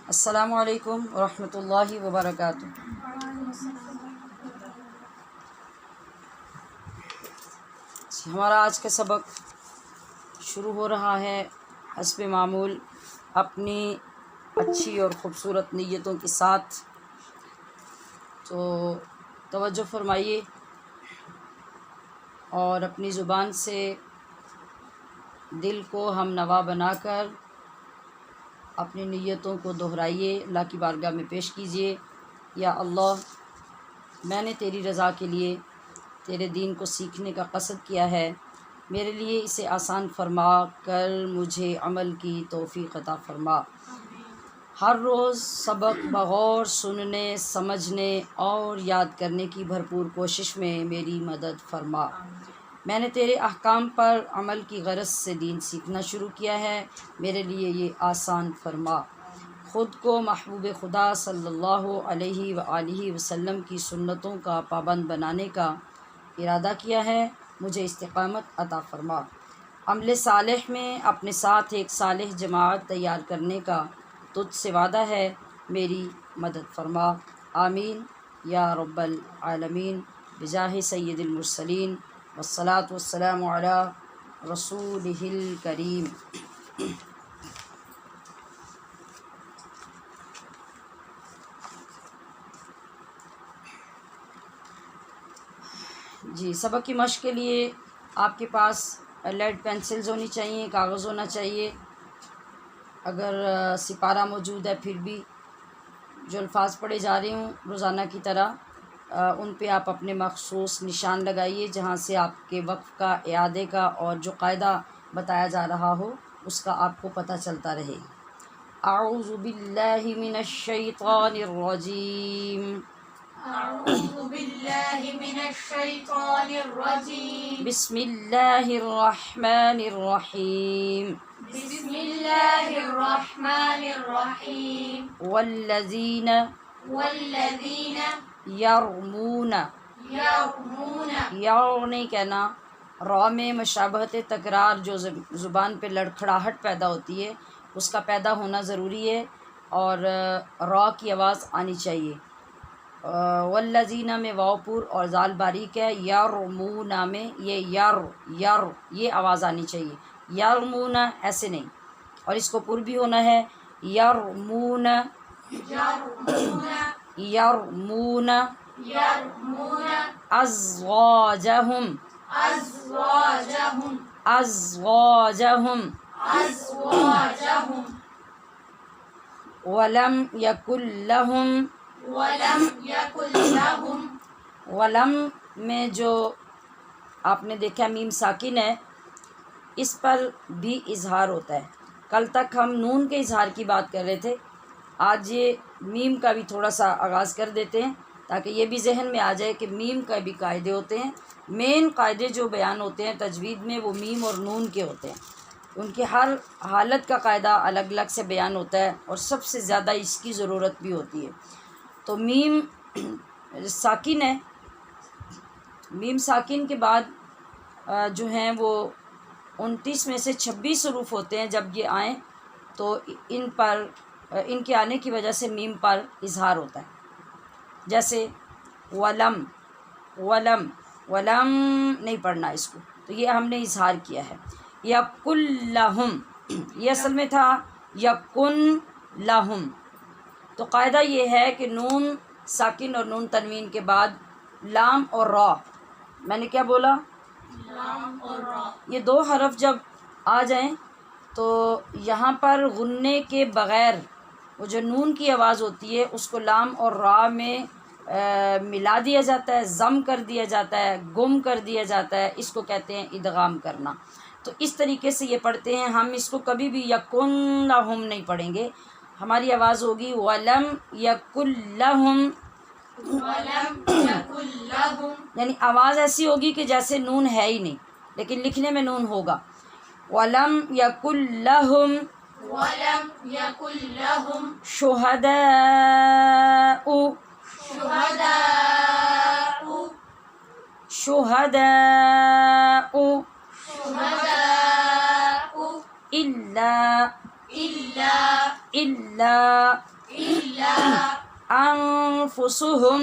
السلام علیکم ورحمۃ اللہ وبرکاتہ۔ ہمارا آج کا سبق شروع ہو رہا ہے حسب معمول اپنی اچھی اور خوبصورت نیتوں کے ساتھ، تو توجہ فرمائیے اور اپنی زبان سے دل کو ہم نوا بنا کر اپنی نیتوں کو دہرائیے، اللہ کی بارگاہ میں پیش کیجیے۔ یا اللہ، میں نے تیری رضا کے لیے تیرے دین کو سیکھنے کا قصد کیا ہے، میرے لیے اسے آسان فرما کر مجھے عمل کی توفیق عطا فرما۔ ہر روز سبق بغور سننے، سمجھنے اور یاد کرنے کی بھرپور کوشش میں میری مدد فرما۔ میں نے تیرے احکام پر عمل کی غرض سے دین سیکھنا شروع کیا ہے، میرے لیے یہ آسان فرما۔ خود کو محبوب خدا صلی اللہ علیہ وآلہ وسلم کی سنتوں کا پابند بنانے کا ارادہ کیا ہے، مجھے استقامت عطا فرما۔ عمل صالح میں اپنے ساتھ ایک صالح جماعت تیار کرنے کا تجھ سے وعدہ ہے، میری مدد فرما۔ آمین یا رب العالمین، بجاہ سید المرسلین والصلاة والسلام علی رسولہ الکریم۔ جی، سبق کی مشق کے لیے آپ کے پاس لیڈ پینسلز ہونی چاہیے، کاغذ ہونا چاہیے، اگر سپارہ موجود ہے پھر بھی جو الفاظ پڑھے جا رہے ہوں روزانہ کی طرح ان پہ آپ اپنے مخصوص نشان لگائیے، جہاں سے آپ کے وقف کا، اعادے کا اور جو قاعدہ بتایا جا رہا ہو اس کا آپ کو پتہ چلتا رہے۔ اعوذ باللہ من الشیطان الرجیم، اعوذ باللہ من الشیطان الرجیم، بسم اللہ الرحمن الرحیم، بسم اللہ الرحمن الرحیم، والذین والذین یرمون، یرمون، یار نہیں کہنا، را میں مشابہت تکرار جو زبان پہ لڑکھڑاہٹ پیدا ہوتی ہے اس کا پیدا ہونا ضروری ہے، اور را کی آواز آنی چاہیے۔ والذین میں واو پور اور زال باریک ہے، یرمون میں یہ یہ آواز آنی چاہیے، یرمون ایسے نہیں، اور اس کو پر بھی ہونا ہے، یرمون یرمون، یرمون یرمون، ازواجہم، ازواجہم، ازواجہم، ازواجہم، ولم یکن لہم، ولم یکن لہم، ولم میں جو آپ نے دیکھا میم ساکن ہے، اس پر بھی اظہار ہوتا ہے۔ کل تک ہم نون کے اظہار کی بات کر رہے تھے، آج یہ میم کا بھی تھوڑا سا آغاز کر دیتے ہیں تاکہ یہ بھی ذہن میں آ جائے کہ میم کا بھی قاعدے ہوتے ہیں۔ مین قاعدے جو بیان ہوتے ہیں تجوید میں وہ میم اور نون کے ہوتے ہیں، ان کی ہر حالت کا قاعدہ الگ الگ سے بیان ہوتا ہے اور سب سے زیادہ اس کی ضرورت بھی ہوتی ہے۔ تو میم ساکن ہے، میم ساکن کے بعد جو ہیں وہ 29 میں سے 26 حروف ہوتے ہیں، جب یہ آئیں تو ان کے آنے کی وجہ سے میم پر اظہار ہوتا ہے، جیسے ولم، ولم، ولم نہیں پڑھنا اس کو، تو یہ ہم نے اظہار کیا ہے۔ یکن لہم، یہ اصل میں تھا یکن لہم، تو قاعدہ یہ ہے کہ نون ساکن اور نون تنوین کے بعد لام اور را، میں نے کیا بولا؟ لام اور را، یہ دو حرف جب آ جائیں تو یہاں پر غننے کے بغیر وہ جو نون کی آواز ہوتی ہے اس کو لام اور را میں ملا دیا جاتا ہے، ضم کر دیا جاتا ہے، گم کر دیا جاتا ہے، اس کو کہتے ہیں ادغام کرنا۔ تو اس طریقے سے یہ پڑھتے ہیں، ہم اس کو کبھی بھی یکن لہم نہیں پڑھیں گے، ہماری آواز ہوگی ولم یکن لہم، ولم یکن لہم، یعنی آواز ایسی ہوگی کہ جیسے نون ہے ہی نہیں لیکن لکھنے میں نون ہوگا۔ ولم یکن لہم ولم یکن لہم، شہداء، شہداء، شہداء شہداء، الا، الا، الا إلا أنفسهم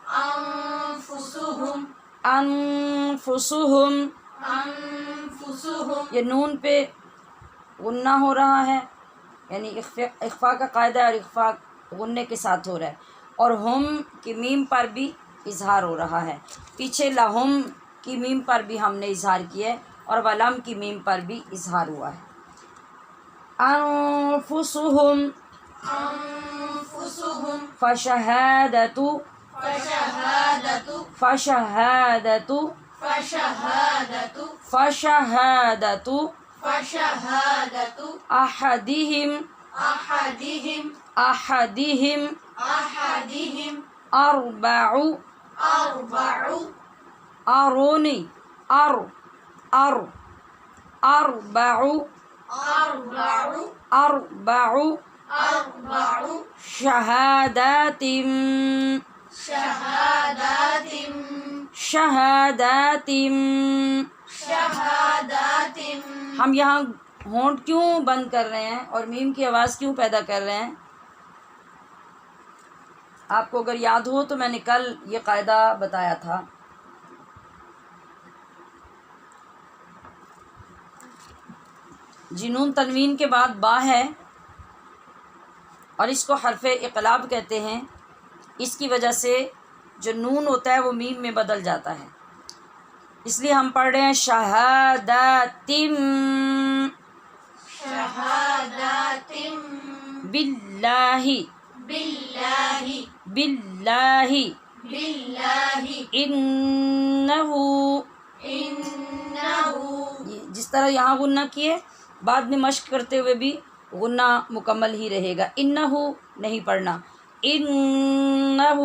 أنفسهم أنفسهم أنفسهم یہ نون پہ غنہ ہو رہا ہے، یعنی اخفا کا قاعدہ اور اخفا غنے کے ساتھ ہو رہا ہے، اور ہم کی میم پر بھی اظہار ہو رہا ہے۔ پیچھے لہم کی میم پر بھی ہم نے اظہار کیا ہے اور ولم کی میم پر بھی اظہار ہوا ہے۔ انفسهم أنفسهم فشہادت فشهادة فشہادت فشهادة فشہادت فشهادة احدہم أحدهم احدہم أحدهم اربع أربع ارونی اربع أربع اربع أربع شہادات شهادات شہادات شهادات ہم یہاں ہونٹ کیوں بند کر رہے ہیں اور میم کی آواز کیوں پیدا کر رہے ہیں؟ آپ کو اگر یاد ہو تو میں نے کل یہ قاعدہ بتایا تھا۔ جنون تنوین کے بعد با ہے اور اس کو حرف اقلاب کہتے ہیں، اس کی وجہ سے جو نون ہوتا ہے وہ میم میں بدل جاتا ہے، اس لیے ہم پڑھ رہے ہیں شہاداتم شهادات باللہ بالله باللہ بالله انہ، إنه جس طرح یہاں غنہ کیے بعد میں مشق کرتے ہوئے بھی غنہ مکمل ہی رہے گا، انہ نہیں پڑھنا، انہ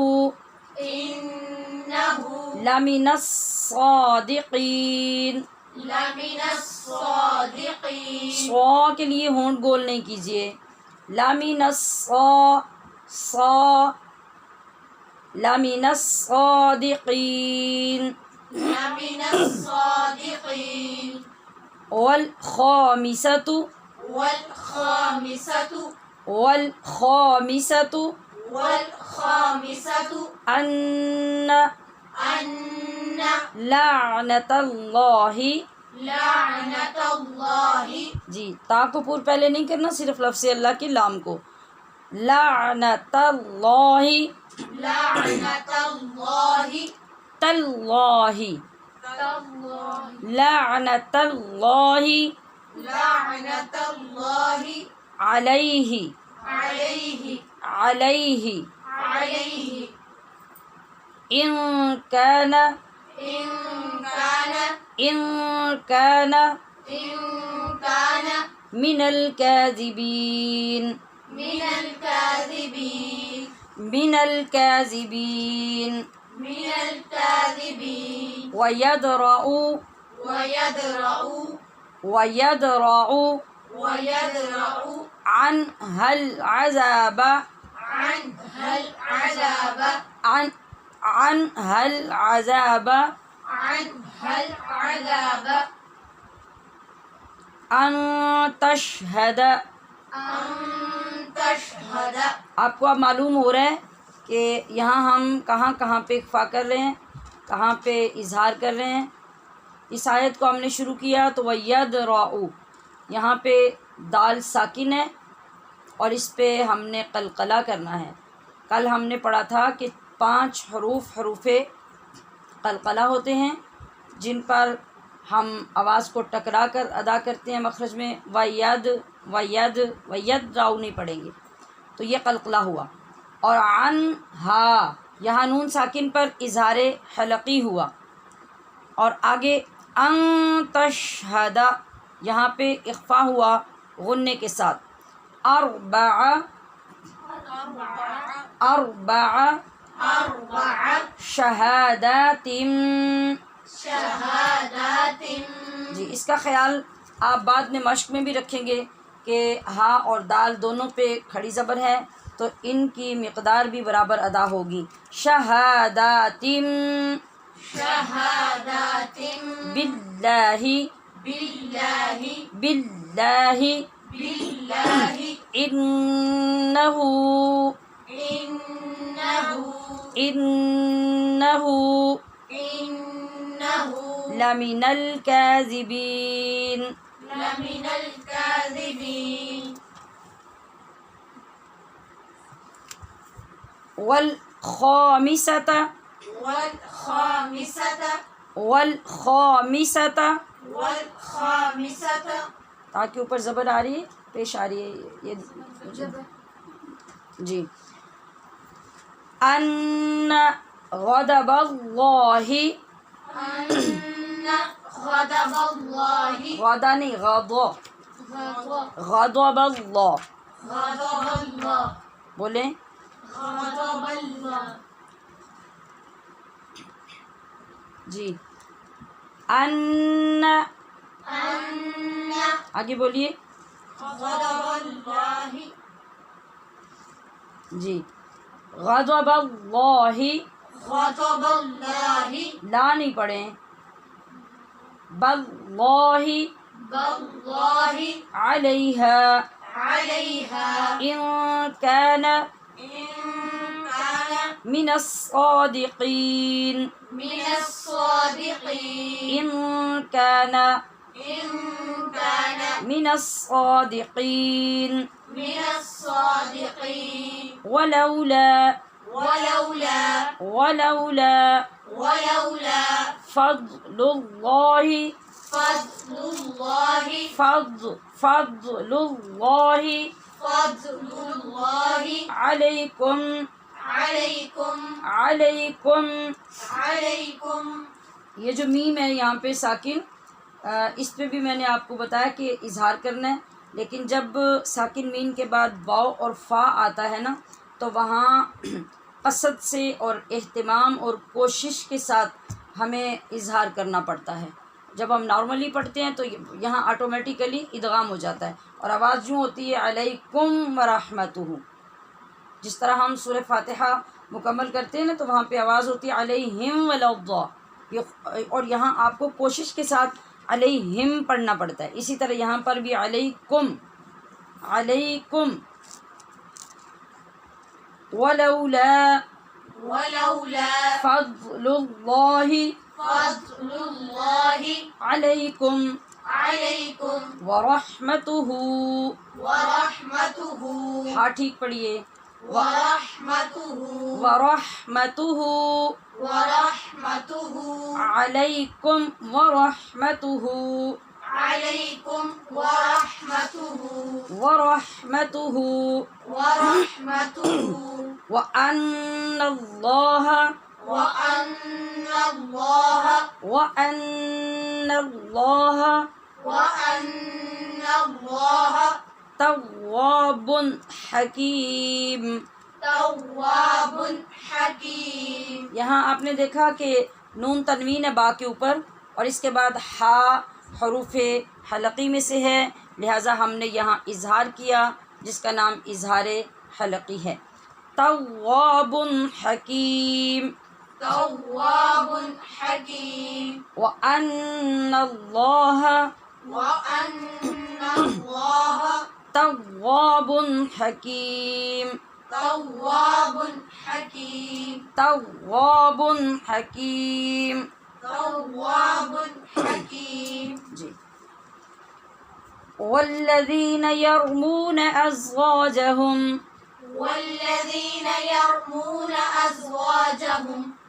إنه لمن الصادقین، لمن الصادقين صا کے لیے ہونٹ گول نہیں کیجیے، لمن لمن الصادقین، لمن الصادقين والخامسۃ والخامسة والخامسۃ والخامسة ان أن لعنت اللہ، لعنة الله جی تا کو پور پہلے نہیں کرنا، صرف لفظ اللہ کے لام کو، لعنت اللہ لعنة الله تاللہ، لعنت اللہ لعنة الله علیہ عليه علیہ عليه ان کان إن كان ان کان إن كان من الکاذبین من الكاذبين من الکاذبین من الكاذبين ویدرأ ويدرأ عنها العذاب عنها العذاب عنها العذاب عنها العذاب ان تشہد، أن تشهد آپ کو اب معلوم ہو رہا ہے کہ یہاں ہم کہاں کہاں پہ اخفا کر رہے ہیں، کہاں پہ اظہار کر رہے ہیں۔ اس آیت کو ہم نے شروع کیا تو وَيَدْرَعُ، یہاں پہ دال ساکن ہے اور اس پہ ہم نے قلقلہ کرنا ہے۔ کل ہم نے پڑھا تھا کہ 5 حروف قلقلہ ہوتے ہیں جن پر ہم آواز کو ٹکرا کر ادا کرتے ہیں مخرج میں، وید راؤ نہیں پڑھیں گے، تو یہ قلقلہ ہوا۔ اور عنہا یہاں نون ساکن پر اظہار حلقی ہوا، اور آگے ان تشہد یہاں پہ اخفا ہوا غنے کے ساتھ، اربع شہادات، شهادات جی اس کا خیال آپ بعد میں مشق میں بھی رکھیں گے کہ ہاں اور دال دونوں پہ کھڑی زبر ہے تو ان کی مقدار بھی برابر ادا ہوگی۔ شہادات شهادات باللہ بالله باللہ بالله انہ إنه لمن الكاذبين لمن الكاذبين والخامسة والخامسة تاکہ اوپر زبر آ رہی ہے، پیش آ رہی ہے یہ جی ان غضب اللہ أن غضب الله غدا نہیں غضب غضب اللہ غضب الله بولیں غضب الله جی ان آگے بولیے غضب الله جی غضب اللہ غضب الله لا نہیں پڑھیں باللہ بالله علیہا عليها ان كان إن كان من الصادقین من الصادقين ان كان إن كان من الصادقین من الصادقين ولولا ولولا فضل اللہ فضل الله فضل اللہ علیکم عليكم یہ جو میم ہے یہاں پہ ساکن، اس پہ بھی میں نے آپ کو بتایا کہ اظہار کرنا ہے، لیکن جب ساکن میم کے بعد واو اور فا آتا ہے نا تو وہاں قصد سے اور اہتمام اور کوشش کے ساتھ ہمیں اظہار کرنا پڑتا ہے۔ جب ہم نارملی پڑھتے ہیں تو یہاں آٹومیٹیکلی ادغام ہو جاتا ہے اور آواز یوں ہوتی ہے علیکم ورحمتہ۔ جس طرح ہم سورہ فاتحہ مکمل کرتے ہیں نا تو وہاں پہ آواز ہوتی ہے علیہم ولا، اور یہاں آپ کو کوشش کے ساتھ علیہم پڑھنا پڑتا ہے، اسی طرح یہاں پر بھی علیکم ولولا فضل اللہ علیکم ورحمتہ، ہاں ٹھیک پڑھیے ورحمتہ علیکم ورحمتہ وَأَنَّ اللَّهَ تواب حکیم۔ یہاں آپ نے دیکھا کہ نون تنوین ہے با کے اوپر اور اس کے بعد ہا حروف حلقی میں سے ہے، لہٰذا ہم نے یہاں اظہار کیا جس کا نام اظہار حلقی ہے۔ تواب حکیم وَأَنَّ اللَّهَ تواب حکیم جی والذین یرمون ازواجہم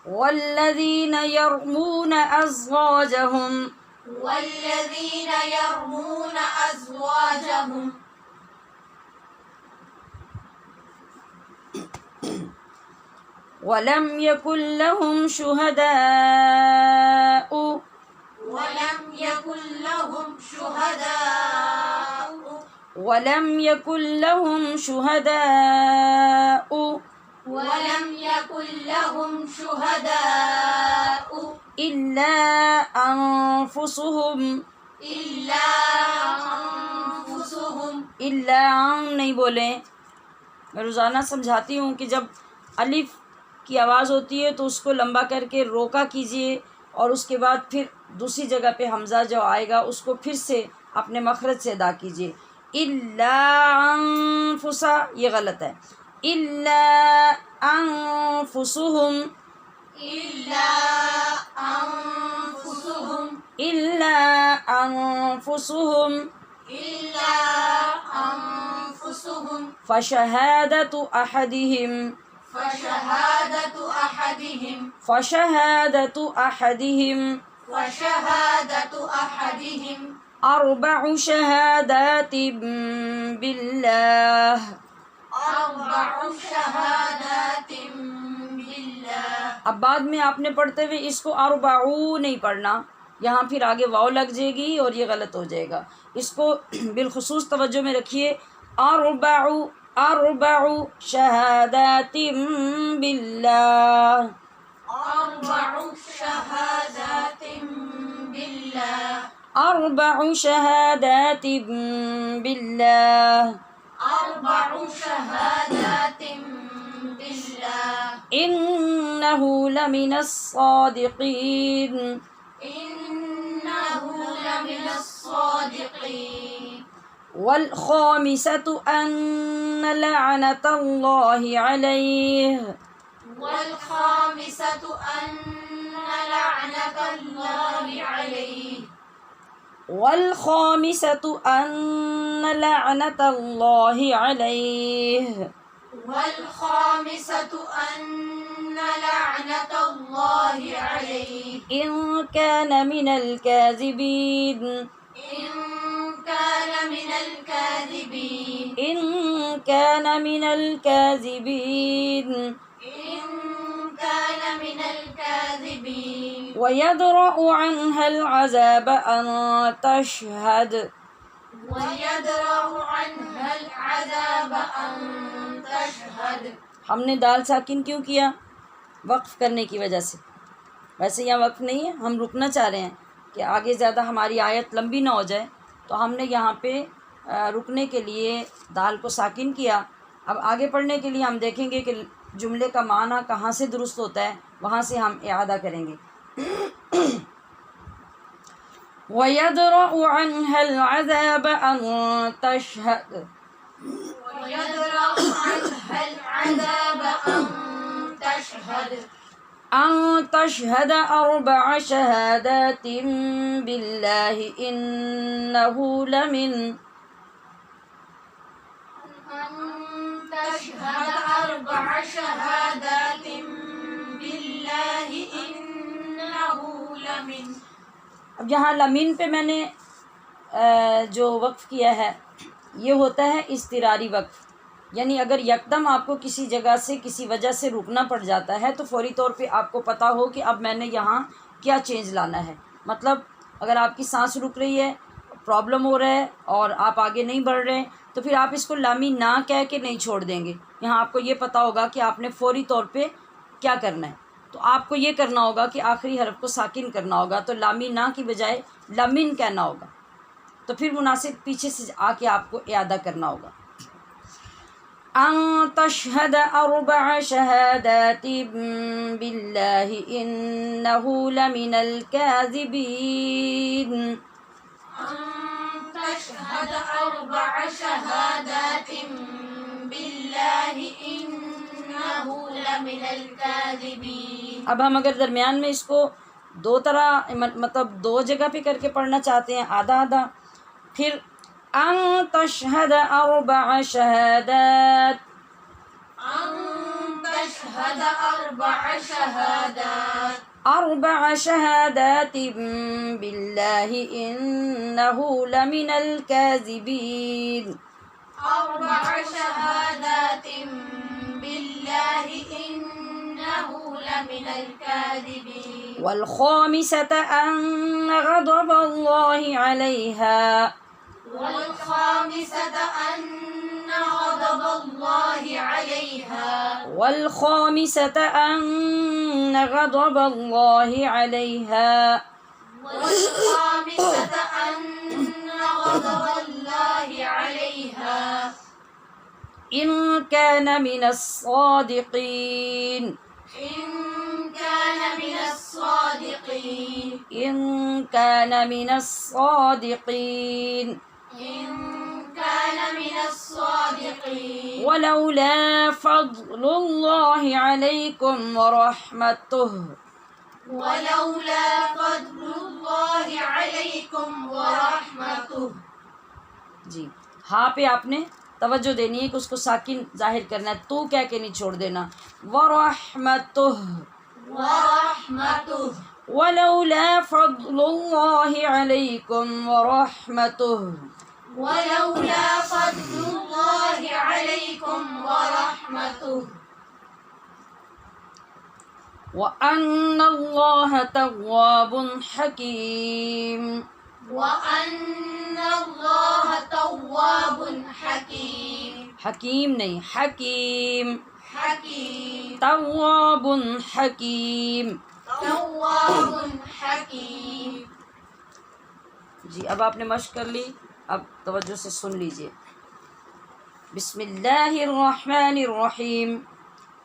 والذین یرمون ازواجہم ولم يكن لهم شهداء إلا أنفسهم إلا نہیں بولیں، میں روزانہ سمجھاتی ہوں کہ جب الف کی آواز ہوتی ہے تو اس کو لمبا کر کے روکا کیجئے اور اس کے بعد پھر دوسری جگہ پہ حمزہ جو آئے گا اس کو پھر سے اپنے مخرج سے ادا کیجئے۔ الا انفسا یہ غلط ہے، إلا أنفسهم إلا أنفسهم إلا أنفسهم إلا أنفسهم فشهادة أحدهم فشهادة أحدهم فشهادة أحدهم وشهادة أحدهم أربع شهادات بالله أربع شهادات بالله. اب بعد میں آپ نے پڑھتے ہوئے اس کو اربعو نہیں پڑھنا، یہاں پھر آگے واو لگ جائے گی اور یہ غلط ہو جائے گا. اس کو بالخصوص توجہ میں رکھیے. اربع شہادات باللہ. أربع شهادات بالله اربع شہادات باللہ أربع شهادات بالله إنه لمن الصادقين إنه لمن الصادقين. والخامسة أن لعنة الله عليه والخامسة أن لعنة الله عليه والخامسة أن لعنة الله عليه والخامسة أن لعنة الله عليه إن كان من الكاذبين إن كان من الكاذبين إن كان من الكاذبين إن كان من الكاذبين. ويدرأ عنها العذاب أن تشهد. ويدرأ عنها العذاب أن تشهد. ہم نے دال ساکن کیوں کیا؟ وقف کرنے کی وجہ سے. ویسے یہاں وقف نہیں ہے، ہم رکنا چاہ رہے ہیں کہ آگے زیادہ ہماری آیت لمبی نہ ہو جائے، تو ہم نے یہاں پہ رکنے کے لیے دال کو ساکن کیا. اب آگے پڑھنے کے لیے ہم دیکھیں گے کہ جملے کا معنی کہاں سے درست ہوتا ہے، وہاں سے ہم اعادہ کریں گے. وَيَدْرَأُ عَنْهَا الْعَذَابَ أَن تَشْهَدَ. ويدرأ عنها العذاب أن تشهد. أن تشهد أربع شهادات بالله إنه لمن أن تشهد أربع شهادات بالله إنه لمن. اب یہاں لمن پہ میں نے جو وقف کیا ہے یہ ہوتا ہے اضطراری وقف، یعنی اگر یکدم آپ کو کسی جگہ سے کسی وجہ سے رکنا پڑ جاتا ہے تو فوری طور پہ آپ کو پتہ ہو کہ اب میں نے یہاں کیا چینج لانا ہے. مطلب اگر آپ کی سانس رک رہی ہے، پرابلم ہو رہا ہے اور آپ آگے نہیں بڑھ رہے تو پھر آپ اس کو لامی نہ کہہ کے نہیں چھوڑ دیں گے. یہاں آپ کو یہ پتہ ہوگا کہ آپ نے فوری طور پہ کیا کرنا ہے، تو آپ کو یہ کرنا ہوگا کہ آخری حرف کو ساکن کرنا ہوگا، تو لامی نہ کی بجائے لمن کہنا ہوگا، تو پھر مناسب پیچھے سے آ کے آپ کو اعادہ کرنا ہوگا. ان تشهد اربع شهادات بالله انه لمن الكاذبين. أن تشهد أربع شهادات بالله إنه لمن الكاذبين. اب ہم اگر درمیان میں اس کو دو طرح مطلب دو جگہ پہ کر کے پڑھنا چاہتے ہیں، آدھا آدھا، پھر ان تشهد اربع شهادات. أن تشهد أربع شهادات اربع شهادات بالله انه لمن الكاذبين. أربع شهادات بالله إنه لمن الكاذبين. والخامسة أن غضب الله عليها. والخامسة أن غضب الله عليها. والخامسة أن غضب الله عليها. والخامسة أن غضب الله عليها. إن كان من الصادقين. إن كان من الصادقين. إن كان من الصادقين. إن كان من الصادقين ولولا فضل الله عليكم ورحمته ولولا فضل الله عليكم ورحمته. جی ہاں پہ آپ نے توجہ دینی ہے کہ اس کو ساکن ظاہر کرنا ہے، تو کہہ کے نہیں چھوڑ دینا. ورحمته ورحمته ولولا فضل الله عليكم ورحمته ولولا فضل الله عليكم ورحمته وأن الله تواب حكيم. وأن الله تواب حكيم. حکیم نہیں، حکیم. حكيم. تواب حکیم. تواب حكيم. جی اب آپ نے مشق کر لی، اب توجہ سے سن لیجئے. بسم اللہ الرحمن الرحیم.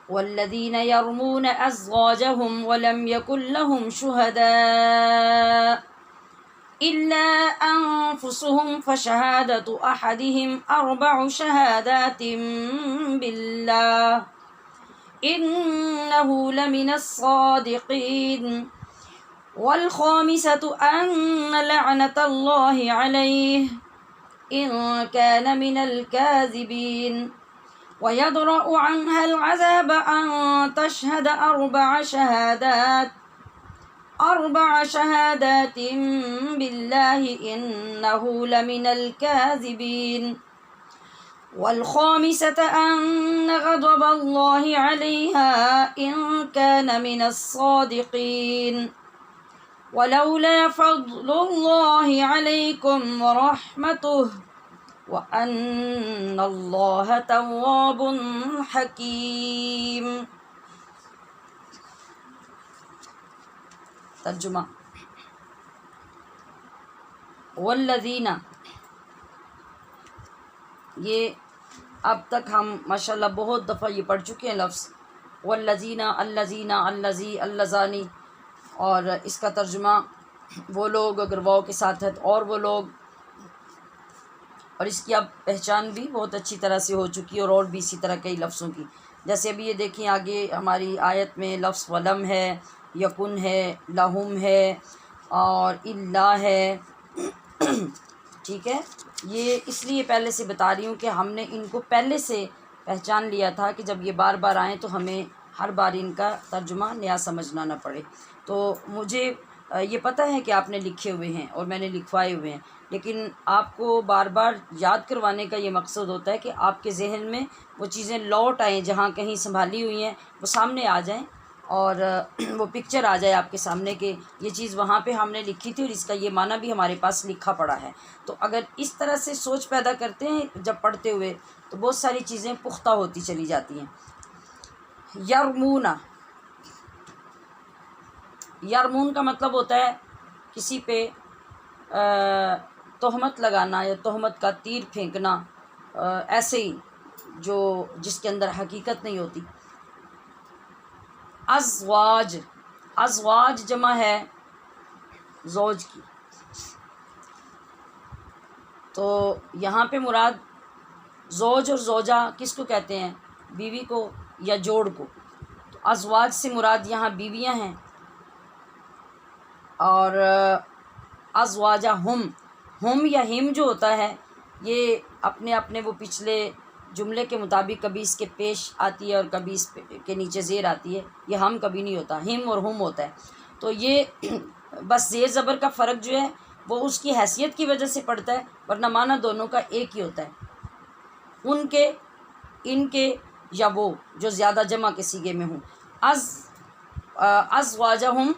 والذین یرمون ازواجهم ولم یکن لهم شہداء الا انفسهم فشہادة احدهم 4 شہادات باللہ انه لمن الصادقین والخامسة أن لعنة الله عليه إن كان من الكاذبين ويدرأ عنها العذاب أن تشهد 4 شهادات بالله إنه لمن الكاذبين والخامسة أن غضب الله عليها إن كان من الصادقين ولولا فضل الله عليكم ورحمته وأن الله تواب حكيم. ترجمہ. والذین، یہ اب تک ہم ماشاءاللہ بہت دفعہ یہ پڑھ چکے ہیں لفظ والذین، الذین، الذی، اللذانی، اور اس کا ترجمہ وہ لوگ اگر واو کے ساتھ ہے اور وہ لوگ، اور اس کی اب پہچان بھی بہت اچھی طرح سے ہو چکی ہے اور بھی اسی طرح کئی لفظوں کی. جیسے ابھی یہ دیکھیں آگے ہماری آیت میں لفظ ولم ہے، یکن ہے، لہم ہے اور اللہ ہے. ٹھیک ہے، یہ اس لیے پہلے سے بتا رہی ہوں کہ ہم نے ان کو پہلے سے پہچان لیا تھا کہ جب یہ بار بار آئیں تو ہمیں ہر بار ان کا ترجمہ نیا سمجھنا نہ پڑے. تو مجھے یہ پتہ ہے کہ آپ نے لکھے ہوئے ہیں اور میں نے لکھوائے ہوئے ہیں، لیکن آپ کو بار بار یاد کروانے کا یہ مقصد ہوتا ہے کہ آپ کے ذہن میں وہ چیزیں لوٹ آئیں، جہاں کہیں سنبھالی ہوئی ہیں وہ سامنے آ جائیں اور وہ پکچر آ جائے آپ کے سامنے کہ یہ چیز وہاں پہ ہم نے لکھی تھی اور اس کا یہ معنی بھی ہمارے پاس لکھا پڑا ہے. تو اگر اس طرح سے سوچ پیدا کرتے ہیں جب پڑھتے ہوئے تو بہت ساری چیزیں پختہ ہوتی چلی جاتی ہیں. یرمون، یرمون کا مطلب ہوتا ہے کسی پہ تہمت لگانا یا تہمت کا تیر پھینکنا، ایسے ہی جو جس کے اندر حقیقت نہیں ہوتی. ازواج، ازواج جمع ہے زوج کی، تو یہاں پہ مراد زوج اور زوجہ کس کو کہتے ہیں؟ بیوی کو یا جوڑ کو. تو ازواج سے مراد یہاں بیویاں ہیں. اور ازواجہ ہم یا ہم جو ہوتا ہے یہ اپنے اپنے وہ پچھلے جملے کے مطابق کبھی اس کے پیش آتی ہے اور کبھی اس کے نیچے زیر آتی ہے. یہ ہم کبھی نہیں ہوتا، ہم اور ہم ہوتا ہے. تو یہ بس زیر زبر کا فرق جو ہے وہ اس کی حیثیت کی وجہ سے پڑتا ہے، ورنہ معنی دونوں کا ایک ہی ہوتا ہے. ان کے، ان کے یا وہ جو زیادہ جمع کے صیغے میں ہوں. ازواجہم،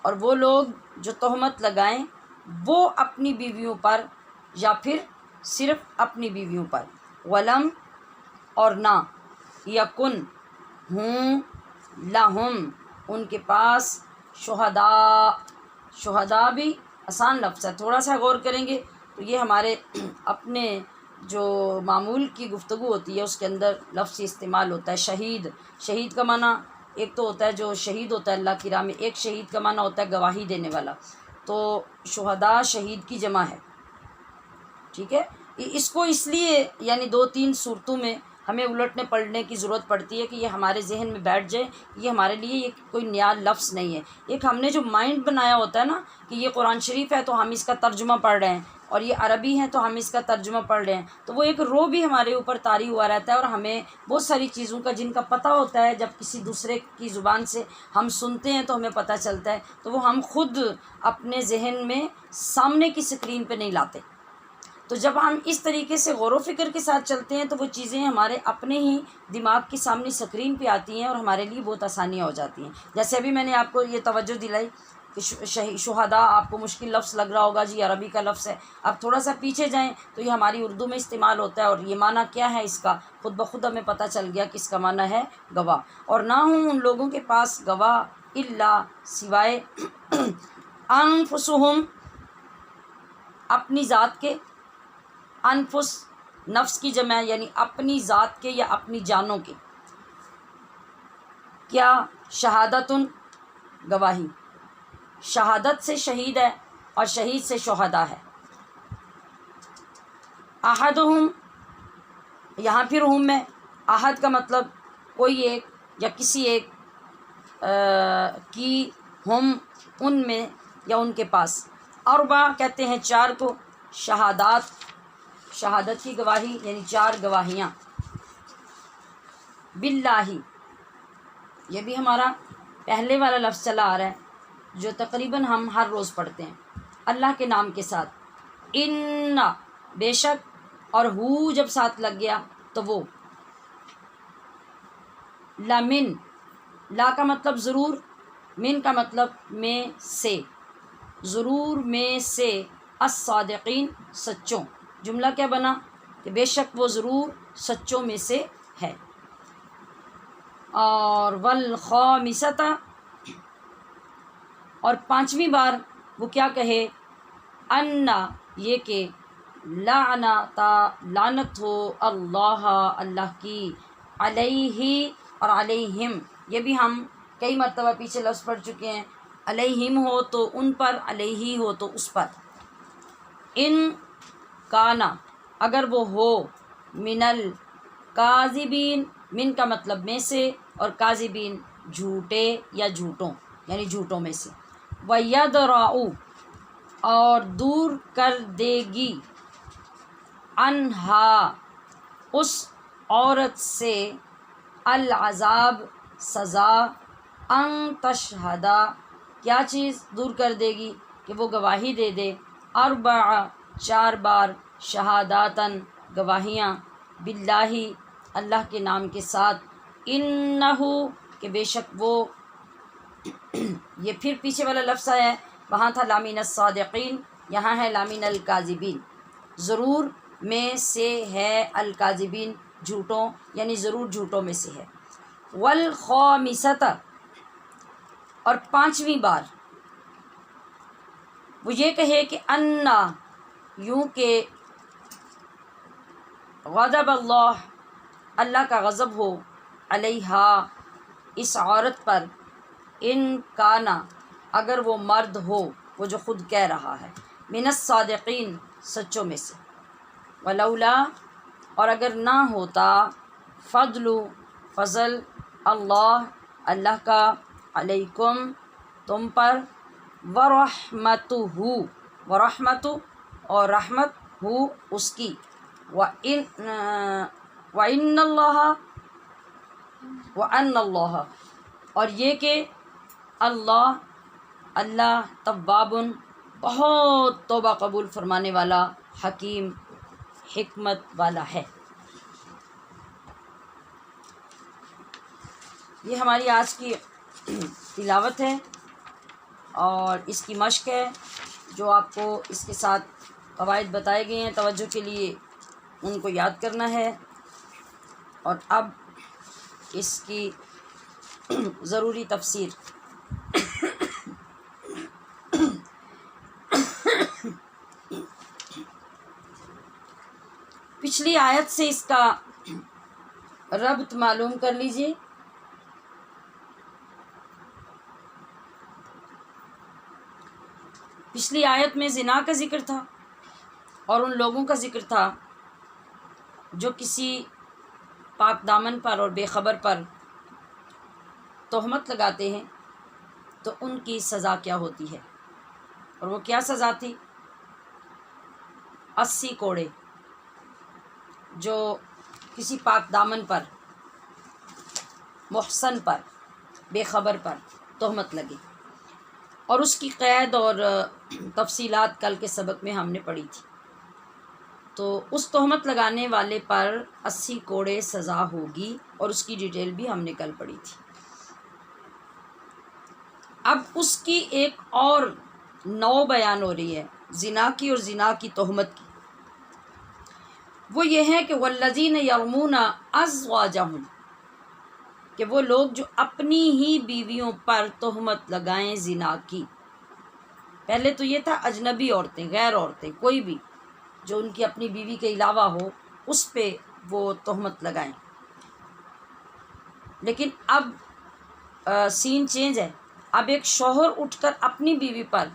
اور وہ لوگ جو تہمت لگائیں وہ اپنی بیویوں پر یا پھر صرف اپنی بیویوں پر. ولم، اور نہ، یکن، ہوں، لہم، ان کے پاس، شہداء، شہداء بھی آسان لفظ ہے، تھوڑا سا غور کریں گے تو یہ ہمارے اپنے جو معمول کی گفتگو ہوتی ہے اس کے اندر لفظ استعمال ہوتا ہے. شہید، شہید کا معنی ایک تو ہوتا ہے جو شہید ہوتا ہے اللہ کی راہ میں، ایک شہید کا معنی ہوتا ہے گواہی دینے والا. تو شہداء شہید کی جمع ہے. ٹھیک ہے، اس کو اس لیے یعنی 2-3 صورتوں میں ہمیں الٹنے پلٹنے کی ضرورت پڑتی ہے کہ یہ ہمارے ذہن میں بیٹھ جائے، یہ ہمارے لیے یہ کوئی نیا لفظ نہیں ہے۔ ایک ہم نے جو مائنڈ بنایا ہوتا ہے نا کہ یہ قرآن شریف ہے تو ہم اس کا ترجمہ پڑھ رہے ہیں، اور یہ عربی ہے تو ہم اس کا ترجمہ پڑھ رہے ہیں، تو وہ ایک رو بھی ہمارے اوپر طاری ہوا رہتا ہے، اور ہمیں بہت ساری چیزوں کا جن کا پتہ ہوتا ہے جب کسی دوسرے کی زبان سے ہم سنتے ہیں تو ہمیں پتہ چلتا ہے، تو وہ ہم خود اپنے ذہن میں سامنے کی اسکرین پہ نہیں لاتے۔ تو جب ہم اس طریقے سے غور و فکر کے ساتھ چلتے ہیں تو وہ چیزیں ہمارے اپنے ہی دماغ کی سامنے اسکرین پہ آتی ہیں اور ہمارے لیے بہت آسانیاں ہو جاتی ہیں۔ جیسے ابھی میں نے آپ کو یہ توجہ دلائی کہ شہداء آپ کو مشکل لفظ لگ رہا ہوگا، جی عربی کا لفظ ہے، اب تھوڑا سا پیچھے جائیں تو یہ ہماری اردو میں استعمال ہوتا ہے، اور یہ معنی کیا ہے اس کا خود بخود ہمیں پتہ چل گیا کہ اس کا معنی ہے گواہ۔ اور نہ ہوں ان لوگوں کے پاس گواہ الا سوائے انفسہم اپنی ذات کے، انفس نفس کی جمع ہے یعنی اپنی ذات کے یا اپنی جانوں کے، کیا شہادتن گواہی، شہادت سے شہید ہے اور شہید سے شہداء ہے۔ احدہم یہاں پھر ہم میں احد کا مطلب کوئی ایک یا کسی ایک کی، ہم ان میں یا ان کے پاس، اربع کہتے ہیں 4 کو، شہادات شہادت کی گواہی یعنی 4 گواہیاں، باللہ یہ بھی ہمارا پہلے والا لفظ چلا آ رہا ہے جو تقریباً ہم ہر روز پڑھتے ہیں، اللہ کے نام کے ساتھ، ان بے شک، اور ہو جب ساتھ لگ گیا تو وہ، لمن لا کا مطلب ضرور، من کا مطلب میں سے، ضرور میں سے، الصادقین سچوں، جملہ کیا بنا کہ بے شک وہ ضرور سچوں میں سے ہے۔ اور والخامسۃ اور 5ویں بار وہ کیا کہے، انا یہ کہ لعنت ہو اللہ اللہ کی، علیہ اور علیہم، یہ بھی ہم کئی مرتبہ پیچھے لفظ پڑھ چکے ہیں، علیہم ہو تو ان پر، علیہ ہو تو اس پر، ان کانا اگر وہ ہو، من الکاذبین، من کا مطلب میں سے، اور کاذبین جھوٹے یا جھوٹوں یعنی جھوٹوں میں سے، وَيَدْرَأُ اور دور کر دے گی، عنہا اس عورت سے، العذاب سزا، ان تشہدا کیا چیز دور کر دے گی کہ وہ گواہی دے دے، 4 بار، شہاداتن گواہیاں، باللہ اللہ کے نام کے ساتھ، انہو کہ بے شک وہ، یہ پھر پیچھے والا لفظ ہے، وہاں تھا لامین الصادقین، یہاں ہے لامین الکاذبین، ضرور میں سے ہے، الکاذبین جھوٹوں یعنی ضرور جھوٹوں میں سے ہے، والخامسۃ اور 5ویں بار وہ یہ کہے کہ انا یوں کہ، غضب اللہ اللہ کا غضب ہو، علیہا اس عورت پر، ان کانا اگر وہ مرد ہو، وہ جو خود کہہ رہا ہے، من الصادقین سچوں میں سے، ولولا اور اگر نہ ہوتا، فضل اللہ اللہ کا، علیکم تم پر، ورحمتہ ورحمت اور رحمت ہو اس کی، وَإِنَّ اللَّهَ وَأَنَّ اللَّهَ اور یہ کہ اللہ توابٌ بہت توبہ قبول فرمانے والا، حکیم حکمت والا ہے۔ یہ ہماری آج کی تلاوت ہے اور اس کی مشق ہے، جو آپ کو اس کے ساتھ قواعد بتائے گئے ہیں توجہ کے لیے ان کو یاد کرنا ہے، اور اب اس کی ضروری تفسیر۔ پچھلی آیت سے اس کا ربط معلوم کر لیجئے۔ پچھلی آیت میں زنا کا ذکر تھا اور ان لوگوں کا ذکر تھا جو کسی پاک دامن پر اور بے خبر پر تہمت لگاتے ہیں تو ان کی سزا کیا ہوتی ہے، اور وہ کیا سزا تھی؟ 80 کوڑے جو کسی پاک دامن پر، محسن پر، بے خبر پر تہمت لگی، اور اس کی قید اور تفصیلات کل کے سبق میں ہم نے پڑھی تھی۔ تو اس تہمت لگانے والے پر 80 کوڑے سزا ہوگی، اور اس کی ڈیٹیل بھی ہم نے کل پڑھی تھی۔ اب اس کی ایک اور نو بیان ہو رہی ہے زنا کی، اور زنا کی تہمت کی۔ وہ یہ ہے کہ والذین یرمون ازواجہم، کہ وہ لوگ جو اپنی ہی بیویوں پر تہمت لگائیں زنا کی۔ پہلے تو یہ تھا اجنبی عورتیں، غیر عورتیں، کوئی بھی جو ان کی اپنی بیوی کے علاوہ ہو اس پہ وہ تہمت لگائیں۔ لیکن اب سین چینج ہے، اب ایک شوہر اٹھ کر اپنی بیوی پر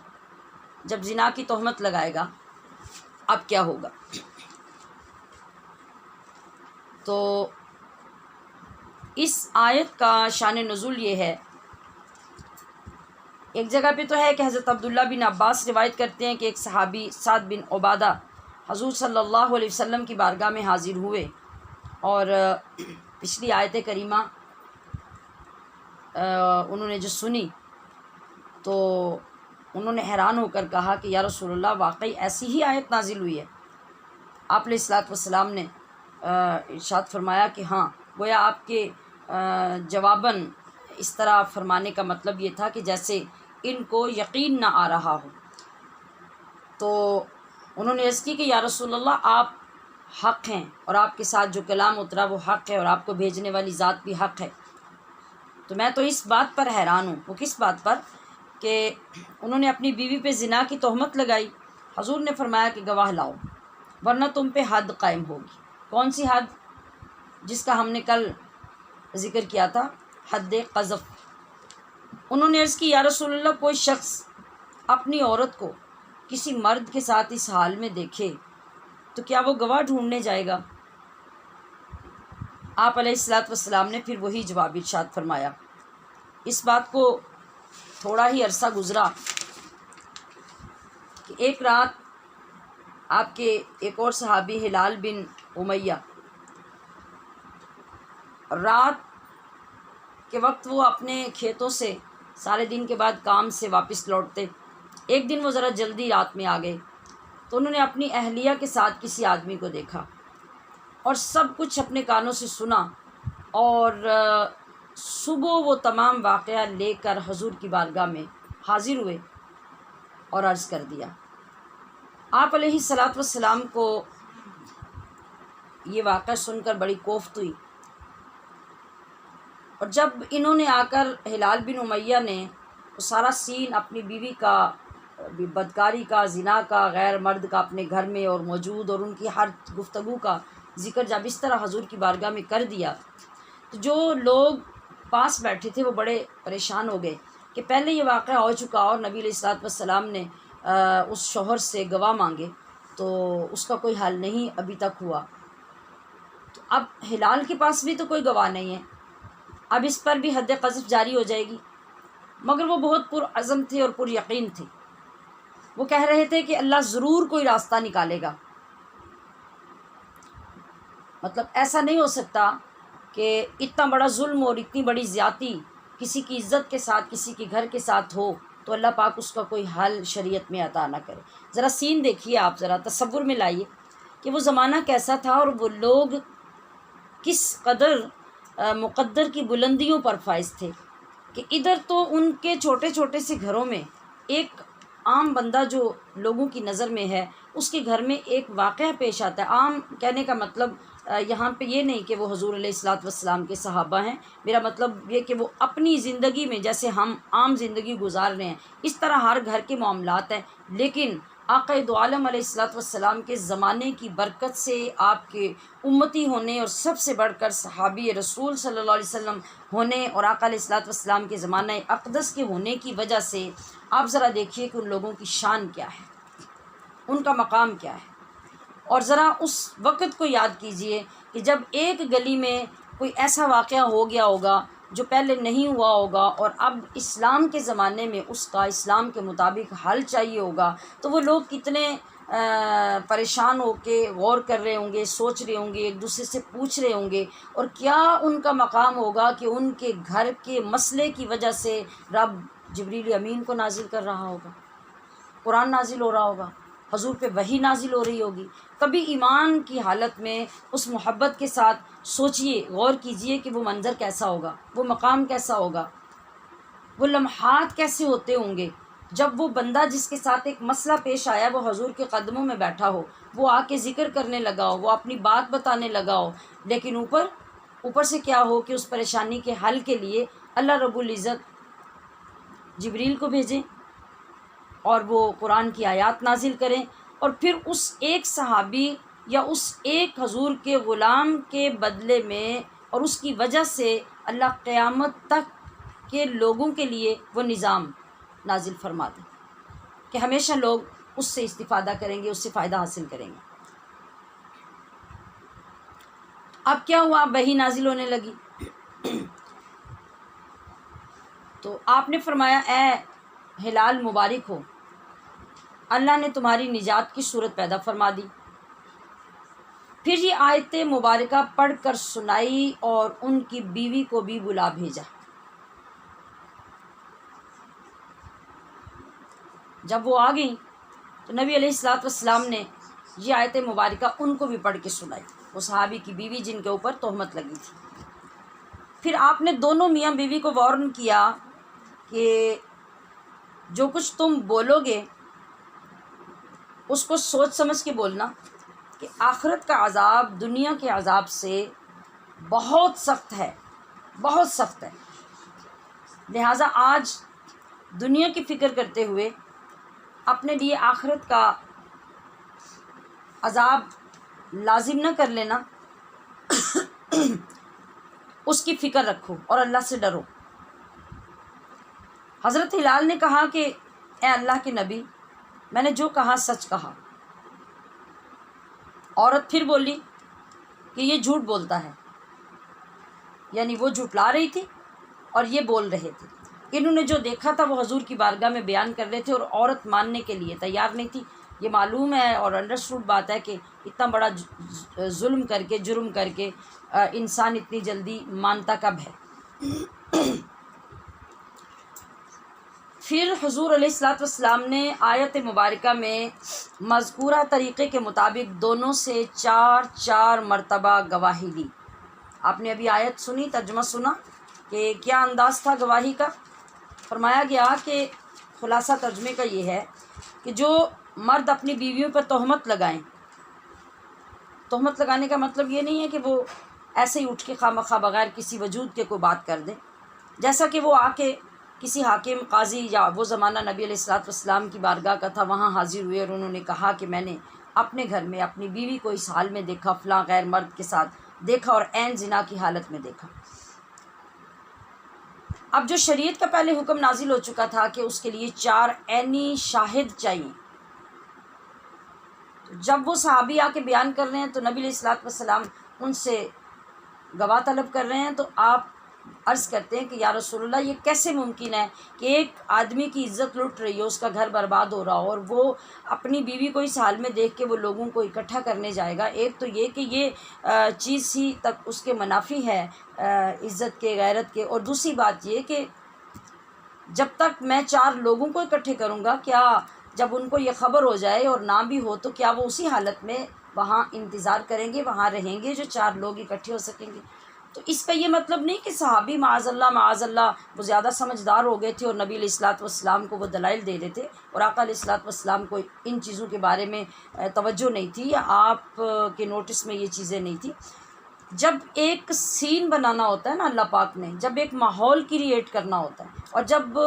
جب زنا کی تہمت لگائے گا، اب کیا ہوگا؟ تو اس آیت کا شان نزول یہ ہے، ایک جگہ پہ تو ہے کہ حضرت عبداللہ بن عباس روایت کرتے ہیں کہ ایک صحابی سعد بن عبادہ حضور صلی اللہ علیہ وسلم کی بارگاہ میں حاضر ہوئے، اور پچھلی آیت کریمہ انہوں نے جو سنی تو انہوں نے حیران ہو کر کہا کہ یا رسول اللہ، واقعی ایسی ہی آیت نازل ہوئی ہے؟ آپ علیہ الصلوۃ والسلام نے ارشاد فرمایا کہ ہاں، گویا آپ کے جواباً اس طرح فرمانے کا مطلب یہ تھا کہ جیسے ان کو یقین نہ آ رہا ہو۔ تو انہوں نے عرض کی کہ یا رسول اللہ، آپ حق ہیں، اور آپ کے ساتھ جو کلام اترا وہ حق ہے، اور آپ کو بھیجنے والی ذات بھی حق ہے۔ تو میں تو اس بات پر حیران ہوں۔ وہ کس بات پر؟ کہ انہوں نے اپنی بیوی پہ زنا کی تہمت لگائی، حضور نے فرمایا کہ گواہ لاؤ ورنہ تم پہ حد قائم ہوگی۔ کون سی حد؟ جس کا ہم نے کل ذکر کیا تھا، حد قذف۔ انہوں نے عرض کی یا رسول اللہ، کوئی شخص اپنی عورت کو کسی مرد کے ساتھ اس حال میں دیکھے تو کیا وہ گواہ ڈھونڈنے جائے گا؟ آپ علیہ الصلوۃ والسلام نے پھر وہی جواب ارشاد فرمایا۔ اس بات کو تھوڑا ہی عرصہ گزرا کہ ایک رات آپ کے ایک اور صحابی ہلال بن امیہ، رات کے وقت وہ اپنے کھیتوں سے سارے دن کے بعد کام سے واپس لوٹتے، ایک دن وہ ذرا جلدی رات میں آ گئے، تو انہوں نے اپنی اہلیہ کے ساتھ کسی آدمی کو دیکھا اور سب کچھ اپنے کانوں سے سنا، اور صبح وہ تمام واقعہ لے کر حضور کی بارگاہ میں حاضر ہوئے اور عرض کر دیا۔ آپ علیہ الصلوۃ والسلام کو یہ واقعہ سن کر بڑی کوفت ہوئی، اور جب انہوں نے آ کر ہلال بن امیہ نے وہ سارا سین اپنی بیوی کا، بدکاری کا، زنا کا، غیر مرد کا اپنے گھر میں اور موجود، اور ان کی ہر گفتگو کا ذکر جب اس طرح حضور کی بارگاہ میں کر دیا، تو جو لوگ پاس بیٹھے تھے وہ بڑے پریشان ہو گئے کہ پہلے یہ واقعہ ہو چکا اور نبی علیہ الصلوۃ والسلام نے اس شوہر سے گواہ مانگے تو اس کا کوئی حل نہیں ابھی تک ہوا، تو اب ہلال کے پاس بھی تو کوئی گواہ نہیں ہے، اب اس پر بھی حد قذف جاری ہو جائے گی۔ مگر وہ بہت پرعزم تھے اور پر یقین تھے، وہ کہہ رہے تھے کہ اللہ ضرور کوئی راستہ نکالے گا۔ مطلب ایسا نہیں ہو سکتا کہ اتنا بڑا ظلم اور اتنی بڑی زیادتی کسی کی عزت کے ساتھ، کسی کے گھر کے ساتھ ہو تو اللہ پاک اس کا کوئی حل شریعت میں عطا نہ کرے۔ ذرا سین دیکھیے، آپ ذرا تصور میں لائیے کہ وہ زمانہ کیسا تھا اور وہ لوگ کس قدر مقدر کی بلندیوں پر فائز تھے، کہ ادھر تو ان کے چھوٹے چھوٹے سے گھروں میں ایک عام بندہ جو لوگوں کی نظر میں ہے، اس کے گھر میں ایک واقعہ پیش آتا ہے۔ عام کہنے کا مطلب یہاں پہ یہ نہیں کہ وہ حضور علیہ الصلوۃ والسلام کے صحابہ ہیں، میرا مطلب یہ کہ وہ اپنی زندگی میں جیسے ہم عام زندگی گزار رہے ہیں اس طرح ہر گھر کے معاملات ہیں، لیکن آقا دو عالم علیہ الصلوۃ والسلام کے زمانے کی برکت سے، آپ کے امتی ہونے اور سب سے بڑھ کر صحابی رسول صلی اللہ علیہ وسلم ہونے اور آقا علیہ الصلوۃ والسلام کے زمانہ اقدس کے ہونے کی وجہ سے آپ ذرا دیکھیے کہ ان لوگوں کی شان کیا ہے، ان کا مقام کیا ہے۔ اور ذرا اس وقت کو یاد کیجئے کہ جب ایک گلی میں کوئی ایسا واقعہ ہو گیا ہوگا جو پہلے نہیں ہوا ہوگا اور اب اسلام کے زمانے میں اس کا اسلام کے مطابق حل چاہیے ہوگا، تو وہ لوگ کتنے پریشان ہو کے غور کر رہے ہوں گے، سوچ رہے ہوں گے، ایک دوسرے سے پوچھ رہے ہوں گے، اور کیا ان کا مقام ہوگا کہ ان کے گھر کے مسئلے کی وجہ سے رب جبریل امین کو نازل کر رہا ہوگا، قرآن نازل ہو رہا ہوگا، حضور پہ وحی نازل ہو رہی ہوگی۔ کبھی ایمان کی حالت میں اس محبت کے ساتھ سوچئے، غور کیجئے کہ وہ منظر کیسا ہوگا، وہ مقام کیسا ہوگا، وہ لمحات کیسے ہوتے ہوں گے جب وہ بندہ جس کے ساتھ ایک مسئلہ پیش آیا وہ حضور کے قدموں میں بیٹھا ہو، وہ آ کے ذکر کرنے لگا ہو، وہ اپنی بات بتانے لگا ہو، لیکن اوپر سے کیا ہو کہ اس پریشانی کے حل کے لیے اللہ رب العزت جبریل کو بھیجیں اور وہ قرآن کی آیات نازل کریں، اور پھر اس ایک صحابی یا اس ایک حضور کے غلام کے بدلے میں اور اس کی وجہ سے اللہ قیامت تک کے لوگوں کے لیے وہ نظام نازل فرما دیں کہ ہمیشہ لوگ اس سے استفادہ کریں گے، اس سے فائدہ حاصل کریں گے۔ اب کیا ہوا؟ وحی نازل ہونے لگی تو آپ نے فرمایا اے ہلال مبارک ہو، اللہ نے تمہاری نجات کی صورت پیدا فرما دی۔ پھر یہ آیت مبارکہ پڑھ کر سنائی اور ان کی بیوی کو بھی بلا بھیجا۔ جب وہ آ گئیں تو نبی علیہ الصلوۃ والسلام نے یہ آیت مبارکہ ان کو بھی پڑھ کے سنائی، وہ صحابی کی بیوی جن کے اوپر تہمت لگی تھی۔ پھر آپ نے دونوں میاں بیوی کو وارن کیا کہ جو کچھ تم بولو گے اس کو سوچ سمجھ کے بولنا کہ آخرت کا عذاب دنیا کے عذاب سے بہت سخت ہے، بہت سخت ہے۔ لہٰذا آج دنیا کی فکر کرتے ہوئے اپنے لیے آخرت کا عذاب لازم نہ کر لینا، اس کی فکر رکھو اور اللہ سے ڈرو۔ حضرت ہلال نے کہا کہ اے اللہ کے نبی، میں نے جو کہا سچ کہا۔ عورت پھر بولی کہ یہ جھوٹ بولتا ہے، یعنی وہ جھٹلا رہی تھی اور یہ بول رہے تھے۔ انہوں نے جو دیکھا تھا وہ حضور کی بارگاہ میں بیان کر رہے تھے اور عورت ماننے کے لیے تیار نہیں تھی۔ یہ معلوم ہے اور انڈرسٹوڈ بات ہے کہ اتنا بڑا ظلم کر کے، جرم کر کے انسان اتنی جلدی مانتا کب ہے۔ پھر حضور علیہ الصلوۃ والسلام نے آیت مبارکہ میں مذکورہ طریقے کے مطابق دونوں سے 4 مرتبہ گواہی دی۔ آپ نے ابھی آیت سنی، ترجمہ سنا کہ کیا انداز تھا گواہی کا۔ فرمایا گیا کہ خلاصہ ترجمے کا یہ ہے کہ جو مرد اپنی بیویوں پر تہمت لگائیں، تہمت لگانے کا مطلب یہ نہیں ہے کہ وہ ایسے ہی اٹھ کے خواہ بغیر کسی وجود کے کوئی بات کر دیں، جیسا کہ وہ آ کے کسی حاکم، قاضی، یا وہ زمانہ نبی علیہ الصلوۃ والسلام کی بارگاہ کا تھا، وہاں حاضر ہوئے اور انہوں نے کہا کہ میں نے اپنے گھر میں اپنی بیوی کو اس حال میں دیکھا، فلاں غیر مرد کے ساتھ دیکھا اور عین زنا کی حالت میں دیکھا۔ اب جو شریعت کا پہلے حکم نازل ہو چکا تھا کہ اس کے لیے 4 عینی شاہد چاہیے، جب وہ صحابی آ کے بیان کر رہے ہیں تو نبی علیہ الصلوۃ والسلام ان سے گواہ طلب کر رہے ہیں، تو آپ عرض کرتے ہیں کہ یا رسول اللہ، یہ کیسے ممکن ہے کہ ایک آدمی کی عزت لٹ رہی ہو، اس کا گھر برباد ہو رہا ہو، اور وہ اپنی بیوی کو اس حال میں دیکھ کے وہ لوگوں کو اکٹھا کرنے جائے گا۔ ایک تو یہ کہ یہ چیز ہی تک اس کے منافی ہے عزت کے، غیرت کے، اور دوسری بات یہ کہ جب تک میں 4 لوگوں کو اکٹھے کروں گا، کیا جب ان کو یہ خبر ہو جائے اور نہ بھی ہو تو کیا وہ اسی حالت میں وہاں انتظار کریں گے، وہاں رہیں گے جو 4 لوگ اکٹھے ہو سکیں گے؟ تو اس کا یہ مطلب نہیں کہ صحابی معاذ اللہ وہ زیادہ سمجھدار ہو گئے تھے اور نبی علیہ الصلوۃ والسلام کو وہ دلائل دے رہے تھے، اور آقا علیہ الصلوۃ والسلام کو ان چیزوں کے بارے میں توجہ نہیں تھی یا آپ کے نوٹس میں یہ چیزیں نہیں تھی۔ جب ایک سین بنانا ہوتا ہے نا اللہ پاک نے، جب ایک ماحول کریٹ کرنا ہوتا ہے، اور جب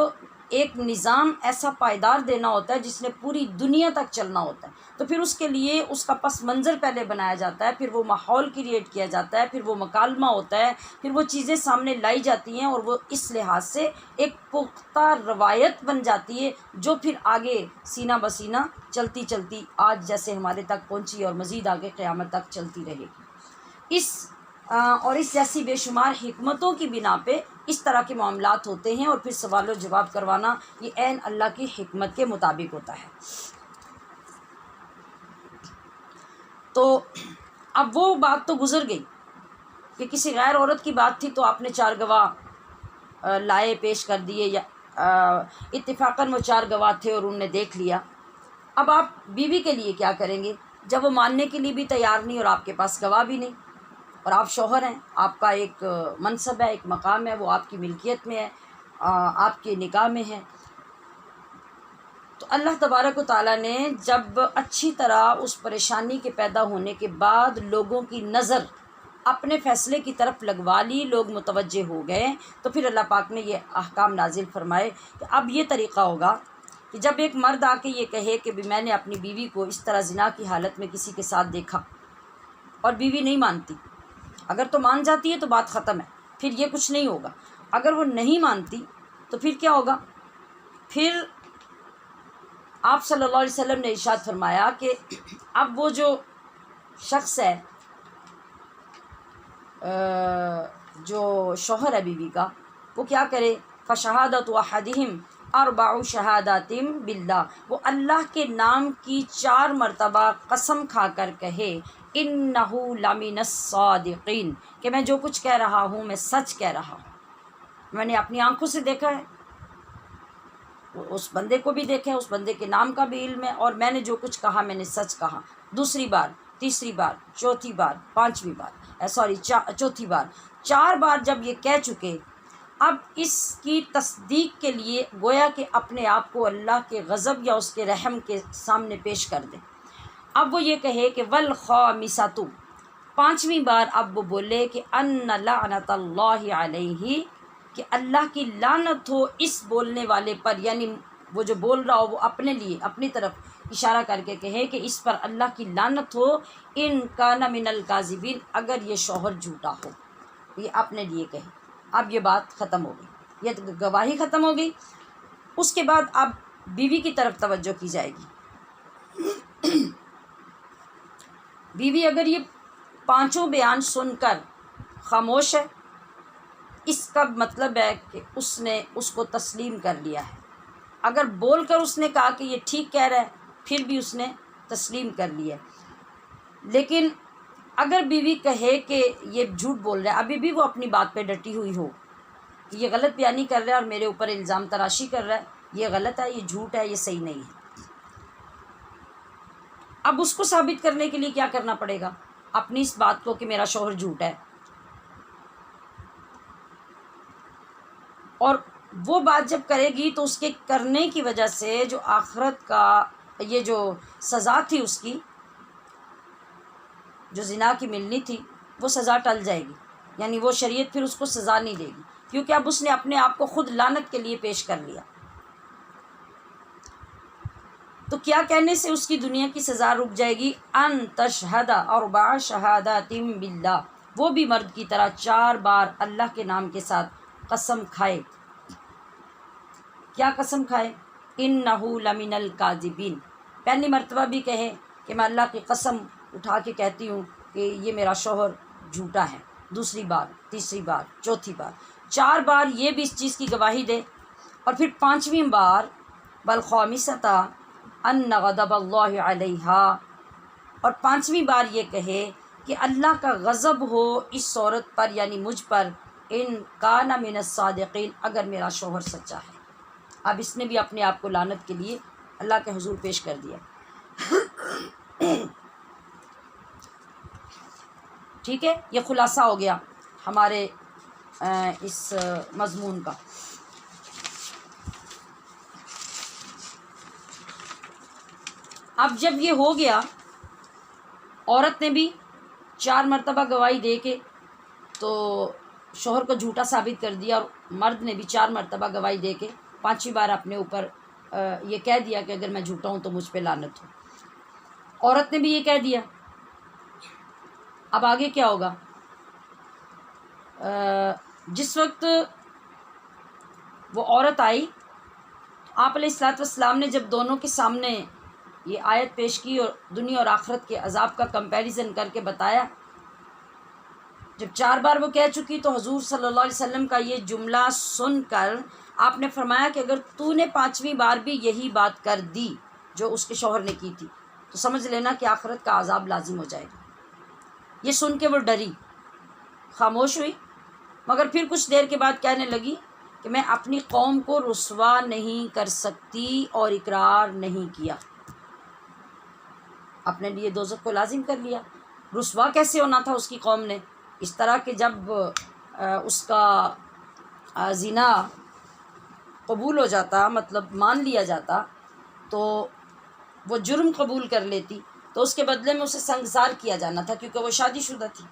ایک نظام ایسا پائیدار دینا ہوتا ہے جس نے پوری دنیا تک چلنا ہوتا ہے، تو پھر اس کے لیے اس کا پس منظر پہلے بنایا جاتا ہے، پھر وہ ماحول کریٹ کیا جاتا ہے، پھر وہ مکالمہ ہوتا ہے، پھر وہ چیزیں سامنے لائی جاتی ہیں، اور وہ اس لحاظ سے ایک پختہ روایت بن جاتی ہے جو پھر آگے سینہ بسینہ چلتی چلتی آج جیسے ہمارے تک پہنچی اور مزید آگے قیامت تک چلتی رہے گی۔ اور اس جیسی بے شمار حکمتوں کی بنا پہ اس طرح کے معاملات ہوتے ہیں، اور پھر سوال و جواب کروانا یہ عین اللہ کی حکمت کے مطابق ہوتا ہے۔ تو اب وہ بات تو گزر گئی کہ کسی غیر عورت کی بات تھی تو آپ نے 4 گواہ لائے، پیش کر دیے، یا اتفاقاً وہ 4 گواہ تھے اور انہوں نے دیکھ لیا۔ اب آپ بیوی کے لیے کیا کریں گے جب وہ ماننے کے لیے بھی تیار نہیں اور آپ کے پاس گواہ بھی نہیں، اور آپ شوہر ہیں، آپ کا ایک منصب ہے، ایک مقام ہے، وہ آپ کی ملکیت میں ہے، آپ کے نکاح میں ہے۔ تو اللہ تبارک و تعالیٰ نے جب اچھی طرح اس پریشانی کے پیدا ہونے کے بعد لوگوں کی نظر اپنے فیصلے کی طرف لگوا لی، لوگ متوجہ ہو گئے، تو پھر اللہ پاک نے یہ احکام نازل فرمائے کہ اب یہ طریقہ ہوگا کہ جب ایک مرد آ کے یہ کہے کہ میں نے اپنی بیوی کو اس طرح زنا کی حالت میں کسی کے ساتھ دیکھا، اور بیوی نہیں مانتی، اگر تو مان جاتی ہے تو بات ختم ہے، پھر یہ کچھ نہیں ہوگا۔ اگر وہ نہیں مانتی تو پھر کیا ہوگا؟ پھر آپ صلی اللہ علیہ وسلم نے ارشاد فرمایا کہ اب وہ جو شخص ہے، جو شوہر ہے بیوی کا، وہ کیا کرے؟ فشہادت احدہم 4 شہادات باللہ، وہ اللہ کے نام کی 4 مرتبہ قسم کھا کر کہے انہ لمن الصادقین، کہ میں جو کچھ کہہ رہا ہوں میں سچ کہہ رہا ہوں، میں نے اپنی آنکھوں سے دیکھا ہے، اس بندے کو بھی دیکھا ہے، اس بندے کے نام کا بھی علم ہے، اور میں نے جو کچھ کہا میں نے سچ کہا۔ دوسری بار، تیسری بار، چوتھی بار، پانچویں بار، چوتھی بار، 4 بار جب یہ کہہ چکے، اب اس کی تصدیق کے لیے گویا کہ اپنے آپ کو اللہ کے غضب یا اس کے رحم کے سامنے پیش کر دیں۔ اب وہ یہ کہے کہ والخامسۃ، 5ویں بار اب وہ بولے کہ ان لعنت اللہ علیہ، کہ اللہ کی لعنت ہو اس بولنے والے پر، یعنی وہ جو بول رہا ہو وہ اپنے لیے اپنی طرف اشارہ کر کے کہے کہ اس پر اللہ کی لعنت ہو، ان کان من الکاذبین، اگر یہ شوہر جھوٹا ہو، یہ اپنے لیے کہے۔ اب یہ بات ختم ہو گئی، یہ گواہی ختم ہو گئی۔ اس کے بعد اب بیوی کی طرف توجہ کی جائے گی۔ بیوی اگر یہ 5 بیان سن کر خاموش ہے، اس کا مطلب ہے کہ اس نے اس کو تسلیم کر لیا ہے۔ اگر بول کر اس نے کہا کہ یہ ٹھیک کہہ رہا ہے، پھر بھی اس نے تسلیم کر لیا ہے۔ لیکن اگر بیوی کہے کہ یہ جھوٹ بول رہا ہے، ابھی بھی وہ اپنی بات پہ ڈٹی ہوئی ہو کہ یہ غلط بیانی کر رہا ہے اور میرے اوپر الزام تراشی کر رہا ہے، یہ غلط ہے، یہ جھوٹ ہے، یہ صحیح نہیں ہے، اب اس کو ثابت کرنے کے لیے کیا کرنا پڑے گا؟ اپنی اس بات کو کہ میرا شوہر جھوٹ ہے، اور وہ بات جب کرے گی تو اس کے کرنے کی وجہ سے جو آخرت کا یہ جو سزا تھی، اس کی جو زنا کی ملنی تھی، وہ سزا ٹل جائے گی، یعنی وہ شریعت پھر اس کو سزا نہیں دے گی، کیونکہ اب اس نے اپنے آپ کو خود لعنت کے لیے پیش کر لیا۔ تو کیا کہنے سے اس کی دنیا کی سزا رک جائے گی؟ ان تشہد 4 شہادات باللہ، وہ بھی مرد کی طرح 4 بار اللہ کے نام کے ساتھ قسم کھائے۔ کیا قسم کھائے؟ انہ لمن الکاذبین، پہلی مرتبہ بھی کہے کہ میں اللہ کی قسم اٹھا کے کہتی ہوں کہ یہ میرا شوہر جھوٹا ہے، دوسری بار، تیسری بار، چوتھی بار، 4 بار یہ بھی اس چیز کی گواہی دے، اور پھر 5ویں بار والخامسۃ ان غضب اللہ علیہا، اور 5ویں بار یہ کہے کہ اللہ کا غضب ہو اس عورت پر، یعنی مجھ پر، ان کان من الصادقین، اگر میرا شوہر سچا ہے۔ اب اس نے بھی اپنے آپ کو لعنت کے لیے اللہ کے حضور پیش کر دیا۔ ٹھیک ہے، یہ خلاصہ ہو گیا ہمارے اس مضمون کا۔ اب جب یہ ہو گیا، عورت نے بھی 4 مرتبہ گواہی دے کے تو شوہر کو جھوٹا ثابت کر دیا، اور مرد نے بھی 4 مرتبہ گواہی دے کے 5ویں بار اپنے اوپر یہ کہہ دیا کہ اگر میں جھوٹا ہوں تو مجھ پہ لعنت ہو. عورت نے بھی یہ کہہ دیا. اب آگے کیا ہوگا؟ جس وقت وہ عورت آئی، آپ علیہ الصلوۃ والسلام نے جب دونوں کے سامنے یہ آیت پیش کی اور دنیا اور آخرت کے عذاب کا کمپیریزن کر کے بتایا، جب 4 بار وہ کہہ چکی تو حضور صلی اللہ علیہ وسلم کا یہ جملہ سن کر آپ نے فرمایا کہ اگر تو نے 5ویں بار بھی یہی بات کر دی جو اس کے شوہر نے کی تھی تو سمجھ لینا کہ آخرت کا عذاب لازم ہو جائے گا. یہ سن کے وہ ڈری، خاموش ہوئی، مگر پھر کچھ دیر کے بعد کہنے لگی کہ میں اپنی قوم کو رسوا نہیں کر سکتی اور اقرار نہیں کیا. اپنے لیے دوزخ کو لازم کر لیا. رسوا کیسے ہونا تھا اس کی قوم نے؟ اس طرح کہ جب اس کا زنا قبول ہو جاتا، مطلب مان لیا جاتا، تو وہ جرم قبول کر لیتی تو اس کے بدلے میں اسے سنگسار کیا جانا تھا، کیونکہ وہ شادی شدہ تھی.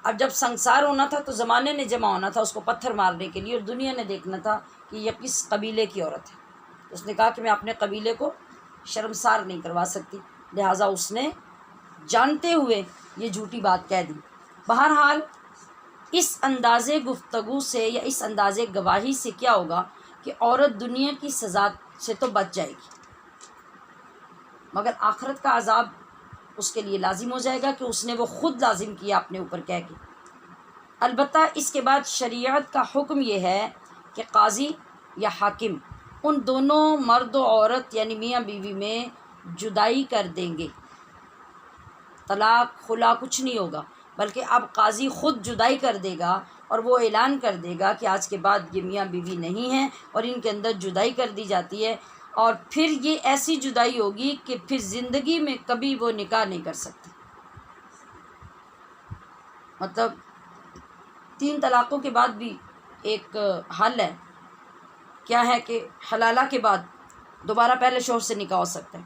اب جب سنگسار ہونا تھا تو زمانے نے جمع ہونا تھا اس کو پتھر مارنے کے لیے، اور دنیا نے دیکھنا تھا کہ یہ کس قبیلے کی عورت ہے. اس نے کہا کہ میں اپنے قبیلے کو شرمسار نہیں کروا سکتی، لہٰذا اس نے جانتے ہوئے یہ جھوٹی بات کہہ دی. بہرحال اس انداز گفتگو سے یا اس انداز گواہی سے کیا ہوگا کہ عورت دنیا کی سزا سے تو بچ جائے گی، مگر آخرت کا عذاب اس کے لیے لازم ہو جائے گا کہ اس نے وہ خود لازم کیا اپنے اوپر کہہ کے. البتہ اس کے بعد شریعت کا حکم یہ ہے کہ قاضی یا حاکم ان دونوں مرد و عورت یعنی میاں بیوی میں جدائی کر دیں گے. طلاق خلا کچھ نہیں ہوگا، بلکہ اب قاضی خود جدائی کر دے گا اور وہ اعلان کر دے گا کہ آج کے بعد یہ میاں بیوی نہیں ہیں اور ان کے اندر جدائی کر دی جاتی ہے. اور پھر یہ ایسی جدائی ہوگی کہ پھر زندگی میں کبھی وہ نکاح نہیں کر سکتے. مطلب 3 طلاقوں کے بعد بھی ایک حل ہے، کیا ہے کہ حلالہ کے بعد دوبارہ پہلے شوہر سے نکاح ہو سکتا ہے.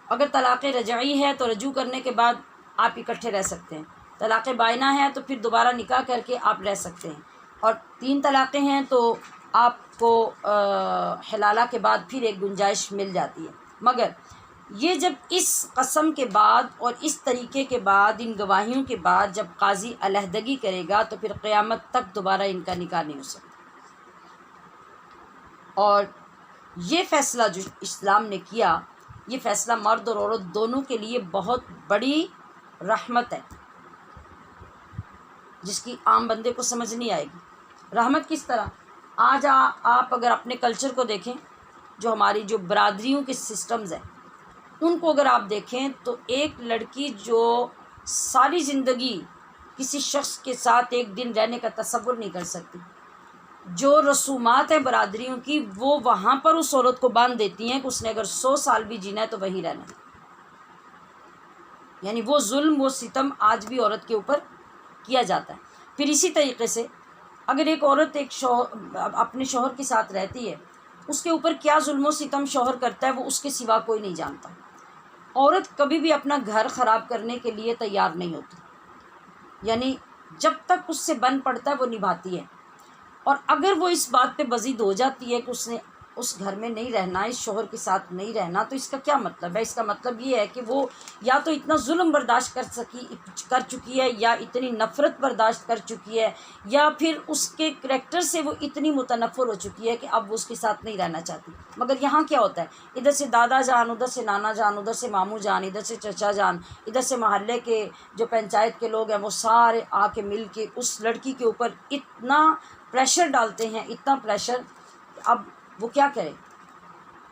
اگر طلاق رجعی ہے تو رجوع کرنے کے بعد آپ اکٹھے رہ سکتے ہیں. طلاق بائنہ ہے تو پھر دوبارہ نکاح کر کے آپ رہ سکتے ہیں. اور 3 طلاقیں ہیں تو آپ کو حلالہ کے بعد پھر ایک گنجائش مل جاتی ہے. مگر یہ جب اس قسم کے بعد اور اس طریقے کے بعد ان گواہیوں کے بعد جب قاضی علیحدگی کرے گا تو پھر قیامت تک دوبارہ ان کا نکاح نہیں ہو سکتا. اور یہ فیصلہ جو اسلام نے کیا، یہ فیصلہ مرد اور عورت دونوں کے لیے بہت بڑی رحمت ہے، جس کی عام بندے کو سمجھ نہیں آئے گی. رحمت کس طرح؟ آج آپ اگر اپنے کلچر کو دیکھیں، جو ہماری جو برادریوں کے سسٹمز ہیں ان کو اگر آپ دیکھیں تو ایک لڑکی جو ساری زندگی کسی شخص کے ساتھ ایک دن رہنے کا تصور نہیں کر سکتی، جو رسومات ہیں برادریوں کی وہ وہاں پر اس عورت کو باندھ دیتی ہیں کہ اس نے اگر 100 سال بھی جینا ہے تو وہیں رہنا ہے. یعنی وہ ظلم وہ ستم آج بھی عورت کے اوپر کیا جاتا ہے. پھر اسی طریقے سے اگر ایک عورت اپنے شوہر کے ساتھ رہتی ہے، اس کے اوپر کیا ظلم و ستم شوہر کرتا ہے وہ اس کے سوا کوئی نہیں جانتا. عورت کبھی بھی اپنا گھر خراب کرنے کے لیے تیار نہیں ہوتی، یعنی جب تک اس سے بن پڑتا ہے وہ نبھاتی ہے. اور اگر وہ اس بات پہ بزید ہو جاتی ہے کہ اس نے اس گھر میں نہیں رہنا، اس شوہر کے ساتھ نہیں رہنا، تو اس کا کیا مطلب ہے؟ اس کا مطلب یہ ہے کہ وہ یا تو اتنا ظلم برداشت کر چکی ہے، یا اتنی نفرت برداشت کر چکی ہے، یا پھر اس کے کریکٹر سے وہ اتنی متنفر ہو چکی ہے کہ اب وہ اس کے ساتھ نہیں رہنا چاہتی. مگر یہاں کیا ہوتا ہے؟ ادھر سے دادا جان، ادھر سے نانا جان، ادھر سے ماموں جان، ادھر سے چچا جان، ادھر سے محلے کے جو پنچایت کے لوگ ہیں وہ سارے آ کے مل کے اس لڑکی کے اوپر اتنا پریشر ڈالتے ہیں، اتنا پریشر. اب وہ کیا کرے؟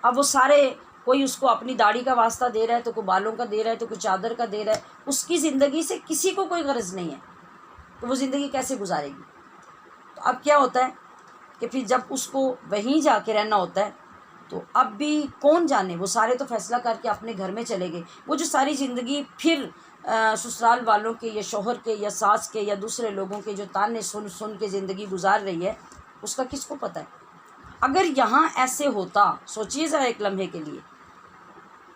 اب وہ سارے، کوئی اس کو اپنی داڑھی کا واسطہ دے رہا ہے تو کوئی بالوں کا دے رہا ہے تو کوئی چادر کا دے رہا ہے. اس کی زندگی سے کسی کو کوئی غرض نہیں ہے تو وہ زندگی کیسے گزارے گی؟ تو اب کیا ہوتا ہے کہ پھر جب اس کو وہیں جا کے رہنا ہوتا ہے تو اب بھی کون جانے، وہ سارے تو فیصلہ کر کے اپنے گھر میں چلے گئے. وہ جو ساری زندگی پھر سسرال والوں کے یا شوہر کے یا ساس کے یا دوسرے لوگوں کے جو تانے سن سن کے زندگی گزار رہی ہے، اس کا کس کو پتہ ہے؟ اگر یہاں ایسے ہوتا، سوچئے ذرا ایک لمحے کے لیے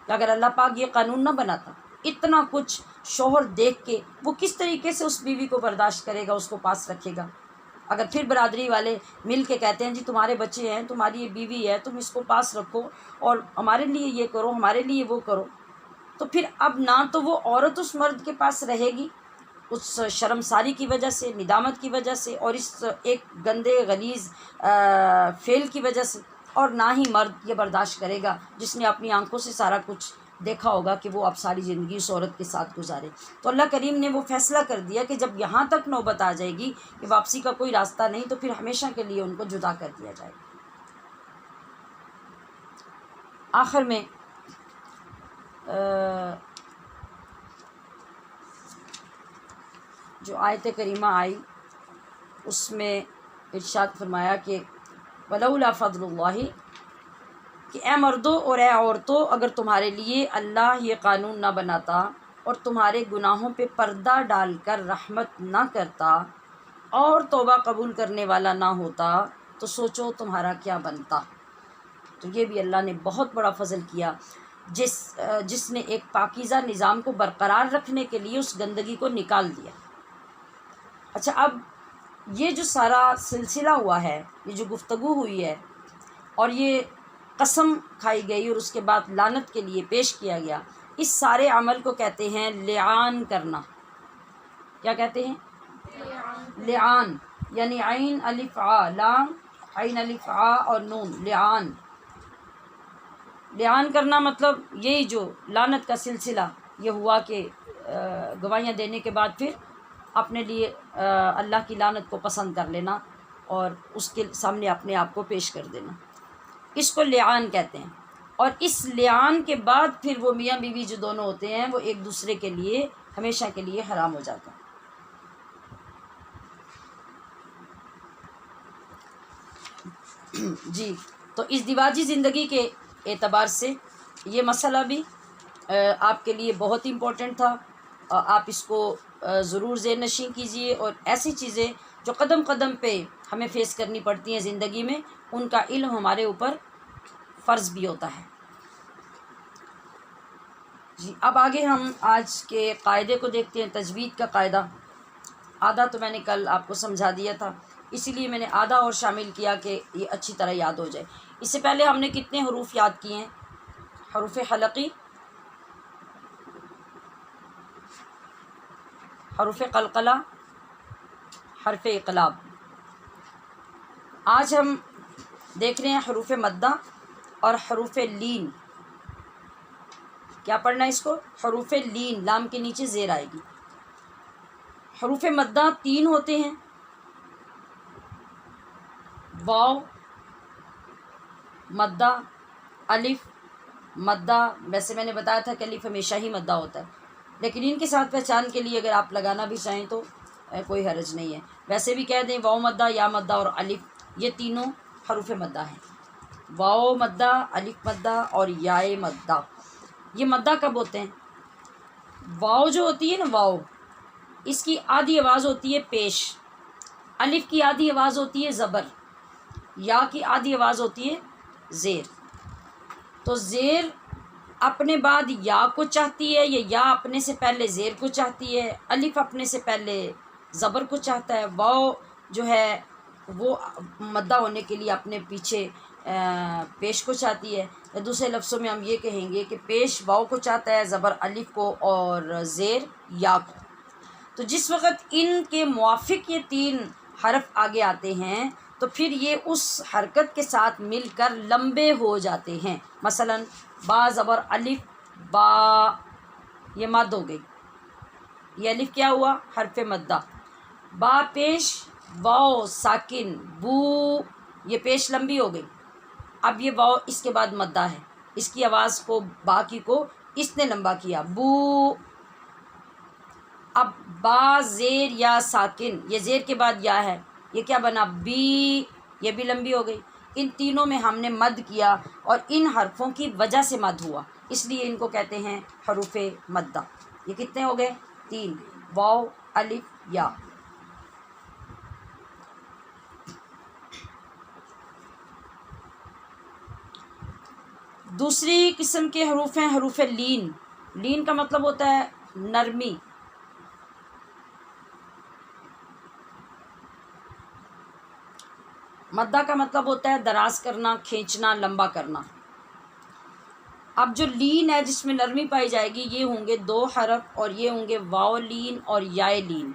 کہ اگر اللہ پاک یہ قانون نہ بناتا، اتنا کچھ شوہر دیکھ کے وہ کس طریقے سے اس بیوی کو برداشت کرے گا، اس کو پاس رکھے گا؟ اگر پھر برادری والے مل کے کہتے ہیں جی تمہارے بچے ہیں، تمہاری یہ بیوی ہے، تم اس کو پاس رکھو اور ہمارے لیے یہ کرو، ہمارے لیے وہ کرو، تو پھر اب نہ تو وہ عورت اس مرد کے پاس رہے گی اس شرمساری کی وجہ سے، ندامت کی وجہ سے، اور اس ایک گندے غلیظ فعل کی وجہ سے، اور نہ ہی مرد یہ برداشت کرے گا جس نے اپنی آنکھوں سے سارا کچھ دیکھا ہوگا کہ وہ اب ساری زندگی اس عورت کے ساتھ گزارے۔ تو اللہ کریم نے وہ فیصلہ کر دیا کہ جب یہاں تک نوبت آ جائے گی کہ واپسی کا کوئی راستہ نہیں، تو پھر ہمیشہ کے لیے ان کو جدا کر دیا جائے گا۔ آخر میں جو آیت کریمہ آئی اس میں ارشاد فرمایا کہ ولولا فضل اللہ، کہ اے مردوں اور اے عورتوں، اگر تمہارے لیے اللہ یہ قانون نہ بناتا اور تمہارے گناہوں پہ پردہ ڈال کر رحمت نہ کرتا اور توبہ قبول کرنے والا نہ ہوتا تو سوچو تمہارا کیا بنتا۔ تو یہ بھی اللہ نے بہت بڑا فضل کیا، جس نے ایک پاکیزہ نظام کو برقرار رکھنے کے لیے اس گندگی کو نکال دیا۔ اچھا، اب یہ جو سارا سلسلہ ہوا ہے، یہ جو گفتگو ہوئی ہے اور یہ قسم کھائی گئی اور اس کے بعد لعنت کے لیے پیش کیا گیا، اس سارے عمل کو کہتے ہیں لعان کرنا۔ کیا کہتے ہیں؟ لعان، یعنی عین الف عا، لام عین الف عا اور نون، لعان۔ لعان کرنا مطلب یہی جو لعنت کا سلسلہ یہ ہوا کہ گواہیاں دینے کے بعد پھر اپنے لیے اللہ کی لعنت کو پسند کر لینا اور اس کے سامنے اپنے آپ کو پیش کر دینا، اس کو لعان کہتے ہیں۔ اور اس لعان کے بعد پھر وہ میاں بیوی جو دونوں ہوتے ہیں وہ ایک دوسرے کے لیے ہمیشہ کے لیے حرام ہو جاتا ہے۔ جی، تو اس دیواجی زندگی کے اعتبار سے یہ مسئلہ بھی آپ کے لیے بہت امپورٹنٹ تھا، آپ اس کو ضرور ذہن نشین کیجئے، اور ایسی چیزیں جو قدم قدم پہ ہمیں فیس کرنی پڑتی ہیں زندگی میں، ان کا علم ہمارے اوپر فرض بھی ہوتا ہے۔ جی، اب آگے ہم آج کے قاعدے کو دیکھتے ہیں، تجوید کا قاعدہ۔ آدھا تو میں نے کل آپ کو سمجھا دیا تھا، اسی لیے میں نے آدھا اور شامل کیا کہ یہ اچھی طرح یاد ہو جائے۔ اس سے پہلے ہم نے کتنے حروف یاد کیے ہیں؟ حروف حلقی، حروف قلقلہ، حرف اقلاب۔ آج ہم دیکھ رہے ہیں حروف مدہ اور حروف لین۔ کیا پڑھنا ہے اس کو؟ حروف لین، لام کے نیچے زیر آئے گی۔ حروف مدہ 3 ہوتے ہیں، واو مدہ، الف مدہ۔ ویسے میں نے بتایا تھا کہ الف ہمیشہ ہی مدہ ہوتا ہے، لیکن ان کے ساتھ پہچان کے لیے اگر آپ لگانا بھی چاہیں تو کوئی حرج نہیں ہے۔ ویسے بھی کہہ دیں واو مدہ، یا مدہ اور الف، یہ تینوں حروف مدہ ہیں۔ واو مدہ، الف مدہ اور یائے مدہ۔ یہ مدہ کب ہوتے ہیں؟ واو جو ہوتی ہے نا، واو، اس کی آدھی آواز ہوتی ہے پیش، الف کی آدھی آواز ہوتی ہے زبر، یا کی آدھی آواز ہوتی ہے زیر۔ تو زیر اپنے بعد یا کو چاہتی ہے، یا اپنے سے پہلے زیر کو چاہتی ہے، الف اپنے سے پہلے زبر کو چاہتا ہے، واو جو ہے وہ مدہ ہونے کے لیے اپنے پیچھے پیش کو چاہتی ہے۔ دوسرے لفظوں میں ہم یہ کہیں گے کہ پیش واو کو چاہتا ہے، زبر الف کو، اور زیر یا کو۔ تو جس وقت ان کے موافق یہ 3 حرف آگے آتے ہیں تو پھر یہ اس حرکت کے ساتھ مل کر لمبے ہو جاتے ہیں۔ مثلا با زبر الف، با، یہ مد ہو گئی، یہ الف کیا ہوا؟ حرف مدہ۔ با پیش، واو ساکن، بو، یہ پیش لمبی ہو گئی۔ اب یہ واو اس کے بعد مدہ ہے، اس کی آواز کو، با کی کو اس نے لمبا کیا، بو۔ اب با زیر یا ساکن، یہ زیر کے بعد یا ہے، یہ کیا بنا؟ بی، یہ بھی لمبی ہو گئی۔ ان تینوں میں ہم نے مد کیا اور ان حرفوں کی وجہ سے مد ہوا، اس لیے ان کو کہتے ہیں حروف مدہ۔ یہ کتنے ہو گئے؟ 3، واو، الف، یا۔ دوسری قسم کے حروف ہیں حروف لین۔ لین کا مطلب ہوتا ہے نرمی۔ مدہ کا مطلب ہوتا ہے دراز کرنا، کھینچنا، لمبا کرنا۔ اب جو لین ہے جس میں نرمی پائی جائے گی، یہ ہوں گے 2 حرف اور یہ ہوں گے واو لین اور یائے لین۔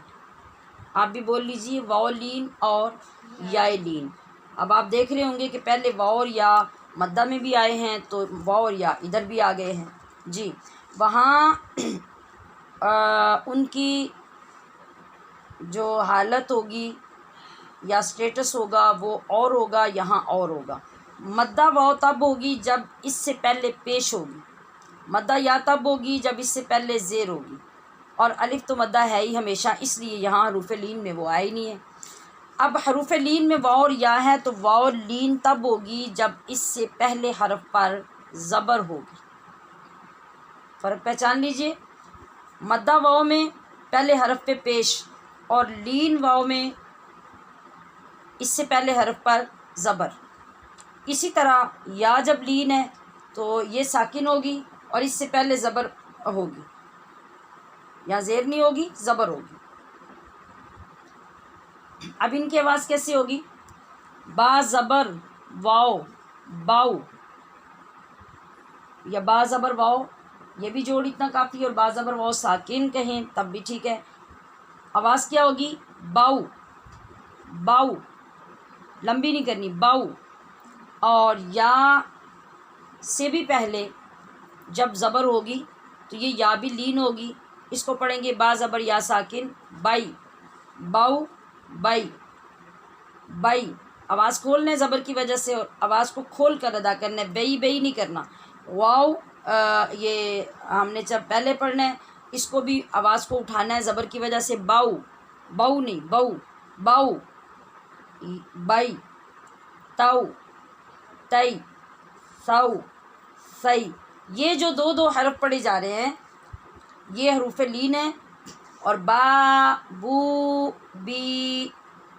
آپ بھی بول لیجئے واو لین اور یائے لین۔ اب آپ دیکھ رہے ہوں گے کہ پہلے واو اور یا مدہ میں بھی آئے ہیں، تو واو اور یا ادھر بھی آ گئے ہیں جی۔ وہاں ان کی جو حالت ہوگی یا سٹیٹس ہوگا وہ اور ہوگا، یہاں اور ہوگا۔ مدہ واو تب ہوگی جب اس سے پہلے پیش ہوگی، مدہ یا تب ہوگی جب اس سے پہلے زیر ہوگی، اور الف تو مدہ ہے ہی ہمیشہ، اس لیے یہاں حروف لین میں وہ آئے نہیں ہے۔ اب حروف لین میں واو اور یا ہے تو واو لین تب ہوگی جب اس سے پہلے حرف پر زبر ہوگی۔ فرق پہچان لیجئے، مدہ واو میں پہلے حرف پہ پیش، اور لین واو میں اس سے پہلے حرف پر زبر۔ اسی طرح یا جب لین ہے تو یہ ساکن ہوگی اور اس سے پہلے زبر ہوگی، یا زیر نہیں ہوگی، زبر ہوگی۔ اب ان کی آواز کیسے ہوگی؟ با زبر واو باؤ، یا با زبر واو، یہ بھی جوڑ اتنا کافی ہے، اور با زبر واو ساکن کہیں تب بھی ٹھیک ہے۔ آواز کیا ہوگی؟ باؤ باؤ، لمبی نہیں کرنی، باؤ۔ اور یا سے بھی پہلے جب زبر ہوگی تو یہ یا بھی لین ہوگی، اس کو پڑھیں گے با زبر یا ساکن بائی، باؤ بائی بائی۔ آواز کھولنا ہے زبر کی وجہ سے، اور آواز کو کھول کر ادا کرنا ہے، بئی بئی نہیں کرنا۔ واؤ یہ ہم نے جب پہلے پڑھنا ہے، اس کو بھی آواز کو اٹھانا ہے زبر کی وجہ سے، باؤ باؤ نہیں، باؤ باؤ، بائی تاؤ تئی ساؤ سئی۔ یہ جو 2 حرف پڑھے جا رہے ہیں یہ حروف لین ہیں، اور با بو بی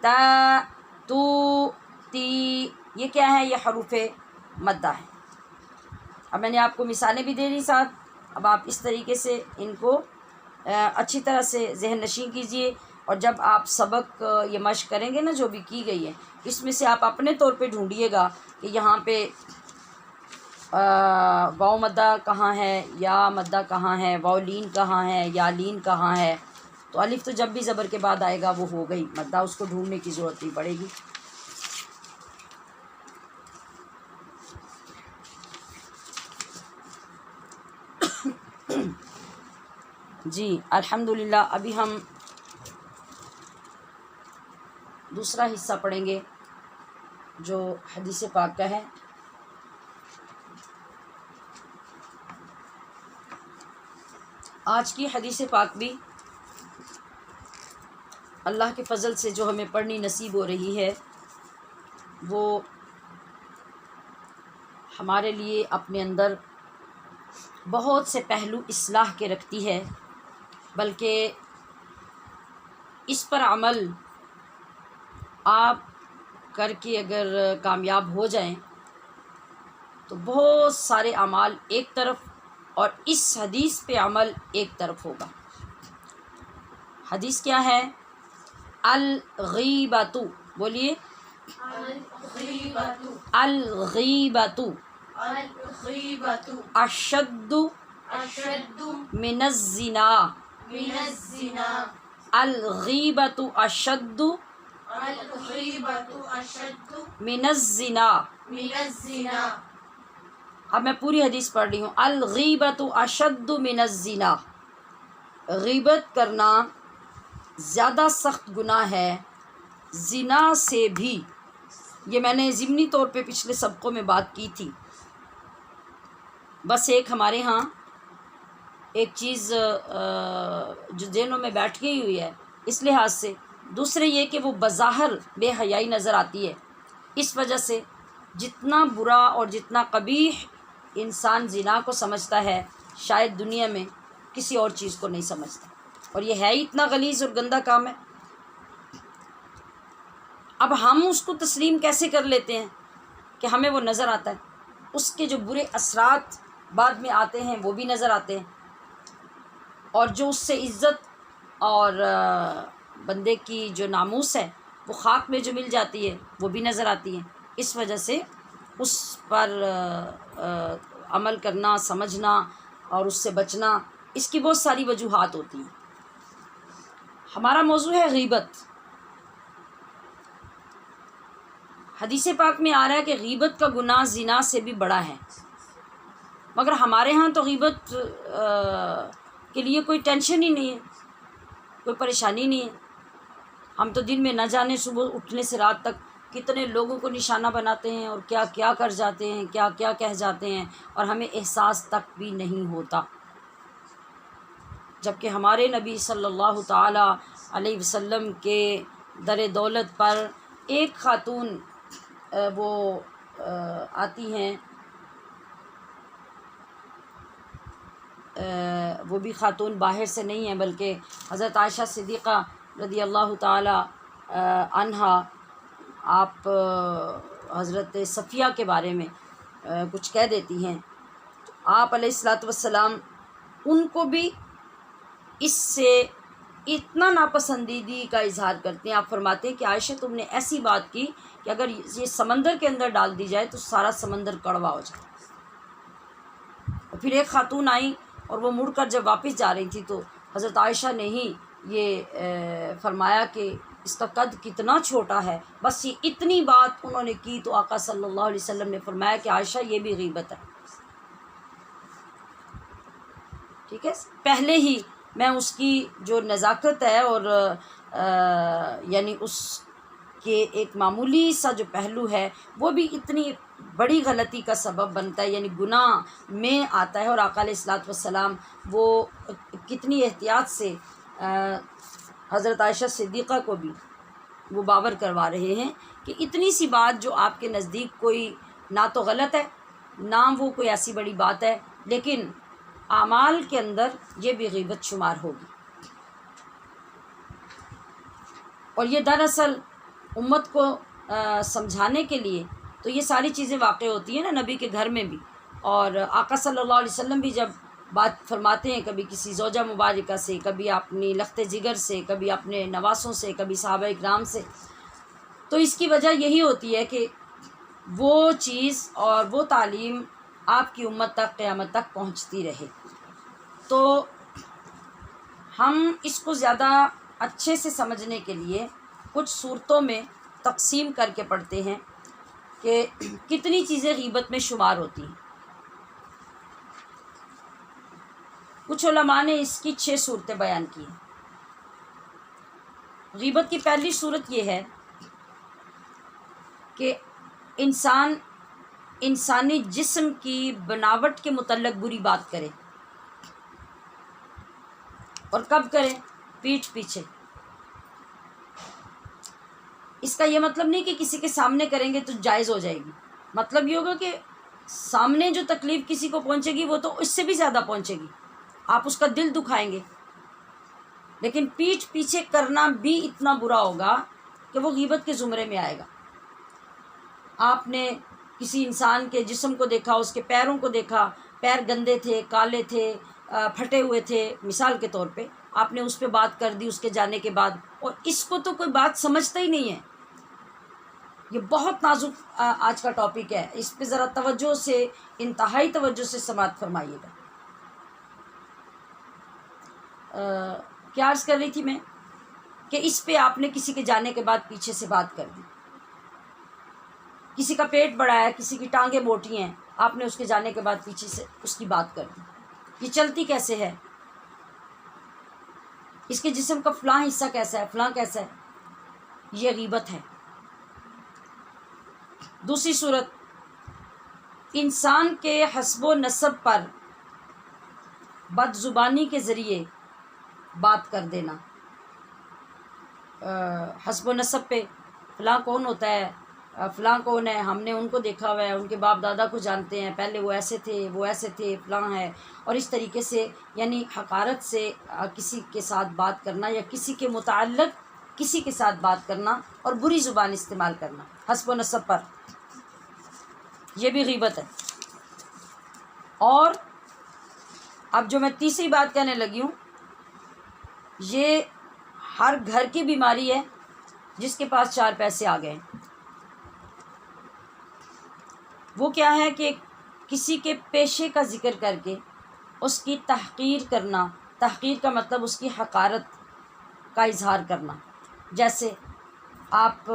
تا تو تی یہ کیا ہے؟ یہ حروف مدہ ہے۔ اب میں نے آپ کو مثالیں بھی دے دی ساتھ، اب آپ اس طریقے سے ان کو اچھی طرح سے ذہن نشین کیجئے، اور جب آپ سبق یہ مشق کریں گے نا جو بھی کی گئی ہے، اس میں سے آپ اپنے طور پہ ڈھونڈیے گا کہ یہاں پہ واو مدہ کہاں ہے، یا مدہ کہاں ہے، واو لین کہاں ہے، یا لین کہاں ہے۔ تو الف تو جب بھی زبر کے بعد آئے گا وہ ہو گئی مدہ، اس کو ڈھونڈنے کی ضرورت نہیں پڑے گی۔ جی الحمدللہ، ابھی ہم دوسرا حصہ پڑھیں گے جو حدیث پاک کا ہے۔ آج کی حدیث پاک بھی اللہ کے فضل سے جو ہمیں پڑھنی نصیب ہو رہی ہے وہ ہمارے لیے اپنے اندر بہت سے پہلو اصلاح کے رکھتی ہے، بلکہ اس پر عمل آپ کر کے اگر کامیاب ہو جائیں تو بہت سارے اعمال ایک طرف، اور اس حدیث پہ عمل ایک طرف ہوگا۔ حدیث کیا ہے؟ الغیبۃ، بولیے الغیبۃ الغیبۃ الغیبۃ اشد اشد من الزنا، من الزنا الغیبۃ اشد الغیبۃ اشد من الزنا۔ من الزنا۔ اب میں پوری حدیث پڑھ رہی ہوں۔ الغیبۃ اشد من الزنا، غیبت کرنا زیادہ سخت گناہ ہے زنا سے بھی۔ یہ میں نے ضمنی طور پہ پچھلے سبقوں میں بات کی تھی، بس ایک ہمارے ہاں ایک چیز جو ذہنوں میں بیٹھ گئی ہوئی ہے اس لحاظ سے، دوسرے یہ کہ وہ بظاہر بے حیائی نظر آتی ہے، اس وجہ سے جتنا برا اور جتنا قبیح انسان زنا کو سمجھتا ہے شاید دنیا میں کسی اور چیز کو نہیں سمجھتا، اور یہ ہے ہی اتنا غلیظ اور گندہ کام ہے۔ اب ہم اس کو تسلیم کیسے کر لیتے ہیں کہ ہمیں وہ نظر آتا ہے، اس کے جو برے اثرات بعد میں آتے ہیں وہ بھی نظر آتے ہیں، اور جو اس سے عزت اور بندے کی جو ناموس ہے وہ خاک میں جو مل جاتی ہے وہ بھی نظر آتی ہے. اس وجہ سے اس پر عمل کرنا، سمجھنا اور اس سے بچنا، اس کی بہت ساری وجوہات ہوتی ہیں. ہمارا موضوع ہے غیبت. حدیث پاک میں آ رہا ہے کہ غیبت کا گناہ زنا سے بھی بڑا ہے، مگر ہمارے ہاں تو غیبت کے لیے کوئی ٹینشن ہی نہیں ہے، کوئی پریشانی نہیں ہے. ہم تو دن میں نہ جانے صبح اٹھنے سے رات تک کتنے لوگوں کو نشانہ بناتے ہیں اور کیا کیا کر جاتے ہیں، کیا کیا کہہ جاتے ہیں، اور ہمیں احساس تک بھی نہیں ہوتا. جبکہ ہمارے نبی صلی اللہ تعالی علیہ وسلم کے در دولت پر ایک خاتون وہ آتی ہیں، وہ بھی خاتون باہر سے نہیں ہیں بلکہ حضرت عائشہ صدیقہ رضی اللہ تعالی عنہا. آپ حضرت صفیہ کے بارے میں کچھ کہہ دیتی ہیں، تو آپ علیہ الصلوۃ والسلام ان کو بھی اس سے اتنا ناپسندیدگی کا اظہار کرتے ہیں. آپ فرماتے ہیں کہ عائشہ تم نے ایسی بات کی کہ اگر یہ سمندر کے اندر ڈال دی جائے تو سارا سمندر کڑوا ہو جائے. اور پھر ایک خاتون آئی اور وہ مڑ کر جب واپس جا رہی تھی تو حضرت عائشہ نے ہی یہ فرمایا کہ اس کا قد کتنا چھوٹا ہے. بس یہ اتنی بات انہوں نے کی تو آقا صلی اللہ علیہ وسلم نے فرمایا کہ عائشہ یہ بھی غیبت ہے. ٹھیک ہے، پہلے ہی میں اس کی جو نزاکت ہے اور یعنی اس کے ایک معمولی سا جو پہلو ہے وہ بھی اتنی بڑی غلطی کا سبب بنتا ہے، یعنی گناہ میں آتا ہے. اور آقا علیہ الصلوۃ والسلام وہ کتنی احتیاط سے حضرت عائشہ صدیقہ کو بھی وہ باور کروا رہے ہیں کہ اتنی سی بات جو آپ کے نزدیک کوئی نہ تو غلط ہے نہ وہ کوئی ایسی بڑی بات ہے، لیکن اعمال کے اندر یہ بھی غیبت شمار ہوگی. اور یہ دراصل امت کو سمجھانے کے لیے تو یہ ساری چیزیں واقع ہوتی ہیں نا نبی کے گھر میں بھی. اور آقا صلی اللہ علیہ وسلم بھی جب بات فرماتے ہیں کبھی کسی زوجہ مبارکہ سے، کبھی اپنی لخت جگر سے، کبھی اپنے نواسوں سے، کبھی صحابہ اکرام سے، تو اس کی وجہ یہی ہوتی ہے کہ وہ چیز اور وہ تعلیم آپ کی امت تک قیامت تک پہنچتی رہے. تو ہم اس کو زیادہ اچھے سے سمجھنے کے لیے کچھ صورتوں میں تقسیم کر کے پڑھتے ہیں کہ کتنی چیزیں غیبت میں شمار ہوتی ہیں. کچھ علماء نے اس کی 6 صورتیں بیان کی ہیں. غیبت کی پہلی صورت یہ ہے کہ انسانی جسم کی بناوٹ کے متعلق بری بات کرے. اور کب کریں؟ پیٹھ پیچھے. اس کا یہ مطلب نہیں کہ کسی کے سامنے کریں گے تو جائز ہو جائے گی. مطلب یہ ہوگا کہ سامنے جو تکلیف کسی کو پہنچے گی وہ تو اس سے بھی زیادہ پہنچے گی، آپ اس کا دل دکھائیں گے. لیکن پیٹھ پیچھے کرنا بھی اتنا برا ہوگا کہ وہ غیبت کے زمرے میں آئے گا. آپ نے کسی انسان کے جسم کو دیکھا، اس کے پیروں کو دیکھا، پیر گندے تھے، کالے تھے، پھٹے ہوئے تھے، مثال کے طور پہ آپ نے اس پہ بات کر دی اس کے جانے کے بعد، اور اس کو تو کوئی بات سمجھتا ہی نہیں ہے. یہ بہت نازک آج کا ٹاپک ہے، اس پہ ذرا توجہ سے، انتہائی توجہ سے سماعت فرمائیے گا. کیا عرض کر رہی تھی میں کہ اس پہ آپ نے کسی کے جانے کے بعد پیچھے سے بات کر دی. کسی کا پیٹ بڑا ہے، کسی کی ٹانگیں موٹی ہیں، آپ نے اس کے جانے کے بعد پیچھے سے اس کی بات کر دی. یہ چلتی کیسے ہے، اس کے جسم کا فلاں حصہ کیسا ہے، فلاں کیسا ہے، یہ غیبت ہے. دوسری صورت، انسان کے حسب و نسب پر بد زبانی کے ذریعے بات کر دینا. حسب و نسب پہ فلاں کون ہوتا ہے، فلاں کون ہے، ہم نے ان کو دیکھا ہوا ہے، ان کے باپ دادا کو جانتے ہیں، پہلے وہ ایسے تھے، وہ ایسے تھے، فلاں ہے. اور اس طریقے سے یعنی حقارت سے کسی کے ساتھ بات کرنا یا کسی کے متعلق کسی کے ساتھ بات کرنا اور بری زبان استعمال کرنا حسب و نسب پر، یہ بھی غیبت ہے. اور اب جو میں تیسری بات کہنے لگی ہوں، یہ ہر گھر کی بیماری ہے، جس کے پاس 4 پیسے آ گئے، وہ کیا ہے کہ کسی کے پیشے کا ذکر کر کے اس کی تحقیر کرنا، تحقیر کا مطلب اس کی حقارت کا اظہار کرنا. جیسے آپ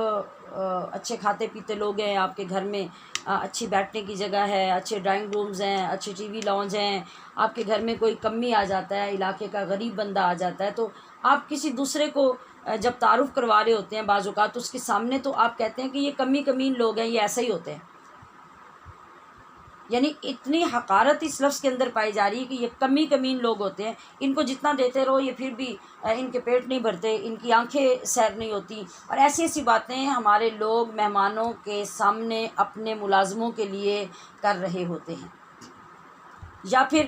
اچھے کھاتے پیتے لوگ ہیں، آپ کے گھر میں اچھی بیٹھنے کی جگہ ہے، اچھے ڈرائنگ رومز ہیں، اچھے ٹی وی لاؤنج ہیں، آپ کے گھر میں کوئی کمی آ جاتا ہے، علاقے کا غریب بندہ آ جاتا ہے، تو آپ کسی دوسرے کو جب تعارف کروا رہے ہوتے ہیں بعض اوقات تو اس کے سامنے تو آپ کہتے ہیں کہ یہ کمین لوگ ہیں، یہ ایسا ہی ہوتے ہیں. یعنی اتنی حقارت اس لفظ کے اندر پائی جا رہی ہے کہ یہ کمین لوگ ہوتے ہیں، ان کو جتنا دیتے رہو یہ پھر بھی ان کے پیٹ نہیں بھرتے، ان کی آنکھیں سیر نہیں ہوتی، اور ایسی ایسی باتیں ہمارے لوگ مہمانوں کے سامنے اپنے ملازموں کے لیے کر رہے ہوتے ہیں. یا پھر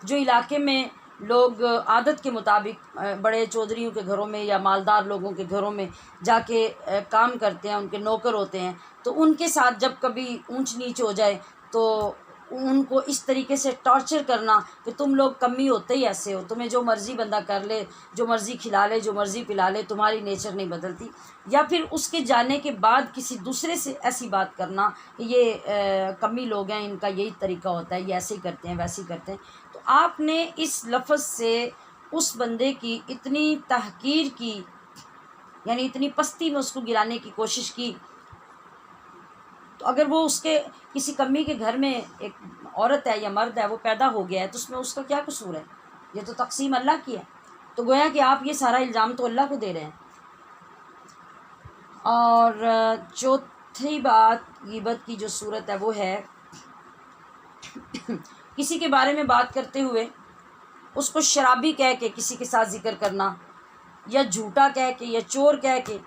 جو علاقے میں لوگ عادت کے مطابق بڑے چودھریوں کے گھروں میں یا مالدار لوگوں کے گھروں میں جا کے کام کرتے ہیں، ان کے نوکر ہوتے ہیں، تو ان کے ساتھ جب کبھی اونچ نیچ ہو جائے تو ان کو اس طریقے سے ٹارچر کرنا کہ تم لوگ کمی ہوتے ہی ایسے ہو، تمہیں جو مرضی بندہ کر لے، جو مرضی کھلا لے، جو مرضی پلا لے، تمہاری نیچر نہیں بدلتی. یا پھر اس کے جانے کے بعد کسی دوسرے سے ایسی بات کرنا کہ یہ کمی لوگ ہیں، ان کا یہی طریقہ ہوتا ہے، یہ ایسے ہی کرتے ہیں، ویسے ہی کرتے ہیں. تو آپ نے اس لفظ سے اس بندے کی اتنی تحقیر کی، یعنی اتنی پستی میں اس کو گرانے کی کوشش کی. تو اگر وہ اس کے کسی کمی کے گھر میں ایک عورت ہے یا مرد ہے وہ پیدا ہو گیا ہے تو اس میں اس کا کیا قصور ہے؟ یہ تو تقسیم اللہ کی ہے. تو گویا کہ آپ یہ سارا الزام تو اللہ کو دے رہے ہیں. اور چوتھی بات غیبت کی جو صورت ہے وہ ہے کسی کے بارے میں بات کرتے ہوئے اس کو شرابی کہہ کے کسی کے ساتھ ذکر کرنا، یا جھوٹا کہہ کے، یا چور کہہ کے،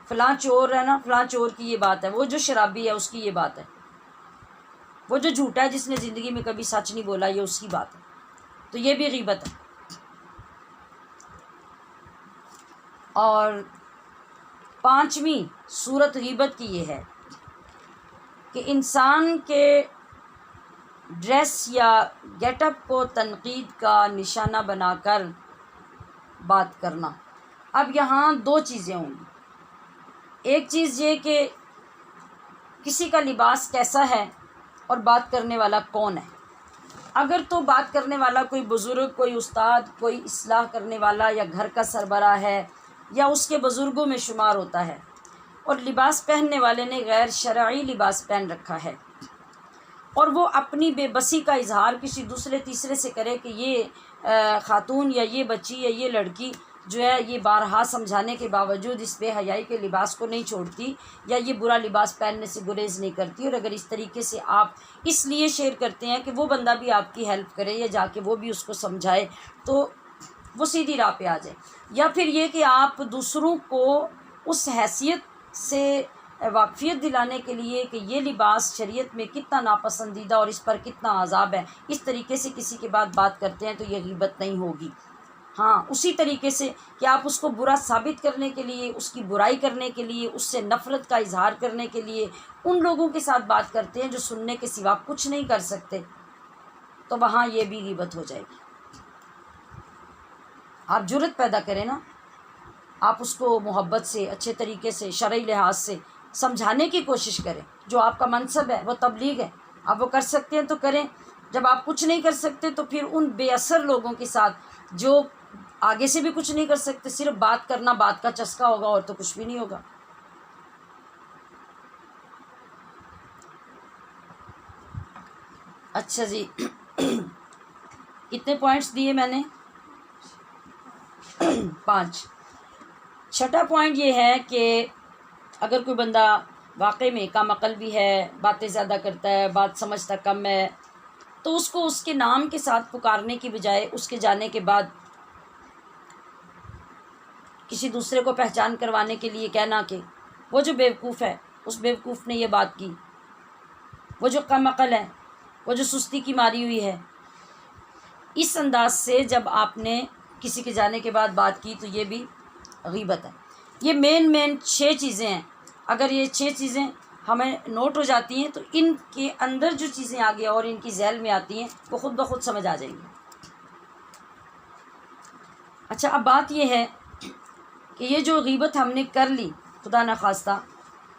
فلاں چور ہے نا، فلاں چور کی یہ بات ہے، وہ جو شرابی ہے اس کی یہ بات ہے، وہ جو جھوٹا ہے جس نے زندگی میں کبھی سچ نہیں بولا یہ اس کی بات ہے. تو یہ بھی غیبت ہے. اور 5ویں صورت غیبت کی یہ ہے کہ انسان کے ڈریس یا گیٹ اپ کو تنقید کا نشانہ بنا کر بات کرنا. اب یہاں 2 چیزیں ہوں گی. ایک چیز یہ کہ کسی کا لباس کیسا ہے اور بات کرنے والا کون ہے. اگر تو بات کرنے والا کوئی بزرگ، کوئی استاد، کوئی اصلاح کرنے والا یا گھر کا سربراہ ہے یا اس کے بزرگوں میں شمار ہوتا ہے، اور لباس پہننے والے نے غیر شرعی لباس پہن رکھا ہے، اور وہ اپنی بے بسی کا اظہار کسی دوسرے تیسرے سے کرے کہ یہ خاتون یا یہ بچی یا یہ لڑکی جو ہے یہ بارہا سمجھانے کے باوجود اس بے حیائی کے لباس کو نہیں چھوڑتی، یا یہ برا لباس پہننے سے گریز نہیں کرتی. اور اگر اس طریقے سے آپ اس لیے شیئر کرتے ہیں کہ وہ بندہ بھی آپ کی ہیلپ کرے یا جا کے وہ بھی اس کو سمجھائے تو وہ سیدھی راہ پہ آ جائے. یا پھر یہ کہ آپ دوسروں کو اس حیثیت سے واقفیت دلانے کے لیے کہ یہ لباس شریعت میں کتنا ناپسندیدہ اور اس پر کتنا عذاب ہے، اس طریقے سے کسی کے بعد بات کرتے ہیں تو یہ غیبت نہیں ہوگی. ہاں اسی طریقے سے کہ آپ اس کو برا ثابت کرنے کے لیے، اس کی برائی کرنے کے لیے، اس سے نفرت کا اظہار کرنے کے لیے ان لوگوں کے ساتھ بات کرتے ہیں جو سننے کے سوا کچھ نہیں کر سکتے، تو وہاں یہ بھی غیبت ہو جائے گی. آپ جرأت پیدا کریں نا، آپ اس کو محبت سے، اچھے طریقے سے، شرعی لحاظ سے سمجھانے کی کوشش کریں. جو آپ کا منصب ہے وہ تبلیغ ہے، آپ وہ کر سکتے ہیں تو کریں. جب آپ کچھ نہیں کر سکتے تو پھر ان بے اثر لوگوں کے ساتھ جو آگے سے بھی کچھ نہیں کر سکتے، صرف بات کرنا، بات کا چسکا ہوگا اور تو کچھ بھی نہیں ہوگا. اچھا جی کتنے پوائنٹس دیے میں نے؟ 5. چھٹا پوائنٹ یہ ہے کہ اگر کوئی بندہ واقعی میں کم عقل بھی ہے، باتیں زیادہ کرتا ہے، بات سمجھتا کم ہے، تو اس کو اس کے نام کے ساتھ پکارنے کی بجائے اس کے جانے کے بعد کسی دوسرے کو پہچان کروانے کے لیے کہنا کہ وہ جو بیوقوف ہے، اس بیوقوف نے یہ بات کی، وہ جو کم عقل ہے، وہ جو سستی کی ماری ہوئی ہے. اس انداز سے جب آپ نے کسی کے جانے کے بعد بات کی تو یہ بھی غیبت ہے. یہ مین 6 چیزیں ہیں. اگر یہ 6 چیزیں ہمیں نوٹ ہو جاتی ہیں تو ان کے اندر جو چیزیں آگے اور ان کی ذیل میں آتی ہیں وہ خود بخود سمجھ آ جائیں گی. اچھا اب بات یہ ہے کہ یہ جو غیبت ہم نے کر لی خدا نہ خواستہ،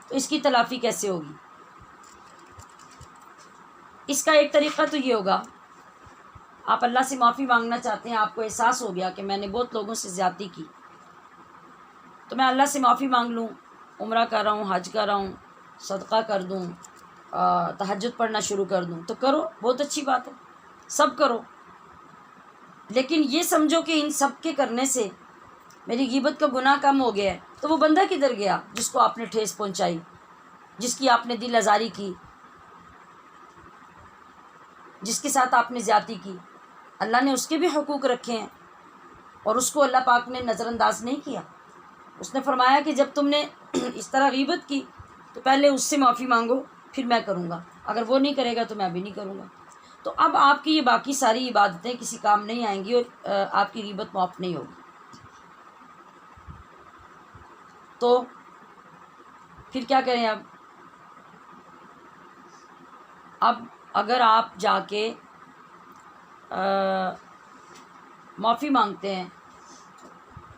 تو اس کی تلافی کیسے ہوگی؟ اس کا ایک طریقہ تو یہ ہوگا، آپ اللہ سے معافی مانگنا چاہتے ہیں، آپ کو احساس ہو گیا کہ میں نے بہت لوگوں سے زیادتی کی، تو میں اللہ سے معافی مانگ لوں، عمرہ کر رہا ہوں، حج کر رہا ہوں، صدقہ کر دوں، تہجد پڑھنا شروع کر دوں، تو کرو، بہت اچھی بات ہے، سب کرو، لیکن یہ سمجھو کہ ان سب کے کرنے سے میری غیبت کا گناہ کم ہو گیا ہے، تو وہ بندہ کدھر گیا جس کو آپ نے ٹھیس پہنچائی، جس کی آپ نے دل آزاری کی، جس کے ساتھ آپ نے زیادتی کی؟ اللہ نے اس کے بھی حقوق رکھے ہیں، اور اس کو اللہ پاک نے نظر انداز نہیں کیا۔ اس نے فرمایا کہ جب تم نے اس طرح غیبت کی تو پہلے اس سے معافی مانگو، پھر میں کروں گا، اگر وہ نہیں کرے گا تو میں بھی نہیں کروں گا۔ تو اب آپ کی یہ باقی ساری عبادتیں کسی کام نہیں آئیں گی، اور آپ کی غیبت معاف نہیں ہوگی۔ تو پھر کیا کریں؟ اب اگر آپ جا کے معافی مانگتے ہیں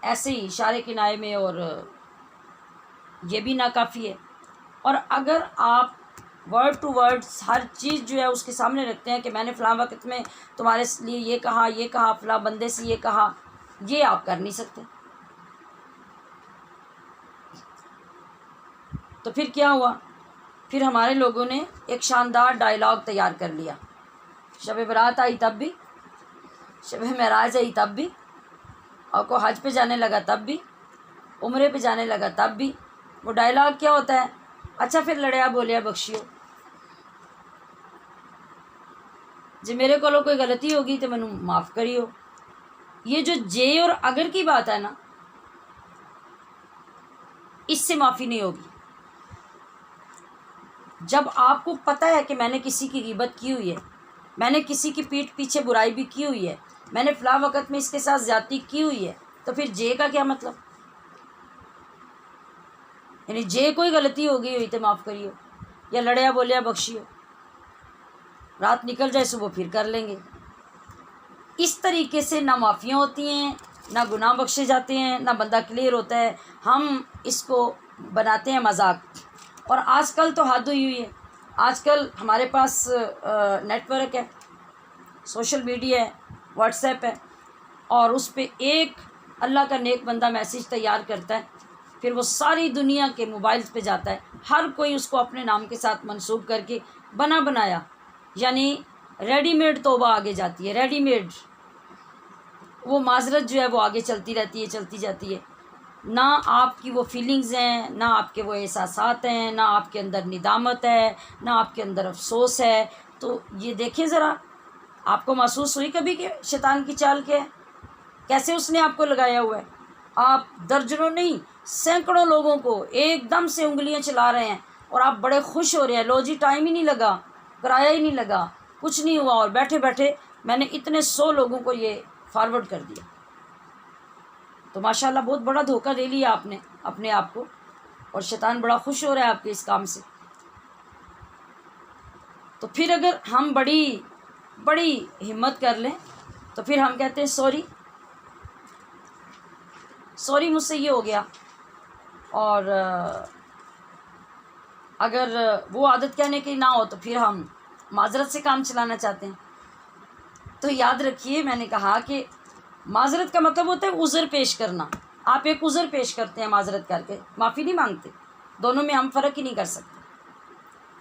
ایسے ہی اشارے کنائے میں، اور یہ بھی ناکافی ہے، اور اگر آپ ورڈ ٹو ورڈ ہر چیز جو ہے اس کے سامنے رکھتے ہیں کہ میں نے فلاں وقت میں تمہارے لیے یہ کہا، فلاں بندے سے یہ کہا، یہ آپ کر نہیں سکتے، تو پھر کیا ہوا؟ پھر ہمارے لوگوں نے ایک شاندار ڈائلاگ تیار کر لیا، شب برات آئی تب بھی، شب معراج آئی تب بھی، اور کو حج پہ جانے لگا تب بھی، عمرے پہ جانے لگا تب بھی۔ وہ ڈائلاگ کیا ہوتا ہے؟ اچھا پھر لڑیا بولیا بخشیو، جی میرے کو کوئی غلطی ہوگی تو مینوں معاف کریو۔ یہ جو جے اور اگر کی بات ہے نا، اس سے معافی نہیں ہوگی۔ جب آپ کو پتہ ہے کہ میں نے کسی کی غیبت کی ہوئی ہے، میں نے کسی کی پیٹھ پیچھے برائی بھی کی ہوئی ہے، میں نے فلاں وقت میں اس کے ساتھ زیادتی کی ہوئی ہے، تو پھر جے کا کیا مطلب؟ یعنی جے کوئی غلطی ہو گئی ہوئی تو معاف کریو، یا لڑیا بولیا بخشیو، رات نکل جائے صبح پھر کر لیں گے۔ اس طریقے سے نہ معافیاں ہوتی ہیں، نہ گناہ بخشے جاتے ہیں، نہ بندہ کلیئر ہوتا ہے۔ ہم اس کو بناتے ہیں مذاق، اور آج کل تو حد ہوئی ہے۔ آج کل ہمارے پاس نیٹ ورک ہے، سوشل میڈیا ہے، واٹس ایپ ہے، اور اس پہ ایک اللہ کا نیک بندہ میسیج تیار کرتا ہے، پھر وہ ساری دنیا کے موبائلز پہ جاتا ہے، ہر کوئی اس کو اپنے نام کے ساتھ منسوب کر کے بنا بنایا، یعنی ریڈی میڈ توبہ آگے جاتی ہے، ریڈی میڈ وہ معذرت جو ہے وہ آگے چلتی رہتی ہے، چلتی جاتی ہے۔ نہ آپ کی وہ فیلنگز ہیں، نہ آپ کے وہ احساسات ہیں، نہ آپ کے اندر ندامت ہے، نہ آپ کے اندر افسوس ہے۔ تو یہ دیکھیں ذرا، آپ کو محسوس ہوئی کبھی کہ شیطان کی چال کیا ہے؟ کیسے اس نے آپ کو لگایا ہوا ہے؟ آپ درجنوں نہیں سینکڑوں لوگوں کو ایک دم سے انگلیاں چلا رہے ہیں، اور آپ بڑے خوش ہو رہے ہیں، لو جی ٹائم ہی نہیں لگا، کرایہ ہی نہیں لگا، کچھ نہیں ہوا، اور بیٹھے بیٹھے میں نے اتنے 100 لوگوں کو یہ فارورڈ کر دیا۔ تو ماشاءاللہ بہت بڑا دھوکہ دے لیا آپ نے اپنے آپ کو، اور شیطان بڑا خوش ہو رہا ہے آپ کے اس کام سے۔ تو پھر اگر ہم بڑی ہمت کر لیں تو پھر ہم کہتے ہیں سوری مجھ سے یہ ہو گیا، اور اگر وہ عادت کہنے کی نہ ہو تو پھر ہم معذرت سے کام چلانا چاہتے ہیں۔ تو یاد رکھیے، میں نے کہا کہ معذرت کا مطلب ہوتا ہے عذر پیش کرنا۔ آپ ایک عذر پیش کرتے ہیں معذرت کر کے، معافی نہیں مانگتے، دونوں میں ہم فرق ہی نہیں کر سکتے۔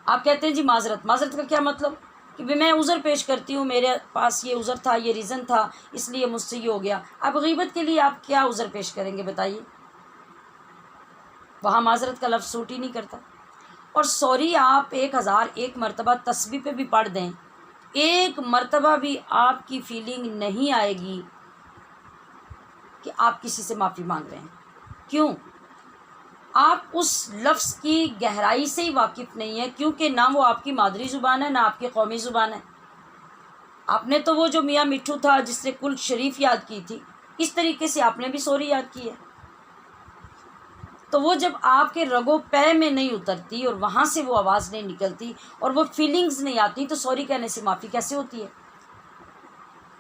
آپ کہتے ہیں جی معذرت کا کیا مطلب؟ کہ میں عذر پیش کرتی ہوں، میرے پاس یہ عذر تھا، یہ ریزن تھا، اس لیے مجھ سے یہ ہو گیا۔ اب غیبت کے لیے آپ کیا عذر پیش کریں گے بتائیے؟ وہاں معذرت کا لفظ سوٹ ہی نہیں کرتا۔ اور سوری آپ 1001 مرتبہ تسبیح پہ بھی پڑھ دیں، ایک مرتبہ بھی آپ کی فیلنگ نہیں آئے گی کہ آپ کسی سے معافی مانگ رہے ہیں۔ کیوں؟ آپ اس لفظ کی گہرائی سے ہی واقف نہیں ہیں، کیونکہ نہ وہ آپ کی مادری زبان ہے، نہ آپ کی قومی زبان ہے۔ آپ نے تو وہ جو میاں مٹھو تھا جس نے کل شریف یاد کی تھی، اس طریقے سے آپ نے بھی سوری یاد کی ہے۔ تو وہ جب آپ کے رگو پے میں نہیں اترتی، اور وہاں سے وہ آواز نہیں نکلتی، اور وہ فیلنگز نہیں آتی، تو سوری کہنے سے معافی کیسے ہوتی ہے؟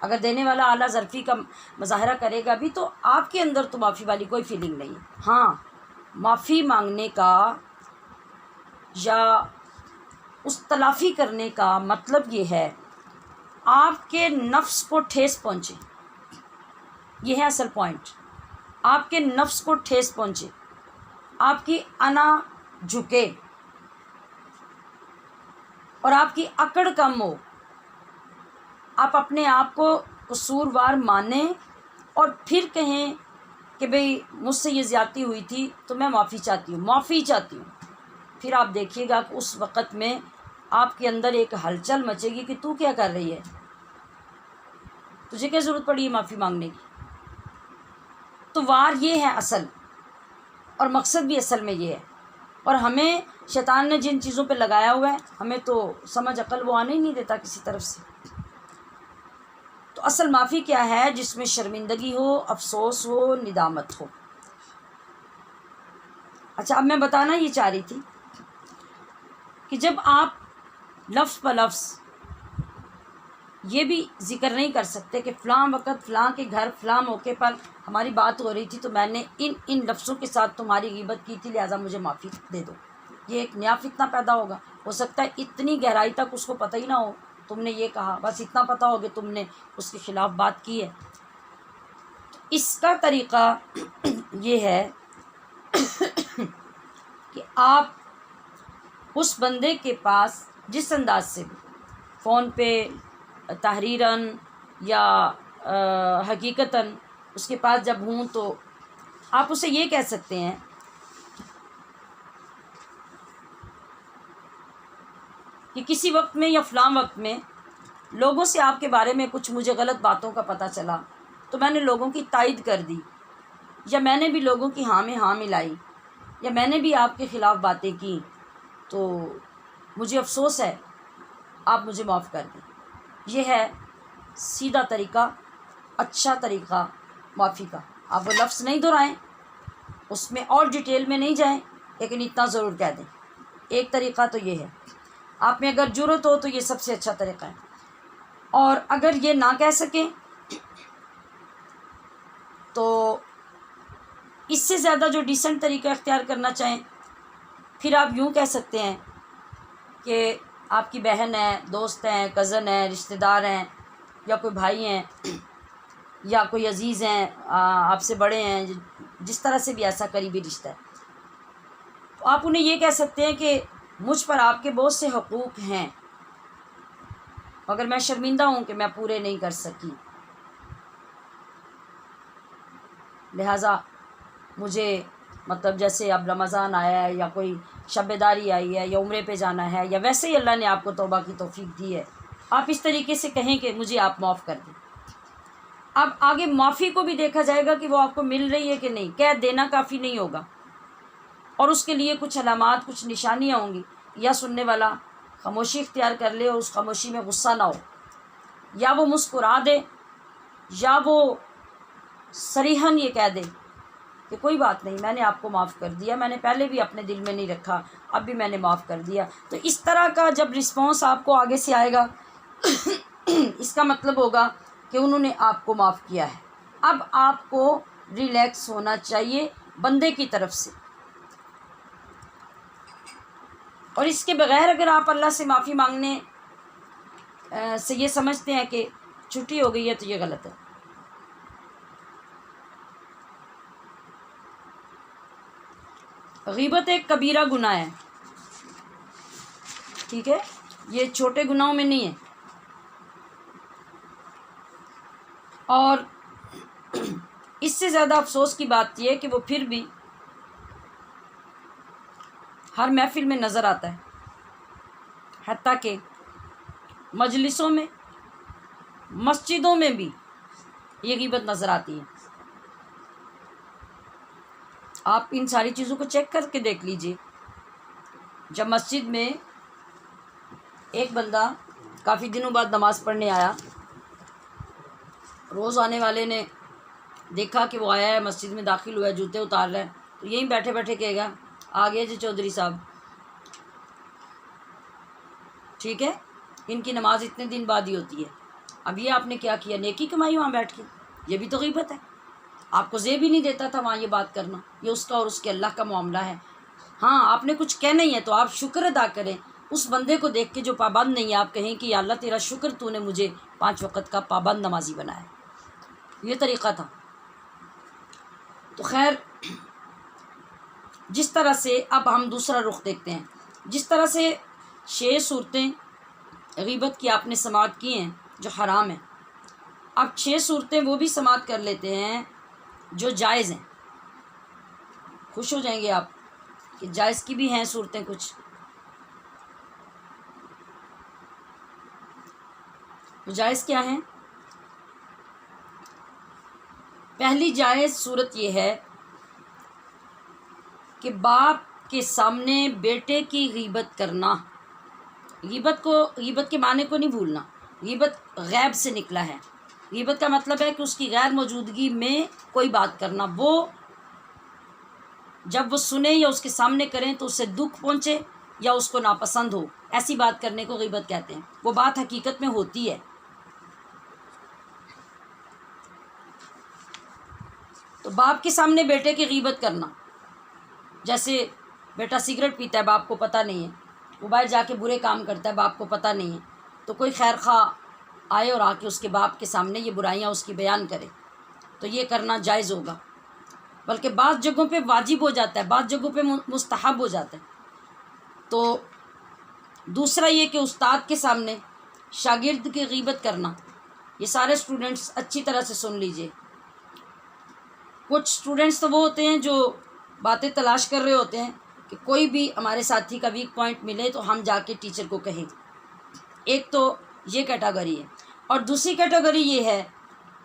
اگر دینے والا اعلیٰ ظرفی کا مظاہرہ کرے گا بھی تو آپ کے اندر تو معافی والی کوئی فیلنگ نہیں ہے۔ ہاں، معافی مانگنے کا یا اس تلافی کرنے کا مطلب یہ ہے آپ کے نفس کو ٹھیس پہنچے. یہ ہے اصل پوائنٹ. آپ کے نفس کو ٹھیس پہنچے، آپ کی انا جھکے اور آپ کی اکڑ کم ہو. آپ اپنے آپ کو قصوروار مانیں اور پھر کہیں کہ بھئی مجھ سے یہ زیادتی ہوئی تھی تو میں معافی چاہتی ہوں. پھر آپ دیکھیے گا کہ اس وقت میں آپ کے اندر ایک ہلچل مچے گی کہ تو کیا کر رہی ہے، تجھے کیا ضرورت پڑی ہے معافی مانگنے کی. تو وار یہ ہے اصل، اور مقصد بھی اصل میں یہ ہے. اور ہمیں شیطان نے جن چیزوں پہ لگایا ہوا ہے ہمیں تو سمجھ عقل وہ آنے ہی نہیں دیتا کسی طرف سے. تو اصل معافی کیا ہے؟ جس میں شرمندگی ہو، افسوس ہو، ندامت ہو. اچھا، اب میں بتانا یہ چاہ رہی تھی کہ جب آپ لفظ پہ لفظ یہ بھی ذکر نہیں کر سکتے کہ فلاں وقت فلاں کے گھر فلاں موقع پر ہماری بات ہو رہی تھی تو میں نے ان لفظوں کے ساتھ تمہاری غیبت کی تھی، لہٰذا مجھے معافی دے دو. یہ ایک نیا فتنہ پیدا ہوگا. ہو سکتا ہے اتنی گہرائی تک اس کو پتہ ہی نہ ہو تم نے یہ کہا، بس اتنا پتہ ہو کہ تم نے اس کے خلاف بات کی ہے. اس کا طریقہ یہ ہے کہ آپ اس بندے کے پاس جس انداز سے بھی فون پہ تحریراً یا حقیقتاً اس کے پاس جب ہوں تو آپ اسے یہ کہہ سکتے ہیں کہ کسی وقت میں یا فلاں وقت میں لوگوں سے آپ کے بارے میں کچھ مجھے غلط باتوں کا پتہ چلا تو میں نے لوگوں کی تائید کر دی، یا میں نے بھی لوگوں کی ہاں میں ہاں ملائی، یا میں نے بھی آپ کے خلاف باتیں کی، تو مجھے افسوس ہے، آپ مجھے معاف کر دیں. یہ ہے سیدھا طریقہ، اچھا طریقہ معافی کا. آپ وہ لفظ نہیں دہرائیں، اس میں اور ڈیٹیل میں نہیں جائیں، لیکن اتنا ضرور کہہ دیں. ایک طریقہ تو یہ ہے. آپ میں اگر جرأت ہو تو یہ سب سے اچھا طریقہ ہے. اور اگر یہ نہ کہہ سکیں تو اس سے زیادہ جو ڈیسنٹ طریقہ اختیار کرنا چاہیں پھر آپ یوں کہہ سکتے ہیں کہ آپ کی بہن ہے، دوست ہیں، کزن ہیں، رشتہ دار ہیں، یا کوئی بھائی ہیں، یا کوئی عزیز ہیں آپ سے بڑے ہیں، جس طرح سے بھی ایسا قریبی رشتہ ہے، تو آپ انہیں یہ کہہ سکتے ہیں کہ مجھ پر آپ کے بہت سے حقوق ہیں، مگر میں شرمندہ ہوں کہ میں پورے نہیں کر سکی، لہٰذا مجھے مطلب جیسے اب رمضان آیا ہے یا کوئی شب داری آئی ہے یا عمرے پہ جانا ہے، یا ویسے ہی اللہ نے آپ کو توبہ کی توفیق دی ہے، آپ اس طریقے سے کہیں کہ مجھے آپ معاف کر دیں. اب آگے معافی کو بھی دیکھا جائے گا کہ وہ آپ کو مل رہی ہے کہ نہیں. کہہ دینا کافی نہیں ہوگا، اور اس کے لیے کچھ علامات، کچھ نشانیاں ہوں گی. یا سننے والا خاموشی اختیار کر لے اور اس خاموشی میں غصہ نہ ہو، یا وہ مسکرا دے، یا وہ صریحاً یہ کہہ دے کہ کوئی بات نہیں، میں نے آپ کو معاف کر دیا، میں نے پہلے بھی اپنے دل میں نہیں رکھا، اب بھی میں نے معاف کر دیا. تو اس طرح کا جب رسپانس آپ کو آگے سے آئے گا اس کا مطلب ہوگا کہ انہوں نے آپ کو معاف کیا ہے. اب آپ کو ریلیکس ہونا چاہیے بندے کی طرف سے. اور اس کے بغیر اگر آپ اللہ سے معافی مانگنے سے یہ سمجھتے ہیں کہ چھٹی ہو گئی ہے تو یہ غلط ہے. غیبت ایک کبیرہ گناہ ہے، ٹھیک ہے، یہ چھوٹے گناہوں میں نہیں ہے. اور اس سے زیادہ افسوس کی بات یہ ہے کہ وہ پھر بھی ہر محفل میں نظر آتا ہے، حتیٰ کہ مجلسوں میں، مسجدوں میں بھی یہ غیبت نظر آتی ہے. آپ ان ساری چیزوں کو چیک کر کے دیکھ لیجئے. جب مسجد میں ایک بندہ کافی دنوں بعد نماز پڑھنے آیا، روز آنے والے نے دیکھا کہ وہ آیا ہے، مسجد میں داخل ہوا ہے، جوتے اتار رہا ہے، تو یہیں بیٹھے بیٹھے کہے گا آگے جی چودھری صاحب، ٹھیک ہے، ان کی نماز اتنے دن بعد ہی ہوتی ہے، اب یہ آپ نے کیا کیا، نیکی کمائی وہاں بیٹھ کے، یہ بھی تو غیبت ہے. آپ کو زیب ہی نہیں دیتا تھا وہاں یہ بات کرنا، یہ اس کا اور اس کے اللہ کا معاملہ ہے۔ ہاں آپ نے کچھ کہنا ہی ہے تو آپ شکر ادا کریں، اس بندے کو دیکھ کے جو پابند نہیں ہے آپ کہیں کہ یا اللہ تیرا شکر تو نے مجھے 5 وقت کا پابند نمازی بنایا۔ یہ طریقہ تھا۔ تو خیر، جس طرح سے اب ہم دوسرا رخ دیکھتے ہیں، جس طرح سے 6 صورتیں غیبت کی آپ نے سماعت کی ہیں جو حرام ہیں، اب 6 صورتیں وہ بھی سماعت کر لیتے ہیں جو جائز ہیں۔ خوش ہو جائیں گے آپ کہ جائز کی بھی ہیں صورتیں کچھ۔ تو جائز کیا ہیں؟ پہلی جائز صورت یہ ہے کہ باپ کے سامنے بیٹے کی غیبت کرنا۔ غیبت کے معنی کو نہیں بھولنا۔ غیبت غیب سے نکلا ہے۔ غیبت کا مطلب ہے کہ اس کی غیر موجودگی میں کوئی بات کرنا، وہ جب وہ سنے یا اس کے سامنے کریں تو اسے دکھ پہنچے یا اس کو ناپسند ہو، ایسی بات کرنے کو غیبت کہتے ہیں۔ وہ بات حقیقت میں ہوتی ہے۔ تو باپ کے سامنے بیٹے کی غیبت کرنا، جیسے بیٹا سگریٹ پیتا ہے، باپ کو پتہ نہیں ہے، وہ باہر جا کے برے کام کرتا ہے، باپ کو پتہ نہیں ہے، تو کوئی خیر خواہ آئے اور آ کے اس کے باپ کے سامنے یہ برائیاں اس کی بیان کرے تو یہ کرنا جائز ہوگا، بلکہ بعض جگہوں پہ واجب ہو جاتا ہے، بعض جگہوں پہ مستحب ہو جاتا ہے۔ تو دوسرا یہ کہ استاد کے سامنے شاگرد کی غیبت کرنا، یہ سارے اسٹوڈنٹس اچھی طرح سے سن لیجئے۔ کچھ اسٹوڈنٹس تو وہ ہوتے ہیں جو باتیں تلاش کر رہے ہوتے ہیں کہ کوئی بھی ہمارے ساتھی کا ویک پوائنٹ ملے تو ہم جا کے ٹیچر کو کہیں۔ ایک تو یہ کیٹاگری ہے، اور دوسری کیٹاگری یہ ہے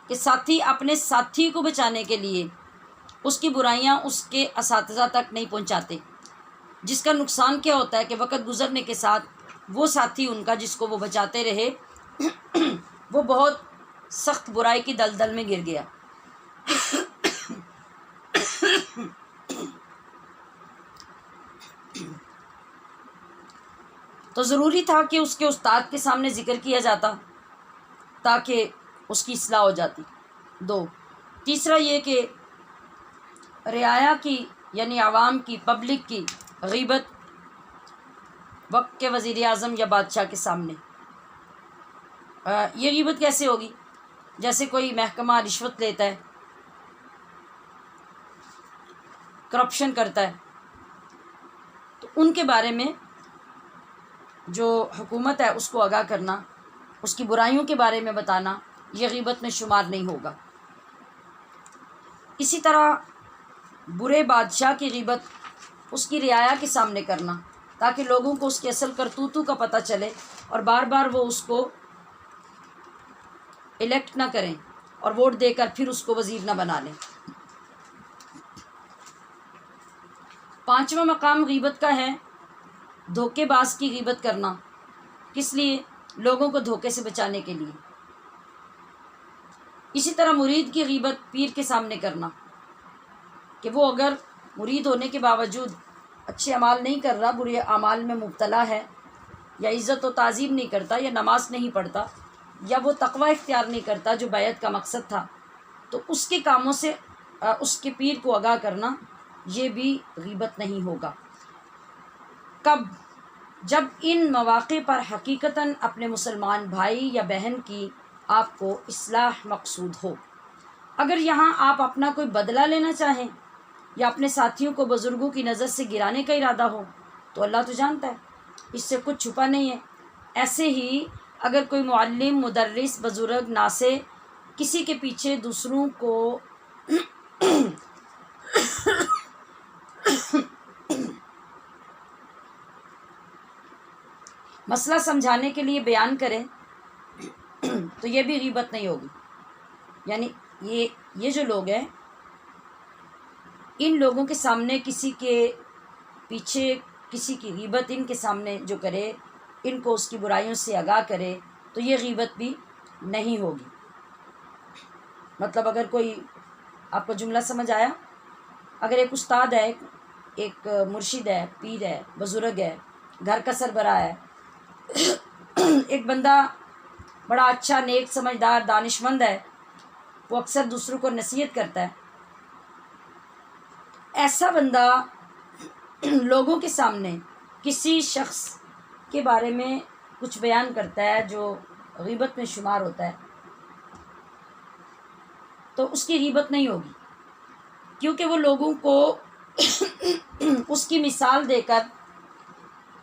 کہ ساتھی اپنے ساتھی کو بچانے کے لیے اس کی برائیاں اس کے اساتذہ تک نہیں پہنچاتے، جس کا نقصان کیا ہوتا ہے کہ وقت گزرنے کے ساتھ وہ ساتھی ان کا جس کو وہ بچاتے رہے وہ بہت سخت برائی کی دلدل میں گر گیا۔ تو ضروری تھا کہ اس کے استاد کے سامنے ذکر کیا جاتا تاکہ اس کی اصلاح ہو جاتی۔ 2، تیسرا یہ کہ رعایا کی یعنی عوام کی، پبلک کی غیبت وقت کے وزیر اعظم یا بادشاہ کے سامنے۔ یہ غیبت کیسے ہوگی؟ جیسے کوئی محکمہ رشوت لیتا ہے، کرپشن کرتا ہے، تو ان کے بارے میں جو حکومت ہے اس کو آگاہ کرنا، اس کی برائیوں کے بارے میں بتانا، یہ غیبت میں شمار نہیں ہوگا۔ اسی طرح برے بادشاہ کی غیبت اس کی رعایا کے سامنے کرنا تاکہ لوگوں کو اس کے اصل کرتوتوں کا پتہ چلے اور بار بار وہ اس کو الیکٹ نہ کریں اور ووٹ دے کر پھر اس کو وزیر نہ بنا لیں۔ 5واں مقام غیبت کا ہے دھوکے باز کی غیبت کرنا۔ کس لیے؟ لوگوں کو دھوکے سے بچانے کے لیے۔ اسی طرح مرید کی غیبت پیر کے سامنے کرنا کہ وہ اگر مرید ہونے کے باوجود اچھے اعمال نہیں کر رہا، برے اعمال میں مبتلا ہے، یا عزت و تعظیم نہیں کرتا، یا نماز نہیں پڑھتا، یا وہ تقوی اختیار نہیں کرتا جو بیعت کا مقصد تھا، تو اس کے کاموں سے اس کے پیر کو آگاہ کرنا یہ بھی غیبت نہیں ہوگا۔ کب؟ جب ان مواقع پر حقیقتاً اپنے مسلمان بھائی یا بہن کی آپ کو اصلاح مقصود ہو۔ اگر یہاں آپ اپنا کوئی بدلہ لینا چاہیں یا اپنے ساتھیوں کو بزرگوں کی نظر سے گرانے کا ارادہ ہو تو اللہ تو جانتا ہے، اس سے کچھ چھپا نہیں ہے۔ ایسے ہی اگر کوئی معلم، مدرس، بزرگ، ناصح کسی کے پیچھے دوسروں کو مسئلہ سمجھانے کے لیے بیان کریں تو یہ بھی غیبت نہیں ہوگی۔ یعنی یہ جو لوگ ہیں، ان لوگوں کے سامنے کسی کے پیچھے کسی کی غیبت ان کے سامنے جو کرے، ان کو اس کی برائیوں سے آگاہ کرے تو یہ غیبت بھی نہیں ہوگی۔ مطلب اگر کوئی، آپ کو جملہ سمجھ آیا؟ اگر ایک استاد ہے، ایک مرشد ہے، پیر ہے، بزرگ ہے، گھر کا سربراہ ہے، ایک بندہ بڑا اچھا، نیک، سمجھدار، دانشمند ہے، وہ اکثر دوسروں کو نصیحت کرتا ہے، ایسا بندہ لوگوں کے سامنے کسی شخص کے بارے میں کچھ بیان کرتا ہے جو غیبت میں شمار ہوتا ہے، تو اس کی غیبت نہیں ہوگی، کیونکہ وہ لوگوں کو اس کی مثال دے کر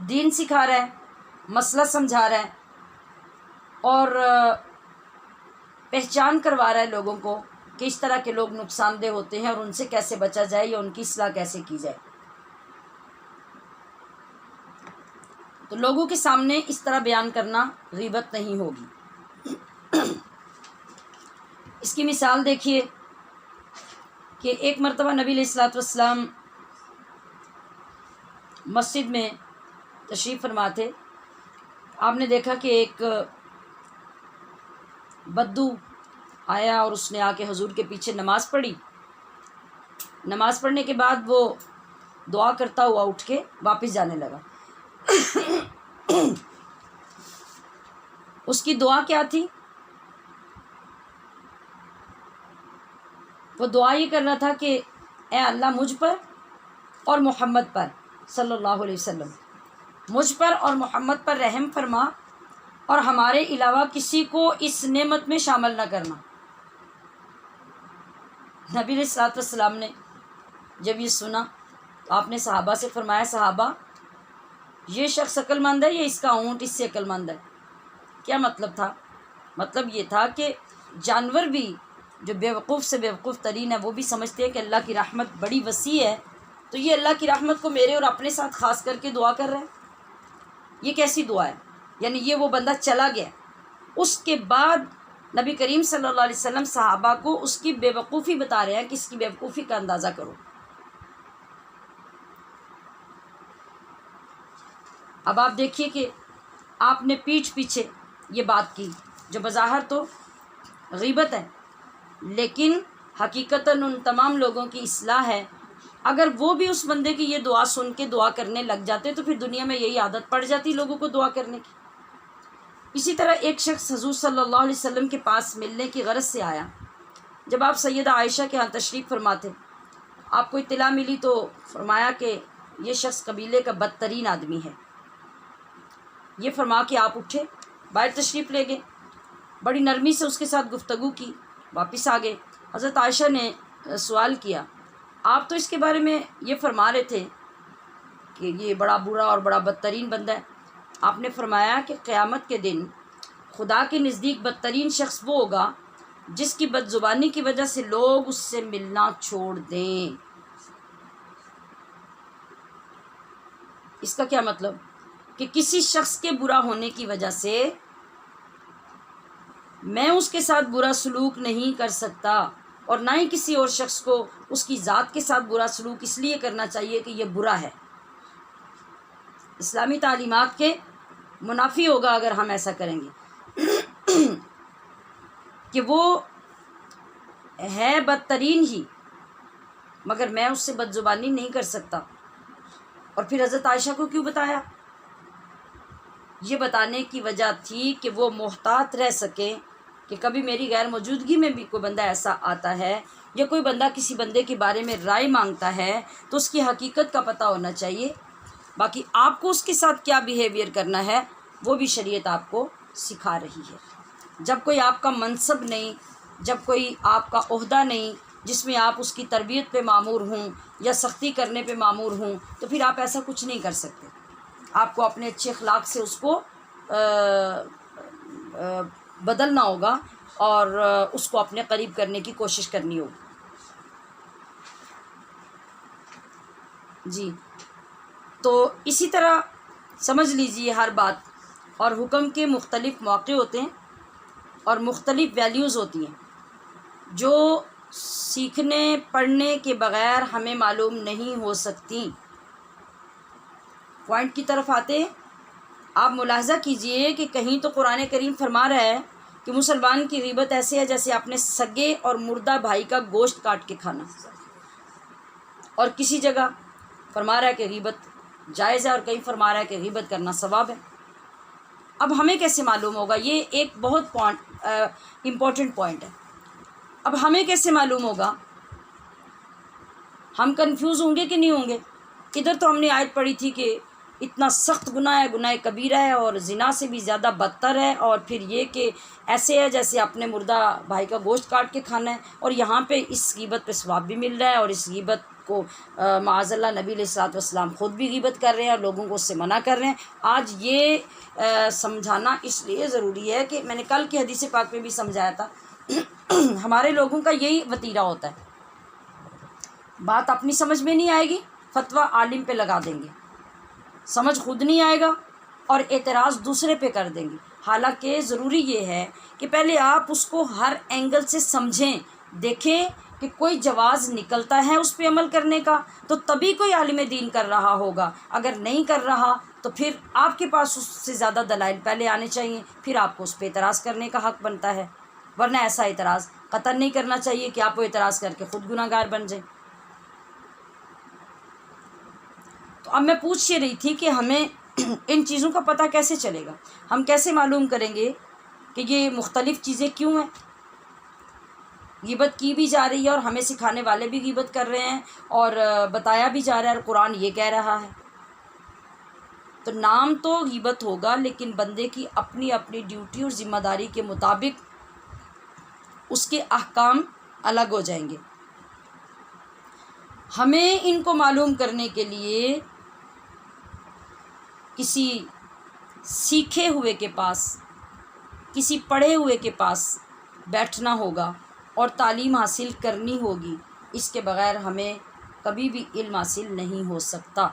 دین سکھا رہا ہے، مسئلہ سمجھا رہا ہے، اور پہچان کروا رہا ہے لوگوں کو کہ اس طرح کے لوگ نقصان دہ ہوتے ہیں اور ان سے کیسے بچا جائے یا ان کی اصلاح کیسے کی جائے۔ تو لوگوں کے سامنے اس طرح بیان کرنا غیبت نہیں ہوگی۔ اس کی مثال دیکھیے کہ ایک مرتبہ نبی علیہ الصلوۃ والسلام مسجد میں تشریف فرما تھے۔ آپ نے دیکھا کہ ایک بدو آیا اور اس نے آ کے حضور کے پیچھے نماز پڑھی۔ نماز پڑھنے کے بعد وہ دعا کرتا ہوا اٹھ کے واپس جانے لگا۔ اس کی دعا کیا تھی؟ وہ دعا یہ کر رہا تھا کہ اے اللہ مجھ پر اور محمد پر صلی اللہ علیہ وسلم، مجھ پر اور محمد پر رحم فرما اور ہمارے علاوہ کسی کو اس نعمت میں شامل نہ کرنا۔ نبی علیہ الصلوۃ والسلام نے جب یہ سنا تو آپ نے صحابہ سے فرمایا، صحابہ یہ شخص عقل مند ہے یا اس کا اونٹ اس سے عقل مند ہے؟ کیا مطلب تھا؟ مطلب یہ تھا کہ جانور بھی جو بیوقوف سے بیوقوف ترین ہے وہ بھی سمجھتے ہیں کہ اللہ کی رحمت بڑی وسیع ہے، تو یہ اللہ کی رحمت کو میرے اور اپنے ساتھ خاص کر کے دعا کر رہے ہیں، یہ کیسی دعا ہے؟ یعنی یہ وہ بندہ چلا گیا۔ اس کے بعد نبی کریم صلی اللہ علیہ وسلم صحابہ کو اس کی بے وقوفی بتا رہے ہیں کہ اس کی بے وقوفی کا اندازہ کرو۔ اب آپ دیکھیے کہ آپ نے پیٹھ پیچھے یہ بات کی جو بظاہر تو غیبت ہے، لیکن حقیقتاً ان تمام لوگوں کی اصلاح ہے۔ اگر وہ بھی اس بندے کی یہ دعا سن کے دعا کرنے لگ جاتے تو پھر دنیا میں یہی عادت پڑ جاتی لوگوں کو دعا کرنے کی۔ اسی طرح ایک شخص حضور صلی اللہ علیہ وسلم کے پاس ملنے کی غرض سے آیا۔ جب آپ سیدہ عائشہ کے ہاں تشریف فرما تھے، آپ کو اطلاع ملی تو فرمایا کہ یہ شخص قبیلے کا بدترین آدمی ہے۔ یہ فرما کے آپ اٹھے، باہر تشریف لے گئے، بڑی نرمی سے اس کے ساتھ گفتگو کی، واپس آ گئے۔ حضرت عائشہ نے سوال کیا، آپ تو اس کے بارے میں یہ فرما رہے تھے کہ یہ بڑا برا اور بڑا بدترین بندہ ہے۔ آپ نے فرمایا کہ قیامت کے دن خدا کے نزدیک بدترین شخص وہ ہوگا جس کی بد زبانی کی وجہ سے لوگ اس سے ملنا چھوڑ دیں۔ اس کا کیا مطلب؟ کہ کسی شخص کے برا ہونے کی وجہ سے میں اس کے ساتھ برا سلوک نہیں کر سکتا، اور نہ ہی کسی اور شخص کو اس کی ذات کے ساتھ برا سلوک اس لیے کرنا چاہیے کہ یہ برا ہے۔ اسلامی تعلیمات کے منافی ہوگا اگر ہم ایسا کریں گے کہ وہ ہے بدترین ہی مگر میں اس سے بد زبانی نہیں کر سکتا۔ اور پھر حضرت عائشہ کو کیوں بتایا؟ یہ بتانے کی وجہ تھی کہ وہ محتاط رہ سکے کہ کبھی میری غیر موجودگی میں بھی کوئی بندہ ایسا آتا ہے یا کوئی بندہ کسی بندے کے بارے میں رائے مانگتا ہے تو اس کی حقیقت کا پتہ ہونا چاہیے۔ باقی آپ کو اس کے ساتھ کیا بیہیویئر کرنا ہے وہ بھی شریعت آپ کو سکھا رہی ہے۔ جب کوئی آپ کا منصب نہیں، جب کوئی آپ کا عہدہ نہیں جس میں آپ اس کی تربیت پہ مامور ہوں یا سختی کرنے پہ مامور ہوں، تو پھر آپ ایسا کچھ نہیں کر سکتے۔ آپ کو اپنے اچھے اخلاق سے اس کو بدلنا ہوگا اور اس کو اپنے قریب کرنے کی کوشش کرنی ہوگی۔ جی، تو اسی طرح سمجھ لیجئے ہر بات، اور حکم کے مختلف موقع ہوتے ہیں اور مختلف ویلیوز ہوتی ہیں جو سیکھنے پڑھنے کے بغیر ہمیں معلوم نہیں ہو سکتی۔ پوائنٹ کی طرف آتے ہیں، آپ ملاحظہ کیجئے کہ کہیں تو قرآن کریم فرما رہا ہے کہ مسلمان کی غیبت ایسے ہے جیسے اپنے سگے اور مردہ بھائی کا گوشت کاٹ کے کھانا، اور کسی جگہ فرما رہا ہے کہ غیبت جائز ہے اور کہیں فرما رہا ہے کہ غیبت کرنا ثواب ہے۔ اب ہمیں کیسے معلوم ہوگا؟ یہ ایک بہت امپورٹنٹ پوائنٹ ہے۔ اب ہمیں کیسے معلوم ہوگا ہم کنفیوز ہوں گے کہ نہیں ہوں گے؟ ادھر تو ہم نے آیت پڑھی تھی کہ اتنا سخت گناہ ہے، گناہ کبیرہ ہے اور زنا سے بھی زیادہ بدتر ہے، اور پھر یہ کہ ایسے ہے جیسے اپنے مردہ بھائی کا گوشت کاٹ کے کھانا ہے، اور یہاں پہ اس غیبت پہ ثواب بھی مل رہا ہے، اور اس غیبت کو معاذ اللہ نبی علیہ الصلوۃ والسلام خود بھی غیبت کر رہے ہیں اور لوگوں کو اس سے منع کر رہے ہیں۔ آج یہ سمجھانا اس لیے ضروری ہے کہ میں نے کل کی حدیث پاک میں بھی سمجھایا تھا، ہمارے لوگوں کا یہی وتیرہ ہوتا ہے، بات اپنی سمجھ میں نہیں آئے گی فتویٰ عالم پہ لگا دیں گے، سمجھ خود نہیں آئے گا اور اعتراض دوسرے پہ کر دیں گے۔ حالانکہ ضروری یہ ہے کہ پہلے آپ اس کو ہر اینگل سے سمجھیں، دیکھیں کہ کوئی جواز نکلتا ہے اس پہ عمل کرنے کا تو تبھی کوئی عالم دین کر رہا ہوگا، اگر نہیں کر رہا تو پھر آپ کے پاس اس سے زیادہ دلائل پہلے آنے چاہیے، پھر آپ کو اس پہ اعتراض کرنے کا حق بنتا ہے، ورنہ ایسا اعتراض قطعاً نہیں کرنا چاہیے کہ آپ وہ اعتراض کر کے خود گناہ گار بن جائیں۔ تو اب میں پوچھ یہ رہی تھی کہ ہمیں ان چیزوں کا پتہ کیسے چلے گا، ہم کیسے معلوم کریں گے کہ یہ مختلف چیزیں کیوں ہیں؟ غیبت کی بھی جا رہی ہے اور ہمیں سکھانے والے بھی غیبت کر رہے ہیں اور بتایا بھی جا رہا ہے اور قرآن یہ کہہ رہا ہے۔ تو نام تو غیبت ہوگا لیکن بندے کی اپنی اپنی ڈیوٹی اور ذمہ داری کے مطابق اس کے احکام الگ ہو جائیں گے۔ ہمیں ان کو معلوم کرنے کے لیے کسی سیکھے ہوئے کے پاس، کسی پڑھے ہوئے کے پاس بیٹھنا ہوگا اور تعلیم حاصل کرنی ہوگی، اس کے بغیر ہمیں کبھی بھی علم حاصل نہیں ہو سکتا۔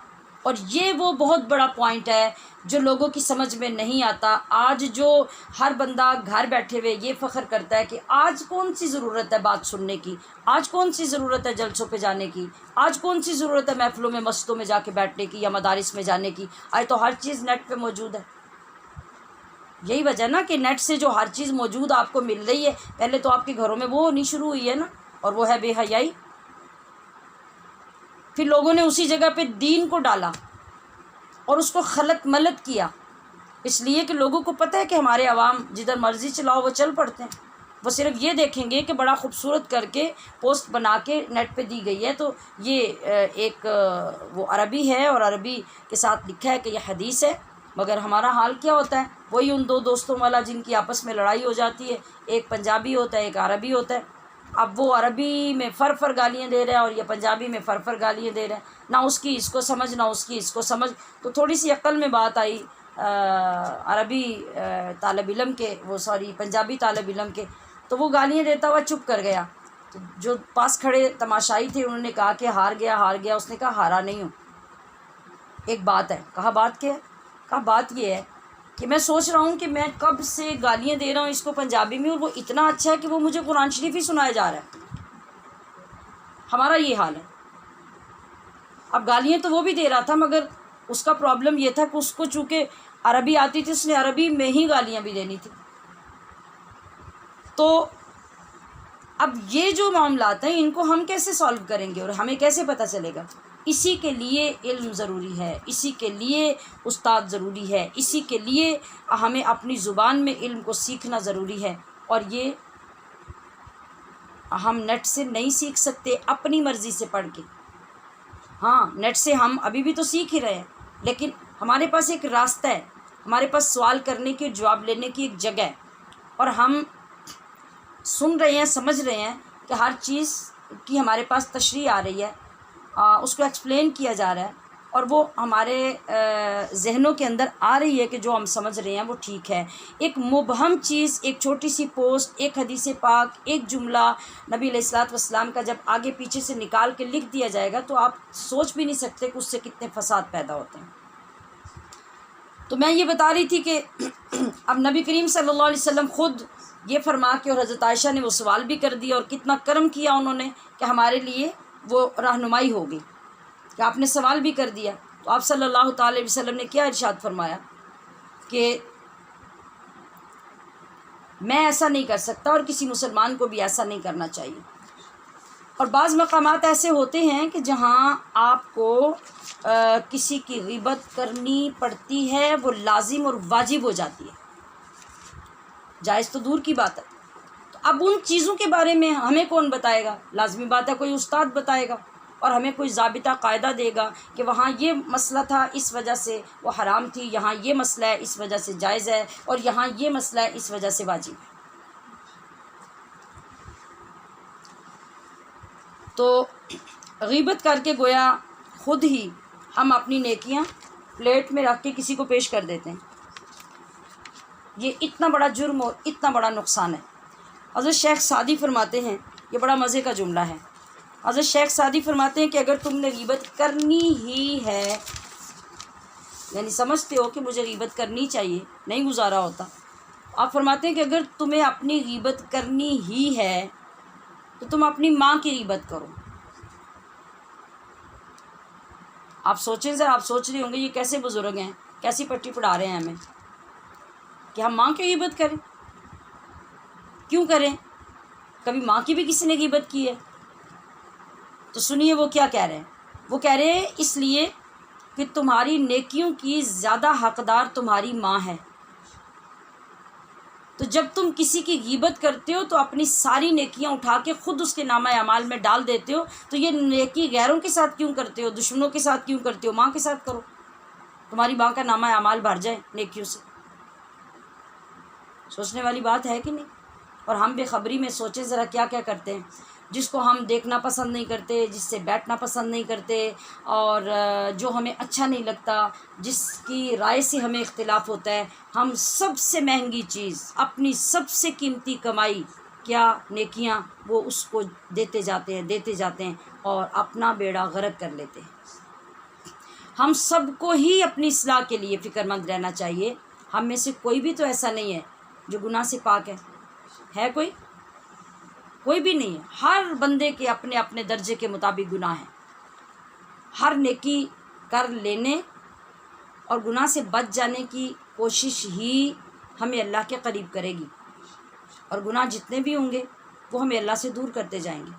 اور یہ وہ بہت بڑا پوائنٹ ہے جو لوگوں کی سمجھ میں نہیں آتا۔ آج جو ہر بندہ گھر بیٹھے ہوئے یہ فخر کرتا ہے کہ آج کون سی ضرورت ہے بات سننے کی، آج کون سی ضرورت ہے جلسوں پہ جانے کی، آج کون سی ضرورت ہے محفلوں میں مسجدوں میں جا کے بیٹھنے کی یا مدارس میں جانے کی، آج تو ہر چیز نیٹ پہ موجود ہے۔ یہی وجہ نا کہ نیٹ سے جو ہر چیز موجود آپ کو مل رہی ہے، پہلے تو آپ کے گھروں میں وہ نہیں شروع ہوئی ہے نا، اور وہ ہے بے حیائی۔ پھر لوگوں نے اسی جگہ پہ دین کو ڈالا اور اس کو خلط ملط کیا، اس لیے کہ لوگوں کو پتہ ہے کہ ہمارے عوام جدھر مرضی چلاؤ وہ چل پڑتے ہیں، وہ صرف یہ دیکھیں گے کہ بڑا خوبصورت کر کے پوسٹ بنا کے نیٹ پہ دی گئی ہے تو یہ ایک وہ عربی ہے اور عربی کے ساتھ لکھا ہے کہ یہ حدیث ہے، مگر ہمارا حال کیا ہوتا ہے؟ وہی ان دو دوستوں والا جن کی آپس میں لڑائی ہو جاتی ہے، ایک پنجابی ہوتا ہے ایک عربی ہوتا ہے، اب وہ عربی میں فر گالیاں دے رہا ہے اور یہ پنجابی میں فر گالیاں دے رہا ہے، نہ اس کی اس کو سمجھ نہ اس کی اس کو سمجھ۔ تو تھوڑی سی عقل میں بات آئی عربی طالب علم کے، وہ سوری پنجابی طالب علم کے، تو وہ گالیاں دیتا ہوا چپ کر گیا۔ تو جو پاس کھڑے تماشائی تھے انہوں نے کہا کہ ہار گیا، اس نے کہا ہارا نہیں ہوں، ایک بات ہے۔ کہا بات کیا ہے؟ کہا بات یہ ہے کہ میں سوچ رہا ہوں کہ میں کب سے گالیاں دے رہا ہوں اس کو پنجابی میں اور وہ اتنا اچھا ہے کہ وہ مجھے قرآن شریف ہی سنایا جا رہا ہے۔ ہمارا یہ حال ہے۔ اب گالیاں تو وہ بھی دے رہا تھا مگر اس کا پرابلم یہ تھا کہ اس کو چونکہ عربی آتی تھی، اس نے عربی میں ہی گالیاں بھی دینی تھی۔ تو اب یہ جو معاملات ہیں ان کو ہم کیسے سالو کریں گے اور ہمیں کیسے پتہ چلے گا؟ اسی کے لیے علم ضروری ہے، اسی کے لیے استاد ضروری ہے، اسی کے لیے ہمیں اپنی زبان میں علم کو سیکھنا ضروری ہے، اور یہ ہم نیٹ سے نہیں سیکھ سکتے اپنی مرضی سے پڑھ کے۔ ہاں نیٹ سے ہم ابھی بھی تو سیکھ ہی رہے ہیں، لیکن ہمارے پاس ایک راستہ ہے، ہمارے پاس سوال کرنے کی، جواب لینے کی ایک جگہ ہے، اور ہم سن رہے ہیں، سمجھ رہے ہیں کہ ہر چیز کی ہمارے پاس تشریح آ رہی ہے، اس کو ایکسپلین کیا جا رہا ہے، اور وہ ہمارے ذہنوں کے اندر آ رہی ہے کہ جو ہم سمجھ رہے ہیں وہ ٹھیک ہے۔ ایک مبہم چیز، ایک چھوٹی سی پوسٹ، ایک حدیث پاک، ایک جملہ نبی علیہ الصلوۃ والسلام کا جب آگے پیچھے سے نکال کے لکھ دیا جائے گا تو آپ سوچ بھی نہیں سکتے کہ اس سے کتنے فساد پیدا ہوتے ہیں۔ تو میں یہ بتا رہی تھی کہ اب نبی کریم صلی اللہ علیہ وسلم خود یہ فرما کے، اور حضرت عائشہ نے وہ سوال بھی کر دیا اور کتنا کرم کیا انہوں نے کہ ہمارے لیے وہ رہنمائی ہوگی کہ آپ نے سوال بھی کر دیا۔ تو آپ صلی اللہ تعالی علیہ وسلم نے کیا ارشاد فرمایا کہ میں ایسا نہیں کر سکتا اور کسی مسلمان کو بھی ایسا نہیں کرنا چاہیے۔ اور بعض مقامات ایسے ہوتے ہیں کہ جہاں آپ کو کسی کی غیبت کرنی پڑتی ہے، وہ لازم اور واجب ہو جاتی ہے، جائز تو دور کی بات ہے۔ تو اب ان چیزوں کے بارے میں ہمیں کون بتائے گا؟ لازمی بات ہے کوئی استاد بتائے گا۔ اور ہمیں کوئی ضابطہ قاعدہ دے گا کہ وہاں یہ مسئلہ تھا اس وجہ سے وہ حرام تھی، یہاں یہ مسئلہ ہے اس وجہ سے جائز ہے، اور یہاں یہ مسئلہ ہے اس وجہ سے واجب ہے۔ تو غیبت کر کے گویا خود ہی ہم اپنی نیکیاں پلیٹ میں رکھ کے کسی کو پیش کر دیتے ہیں۔ یہ اتنا بڑا جرم اور اتنا بڑا نقصان ہے۔ حضرت شیخ سعدی فرماتے ہیں، یہ بڑا مزے کا جملہ ہے، حضرت شیخ سعدی فرماتے ہیں کہ اگر تم نے غیبت کرنی ہی ہے، یعنی سمجھتے ہو کہ مجھے غیبت کرنی چاہیے، نہیں گزارا ہوتا، آپ فرماتے ہیں کہ اگر تمہیں اپنی غیبت کرنی ہی ہے تو تم اپنی ماں کی غیبت کرو۔ آپ سوچیں ذرا، آپ سوچ رہے ہوں گے یہ کیسے بزرگ ہیں، کیسی پٹی پڑھا رہے ہیں ہمیں کہ ہم ماں کی غیبت کریں؟ کیوں کریں؟ کبھی ماں کی بھی کسی نے غیبت کی ہے؟ تو سنیے وہ کیا کہہ رہے ہیں۔ وہ کہہ رہے ہیں اس لیے کہ تمہاری نیکیوں کی زیادہ حقدار تمہاری ماں ہے، تو جب تم کسی کی غیبت کرتے ہو تو اپنی ساری نیکیاں اٹھا کے خود اس کے نامہ اعمال میں ڈال دیتے ہو، تو یہ نیکی غیروں کے ساتھ کیوں کرتے ہو، دشمنوں کے ساتھ کیوں کرتے ہو، ماں کے ساتھ کرو، تمہاری ماں کا نامہ اعمال بھر جائے نیکیوں سے۔ سوچنے والی بات ہے کہ نہیں؟ اور ہم بے خبری میں سوچیں ذرا کیا کیا کرتے ہیں، جس کو ہم دیکھنا پسند نہیں کرتے، جس سے بیٹھنا پسند نہیں کرتے، اور جو ہمیں اچھا نہیں لگتا، جس کی رائے سے ہمیں اختلاف ہوتا ہے، ہم سب سے مہنگی چیز، اپنی سب سے قیمتی کمائی کیا، نیکیاں، وہ اس کو دیتے جاتے ہیں اور اپنا بیڑا غرق کر لیتے ہیں۔ ہم سب کو ہی اپنی اصلاح کے لیے فکر مند رہنا چاہیے۔ ہم میں سے کوئی بھی تو ایسا نہیں ہے جو گناہ سے پاک ہے کوئی بھی نہیں ہے۔ ہر بندے کے اپنے اپنے درجے کے مطابق گناہ ہے۔ ہر نیکی کر لینے اور گناہ سے بچ جانے کی کوشش ہی ہمیں اللہ کے قریب کرے گی، اور گناہ جتنے بھی ہوں گے وہ ہمیں اللہ سے دور کرتے جائیں گے۔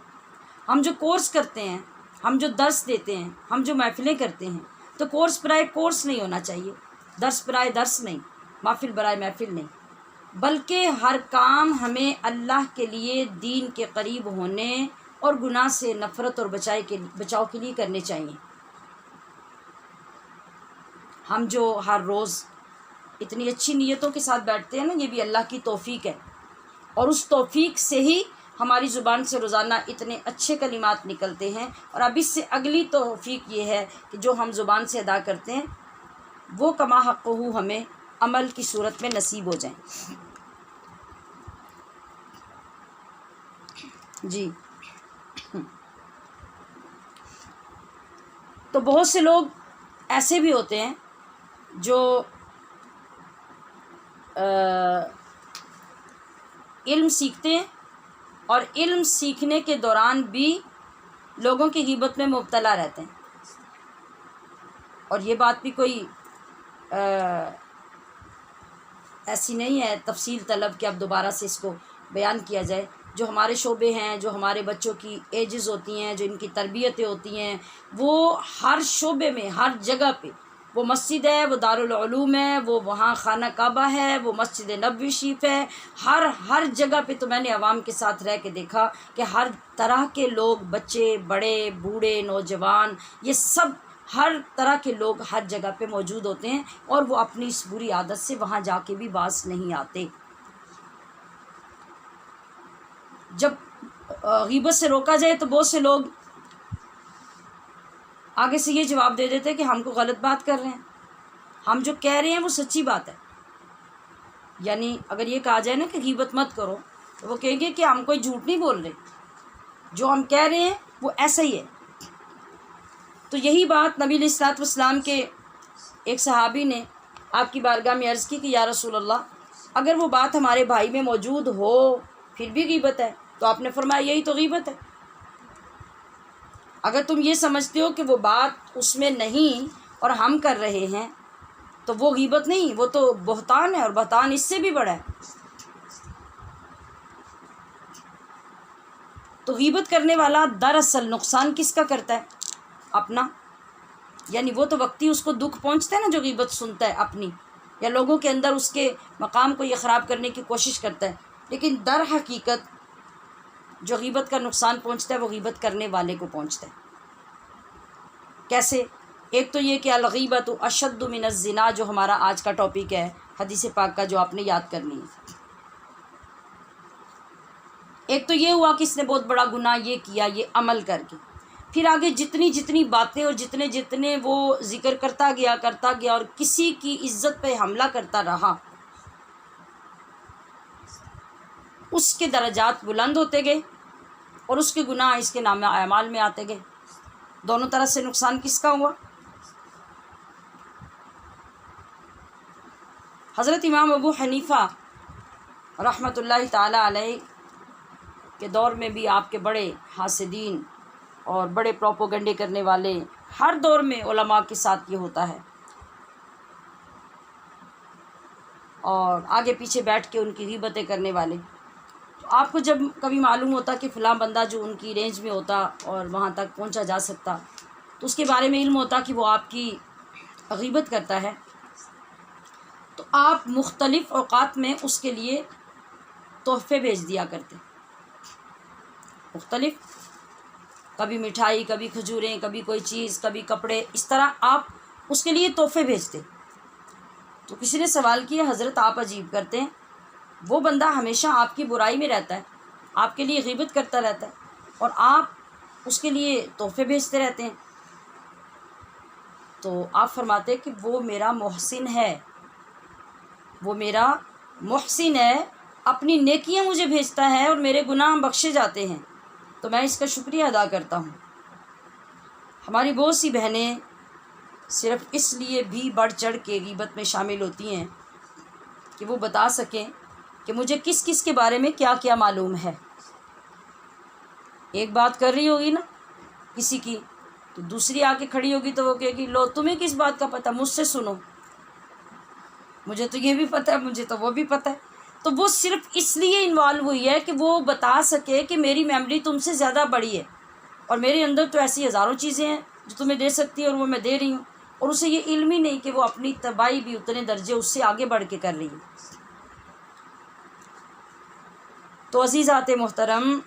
ہم جو کورس کرتے ہیں، ہم جو درس دیتے ہیں، ہم جو محفلیں کرتے ہیں، تو کورس برائے کورس نہیں ہونا چاہیے، درس برائے درس نہیں، محفل برائے محفل نہیں، بلکہ ہر کام ہمیں اللہ کے لیے، دین کے قریب ہونے اور گناہ سے نفرت اور بچاؤ کے لیے کرنے چاہیے۔ ہم جو ہر روز اتنی اچھی نیتوں کے ساتھ بیٹھتے ہیں نا، یہ بھی اللہ کی توفیق ہے، اور اس توفیق سے ہی ہماری زبان سے روزانہ اتنے اچھے کلمات نکلتے ہیں، اور اب اس سے اگلی توفیق یہ ہے کہ جو ہم زبان سے ادا کرتے ہیں وہ کما حقہ ہمیں عمل کی صورت میں نصیب ہو جائیں۔ جی، تو بہت سے لوگ ایسے بھی ہوتے ہیں جو علم سیکھتے ہیں اور علم سیکھنے کے دوران بھی لوگوں کی غیبت میں مبتلا رہتے ہیں، اور یہ بات بھی کوئی ایسی نہیں ہے تفصیل طلب کہ اب دوبارہ سے اس کو بیان کیا جائے۔ جو ہمارے شعبے ہیں، جو ہمارے بچوں کی ایجز ہوتی ہیں، جو ان کی تربیتیں ہوتی ہیں، وہ ہر شعبے میں، ہر جگہ پہ، وہ مسجد ہے، وہ دارالعلوم ہے، وہ وہاں خانہ کعبہ ہے، وہ مسجد نبوی شریف ہے، ہر جگہ پہ تو میں نے عوام کے ساتھ رہ کے دیکھا کہ ہر طرح کے لوگ، بچے، بڑے، بوڑھے، نوجوان، یہ سب ہر طرح کے لوگ ہر جگہ پہ موجود ہوتے ہیں، اور وہ اپنی اس بری عادت سے وہاں جا کے بھی باز نہیں آتے۔ جب غیبت سے روکا جائے تو بہت سے لوگ آگے سے یہ جواب دے دیتے کہ ہم کو غلط بات کر رہے ہیں، ہم جو کہہ رہے ہیں وہ سچی بات ہے۔ یعنی اگر یہ کہا جائے نا کہ غیبت مت کرو، تو وہ کہیں گے کہ ہم کوئی جھوٹ نہیں بول رہے، جو ہم کہہ رہے ہیں وہ ایسا ہی ہے۔ تو یہی بات نبی علیہ الصلوۃ والسلام کے ایک صحابی نے آپ کی بارگاہ میں عرض کی کہ یا رسول اللہ، اگر وہ بات ہمارے بھائی میں موجود ہو پھر بھی غیبت ہے، تو آپ نے فرمایا یہی تو غیبت ہے۔ اگر تم یہ سمجھتے ہو کہ وہ بات اس میں نہیں اور ہم کر رہے ہیں تو وہ غیبت نہیں، وہ تو بہتان ہے، اور بہتان اس سے بھی بڑا ہے۔ تو غیبت کرنے والا دراصل نقصان کس کا کرتا ہے؟ اپنا، یعنی وہ تو وقتی اس کو دکھ پہنچتا ہے نا جو غیبت سنتا ہے اپنی، یا لوگوں کے اندر اس کے مقام کو یہ خراب کرنے کی کوشش کرتا ہے، لیکن در حقیقت جو غیبت کا نقصان پہنچتا ہے وہ غیبت کرنے والے کو پہنچتا ہے۔ کیسے؟ ایک تو یہ کہ الغیبۃ اشد من الزنا، جو ہمارا آج کا ٹاپک ہے حدیث پاک کا، جو آپ نے یاد کرنی ہے۔ ایک تو یہ ہوا کہ اس نے بہت بڑا گناہ یہ کیا، یہ عمل کر کے، پھر آگے جتنی باتیں اور جتنے وہ ذکر کرتا گیا اور کسی کی عزت پہ حملہ کرتا رہا، اس کے درجات بلند ہوتے گئے اور اس کے گناہ اس کے نام اعمال میں آتے گئے۔ دونوں طرف سے نقصان کس کا ہوا؟ حضرت امام ابو حنیفہ رحمۃ اللہ تعالی علیہ کے دور میں بھی آپ کے بڑے حاسدین اور بڑے پروپوگنڈے کرنے والے، ہر دور میں علماء کے ساتھ یہ ہوتا ہے، اور آگے پیچھے بیٹھ کے ان کی غیبتیں کرنے والے۔ تو آپ کو جب کبھی معلوم ہوتا کہ فلاں بندہ جو ان کی رینج میں ہوتا اور وہاں تک پہنچا جا سکتا، تو اس کے بارے میں علم ہوتا کہ وہ آپ کی غیبت کرتا ہے، تو آپ مختلف اوقات میں اس کے لیے تحفے بھیج دیا کرتے، مختلف، کبھی مٹھائی، کبھی کھجوریں، کبھی کوئی چیز، کبھی کپڑے، اس طرح آپ اس کے لیے تحفے بھیجتے۔ تو کسی نے سوال کیا، حضرت آپ عجیب کرتے ہیں، وہ بندہ ہمیشہ آپ کی برائی میں رہتا ہے، آپ کے لیے غیبت کرتا رہتا ہے، اور آپ اس کے لیے تحفے بھیجتے رہتے ہیں۔ تو آپ فرماتے کہ وہ میرا محسن ہے، وہ میرا محسن ہے، اپنی نیکیاں مجھے بھیجتا ہے اور میرے گناہ بخشے جاتے ہیں، تو میں اس کا شکریہ ادا کرتا ہوں۔ ہماری بہت سی بہنیں صرف اس لیے بھی بڑھ چڑھ کے غیبت میں شامل ہوتی ہیں کہ وہ بتا سکیں کہ مجھے کس کس کے بارے میں کیا کیا معلوم ہے۔ ایک بات کر رہی ہوگی نا کسی کی، تو دوسری آ کے کھڑی ہوگی تو وہ کہے گی، لو تمہیں کس بات کا پتہ، مجھ سے سنو، مجھے تو یہ بھی پتہ ہے، مجھے تو وہ بھی پتہ ہے۔ تو وہ صرف اس لیے انوالو ہوئی ہے کہ وہ بتا سکے کہ میری میموری تم سے زیادہ بڑی ہے، اور میرے اندر تو ایسی ہزاروں چیزیں ہیں جو تمہیں دے سکتی ہے اور وہ میں دے رہی ہوں، اور اسے یہ علم ہی نہیں کہ وہ اپنی تباہی بھی اتنے درجے اس سے آگے بڑھ کے کر رہی ہے۔ تو عزیزات محترم،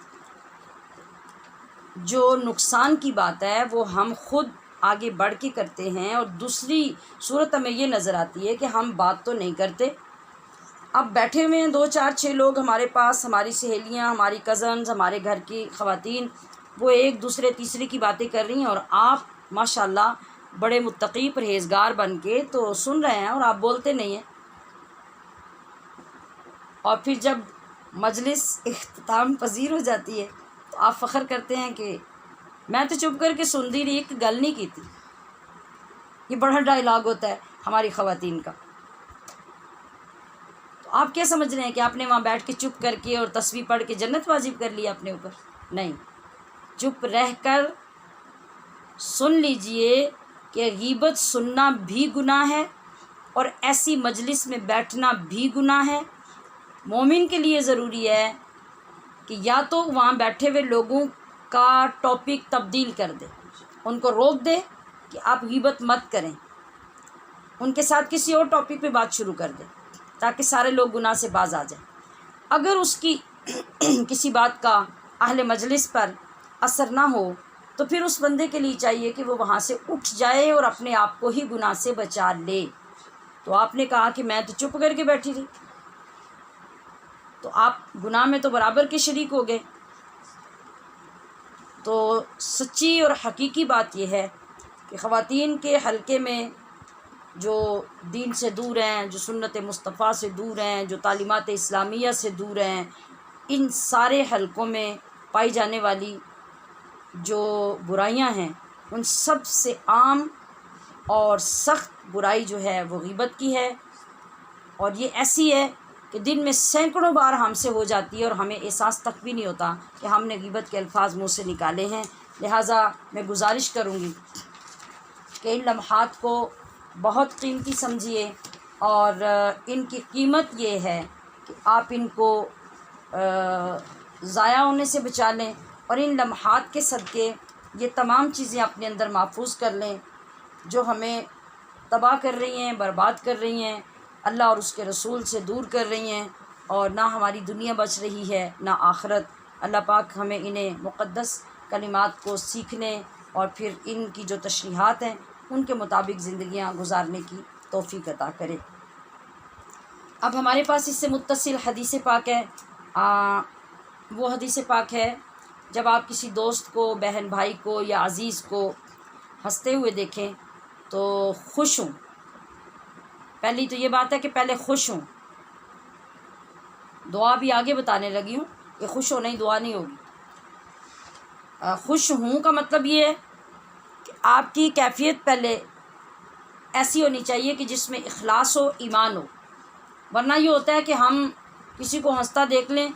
جو نقصان کی بات ہے وہ ہم خود آگے بڑھ کے کرتے ہیں، اور دوسری صورت ہمیں یہ نظر آتی ہے کہ ہم بات تو نہیں کرتے، اب بیٹھے ہوئے ہیں 2 4 6 لوگ ہمارے پاس، ہماری سہیلیاں، ہماری کزنز، ہمارے گھر کی خواتین، وہ ایک دوسرے تیسرے کی باتیں کر رہی ہیں، اور آپ ماشاءاللہ بڑے متقی پرہیزگار بن کے تو سن رہے ہیں اور آپ بولتے نہیں ہیں، اور پھر جب مجلس اختتام پذیر ہو جاتی ہے تو آپ فخر کرتے ہیں کہ میں تو چپ کر کے سنتی رہی، ایک گل نہیں کی تھی۔ یہ بڑا ڈائلاگ ہوتا ہے ہماری خواتین کا۔ تو آپ کیا سمجھ رہے ہیں کہ آپ نے وہاں بیٹھ کے چپ کر کے اور تسبیح پڑھ کے جنت واجب کر لی اپنے اوپر؟ نہیں، چپ رہ کر سن لیجئے کہ غیبت سننا بھی گناہ ہے اور ایسی مجلس میں بیٹھنا بھی گناہ ہے۔ مومن کے لیے ضروری ہے کہ یا تو وہاں بیٹھے ہوئے لوگوں کا ٹاپک تبدیل کر دے، ان کو روک دے کہ آپ غیبت مت کریں، ان کے ساتھ کسی اور ٹاپک پہ بات شروع کر دے تاکہ سارے لوگ گناہ سے باز آ جائیں۔ اگر اس کی کسی بات کا اہل مجلس پر اثر نہ ہو تو پھر اس بندے کے لیے چاہیے کہ وہ وہاں سے اٹھ جائے اور اپنے آپ کو ہی گناہ سے بچا لے۔ تو آپ نے کہا کہ میں تو چپ کر کے بیٹھی رہی، تو آپ گناہ میں تو برابر کے شریک ہو گئے۔ تو سچی اور حقیقی بات یہ ہے کہ خواتین کے حلقے میں جو دین سے دور ہیں، جو سنت مصطفیٰ سے دور ہیں، جو تعلیمات اسلامیہ سے دور ہیں، ان سارے حلقوں میں پائی جانے والی جو برائیاں ہیں، ان سب سے عام اور سخت برائی جو ہے وہ غیبت کی ہے، اور یہ ایسی ہے کہ دن میں سینکڑوں بار ہم سے ہو جاتی ہے اور ہمیں احساس تک بھی نہیں ہوتا کہ ہم نے غیبت کے الفاظ منہ سے نکالے ہیں۔ لہٰذا میں گزارش کروں گی کہ ان لمحات کو بہت قیمتی سمجھیے، اور ان کی قیمت یہ ہے کہ آپ ان کو ضائع ہونے سے بچا لیں، اور ان لمحات کے صدقے یہ تمام چیزیں اپنے اندر محفوظ کر لیں جو ہمیں تباہ کر رہی ہیں، برباد کر رہی ہیں، اللہ اور اس کے رسول سے دور کر رہی ہیں، اور نہ ہماری دنیا بچ رہی ہے نہ آخرت۔ اللہ پاک ہمیں انہیں مقدس کلمات کو سیکھنے اور پھر ان کی جو تشریحات ہیں ان کے مطابق زندگیاں گزارنے کی توفیق عطا کرے۔ اب ہمارے پاس اس سے متصل حدیث پاک ہے، وہ حدیث پاک ہے جب آپ کسی دوست کو، بہن بھائی کو یا عزیز کو ہنستے ہوئے دیکھیں تو خوش ہوں۔ پہلی تو یہ بات ہے کہ پہلے خوش ہوں، دعا بھی آگے بتانے لگی ہوں کہ خوش ہونا ہی دعا نہیں ہوگی۔ خوش ہوں کا مطلب یہ ہے کہ آپ کی کیفیت پہلے ایسی ہونی چاہیے کہ جس میں اخلاص ہو، ایمان ہو، ورنہ یہ ہوتا ہے کہ ہم کسی کو ہنستا دیکھ لیں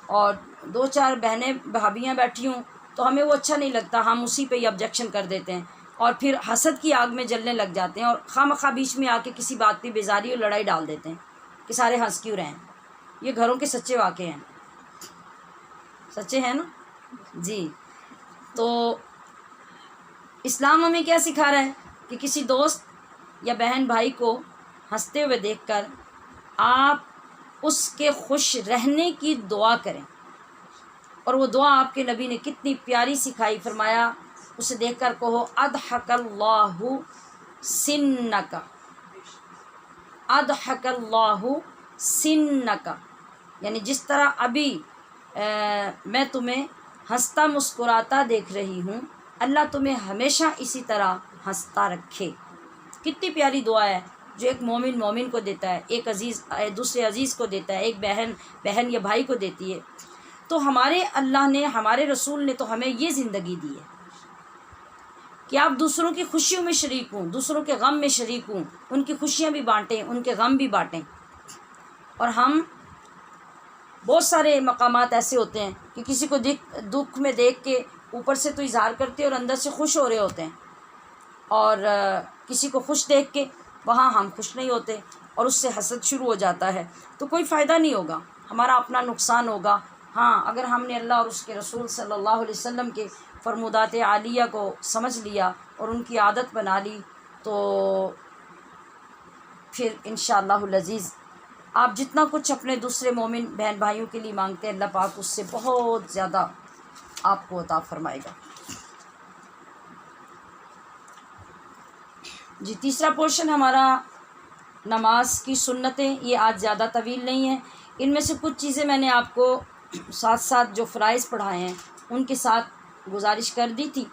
اور دو چار بہنیں بھابیاں بیٹھی ہوں تو ہمیں وہ اچھا نہیں لگتا، ہم اسی پہ ہی آبجیکشن کر دیتے ہیں اور پھر حسد کی آگ میں جلنے لگ جاتے ہیں اور خواہ بیچ میں آ کے کسی بات پہ بیزاری اور لڑائی ڈال دیتے ہیں کہ سارے ہنس کیوں رہے ہیں۔ یہ گھروں کے سچے واقعے ہیں، سچے ہیں نا جی۔ تو اسلام ہمیں کیا سکھا رہا ہے کہ کسی دوست یا بہن بھائی کو ہنستے ہوئے دیکھ کر آپ اس کے خوش رہنے کی دعا کریں، اور وہ دعا آپ کے نبی نے کتنی پیاری سکھائی، فرمایا اسے دیکھ کر کہو اضحک اللہ سنک، اضحک اللہ سنک، یعنی جس طرح ابھی میں تمہیں ہنستا مسکراتا دیکھ رہی ہوں، اللہ تمہیں ہمیشہ اسی طرح ہنستا رکھے۔ کتنی پیاری دعا ہے جو ایک مومن کو دیتا ہے، ایک عزیز دوسرے عزیز کو دیتا ہے، ایک بہن یا بھائی کو دیتی ہے۔ تو ہمارے اللہ نے، ہمارے رسول نے تو ہمیں یہ زندگی دی ہے کہ آپ دوسروں کی خوشیوں میں شریک ہوں، دوسروں کے غم میں شریک ہوں، ان کی خوشیاں بھی بانٹیں، ان کے غم بھی بانٹیں۔ اور ہم بہت سارے مقامات ایسے ہوتے ہیں کہ کسی کو دکھ میں دیکھ کے اوپر سے تو اظہار کرتے اور اندر سے خوش ہو رہے ہوتے ہیں، اور کسی کو خوش دیکھ کے وہاں ہم خوش نہیں ہوتے اور اس سے حسد شروع ہو جاتا ہے، تو کوئی فائدہ نہیں ہوگا، ہمارا اپنا نقصان ہوگا۔ ہاں، اگر ہم نے اللہ اور اس کے رسول صلی اللہ علیہ وسلم کے فرمودات عالیہ کو سمجھ لیا اور ان کی عادت بنا لی تو پھر انشاءاللہ العزیز آپ جتنا کچھ اپنے دوسرے مومن بہن بھائیوں کے لیے مانگتے ہیں، اللہ پاک اس سے بہت زیادہ آپ کو عطا فرمائے گا۔ جی، تیسرا پورشن ہمارا نماز کی سنتیں، یہ آج زیادہ طویل نہیں ہیں، ان میں سے کچھ چیزیں میں نے آپ کو ساتھ ساتھ جو فرائض پڑھائے ہیں ان کے ساتھ گزارش کر دی تھی۔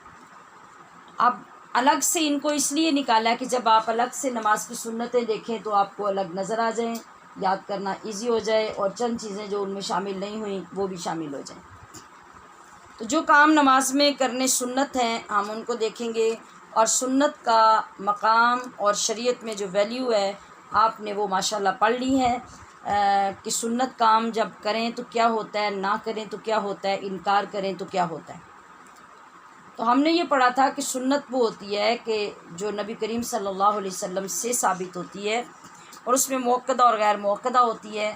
اب الگ سے ان کو اس لیے نکالا کہ جب آپ الگ سے نماز کی سنتیں دیکھیں تو آپ کو الگ نظر آ جائیں، یاد کرنا ایزی ہو جائے، اور چند چیزیں جو ان میں شامل نہیں ہوئیں وہ بھی شامل ہو جائیں۔ تو جو کام نماز میں کرنے سنت ہیں ہم ان کو دیکھیں گے، اور سنت کا مقام اور شریعت میں جو ویلیو ہے آپ نے وہ ماشاءاللہ پڑھ لی ہے کہ سنت کام جب کریں تو کیا ہوتا ہے، نہ کریں تو کیا ہوتا ہے، انکار کریں تو کیا ہوتا ہے۔ تو ہم نے یہ پڑھا تھا کہ سنت وہ ہوتی ہے کہ جو نبی کریم صلی اللہ علیہ وسلم سے ثابت ہوتی ہے، اور اس میں موقدہ اور غیر موقدہ ہوتی ہے۔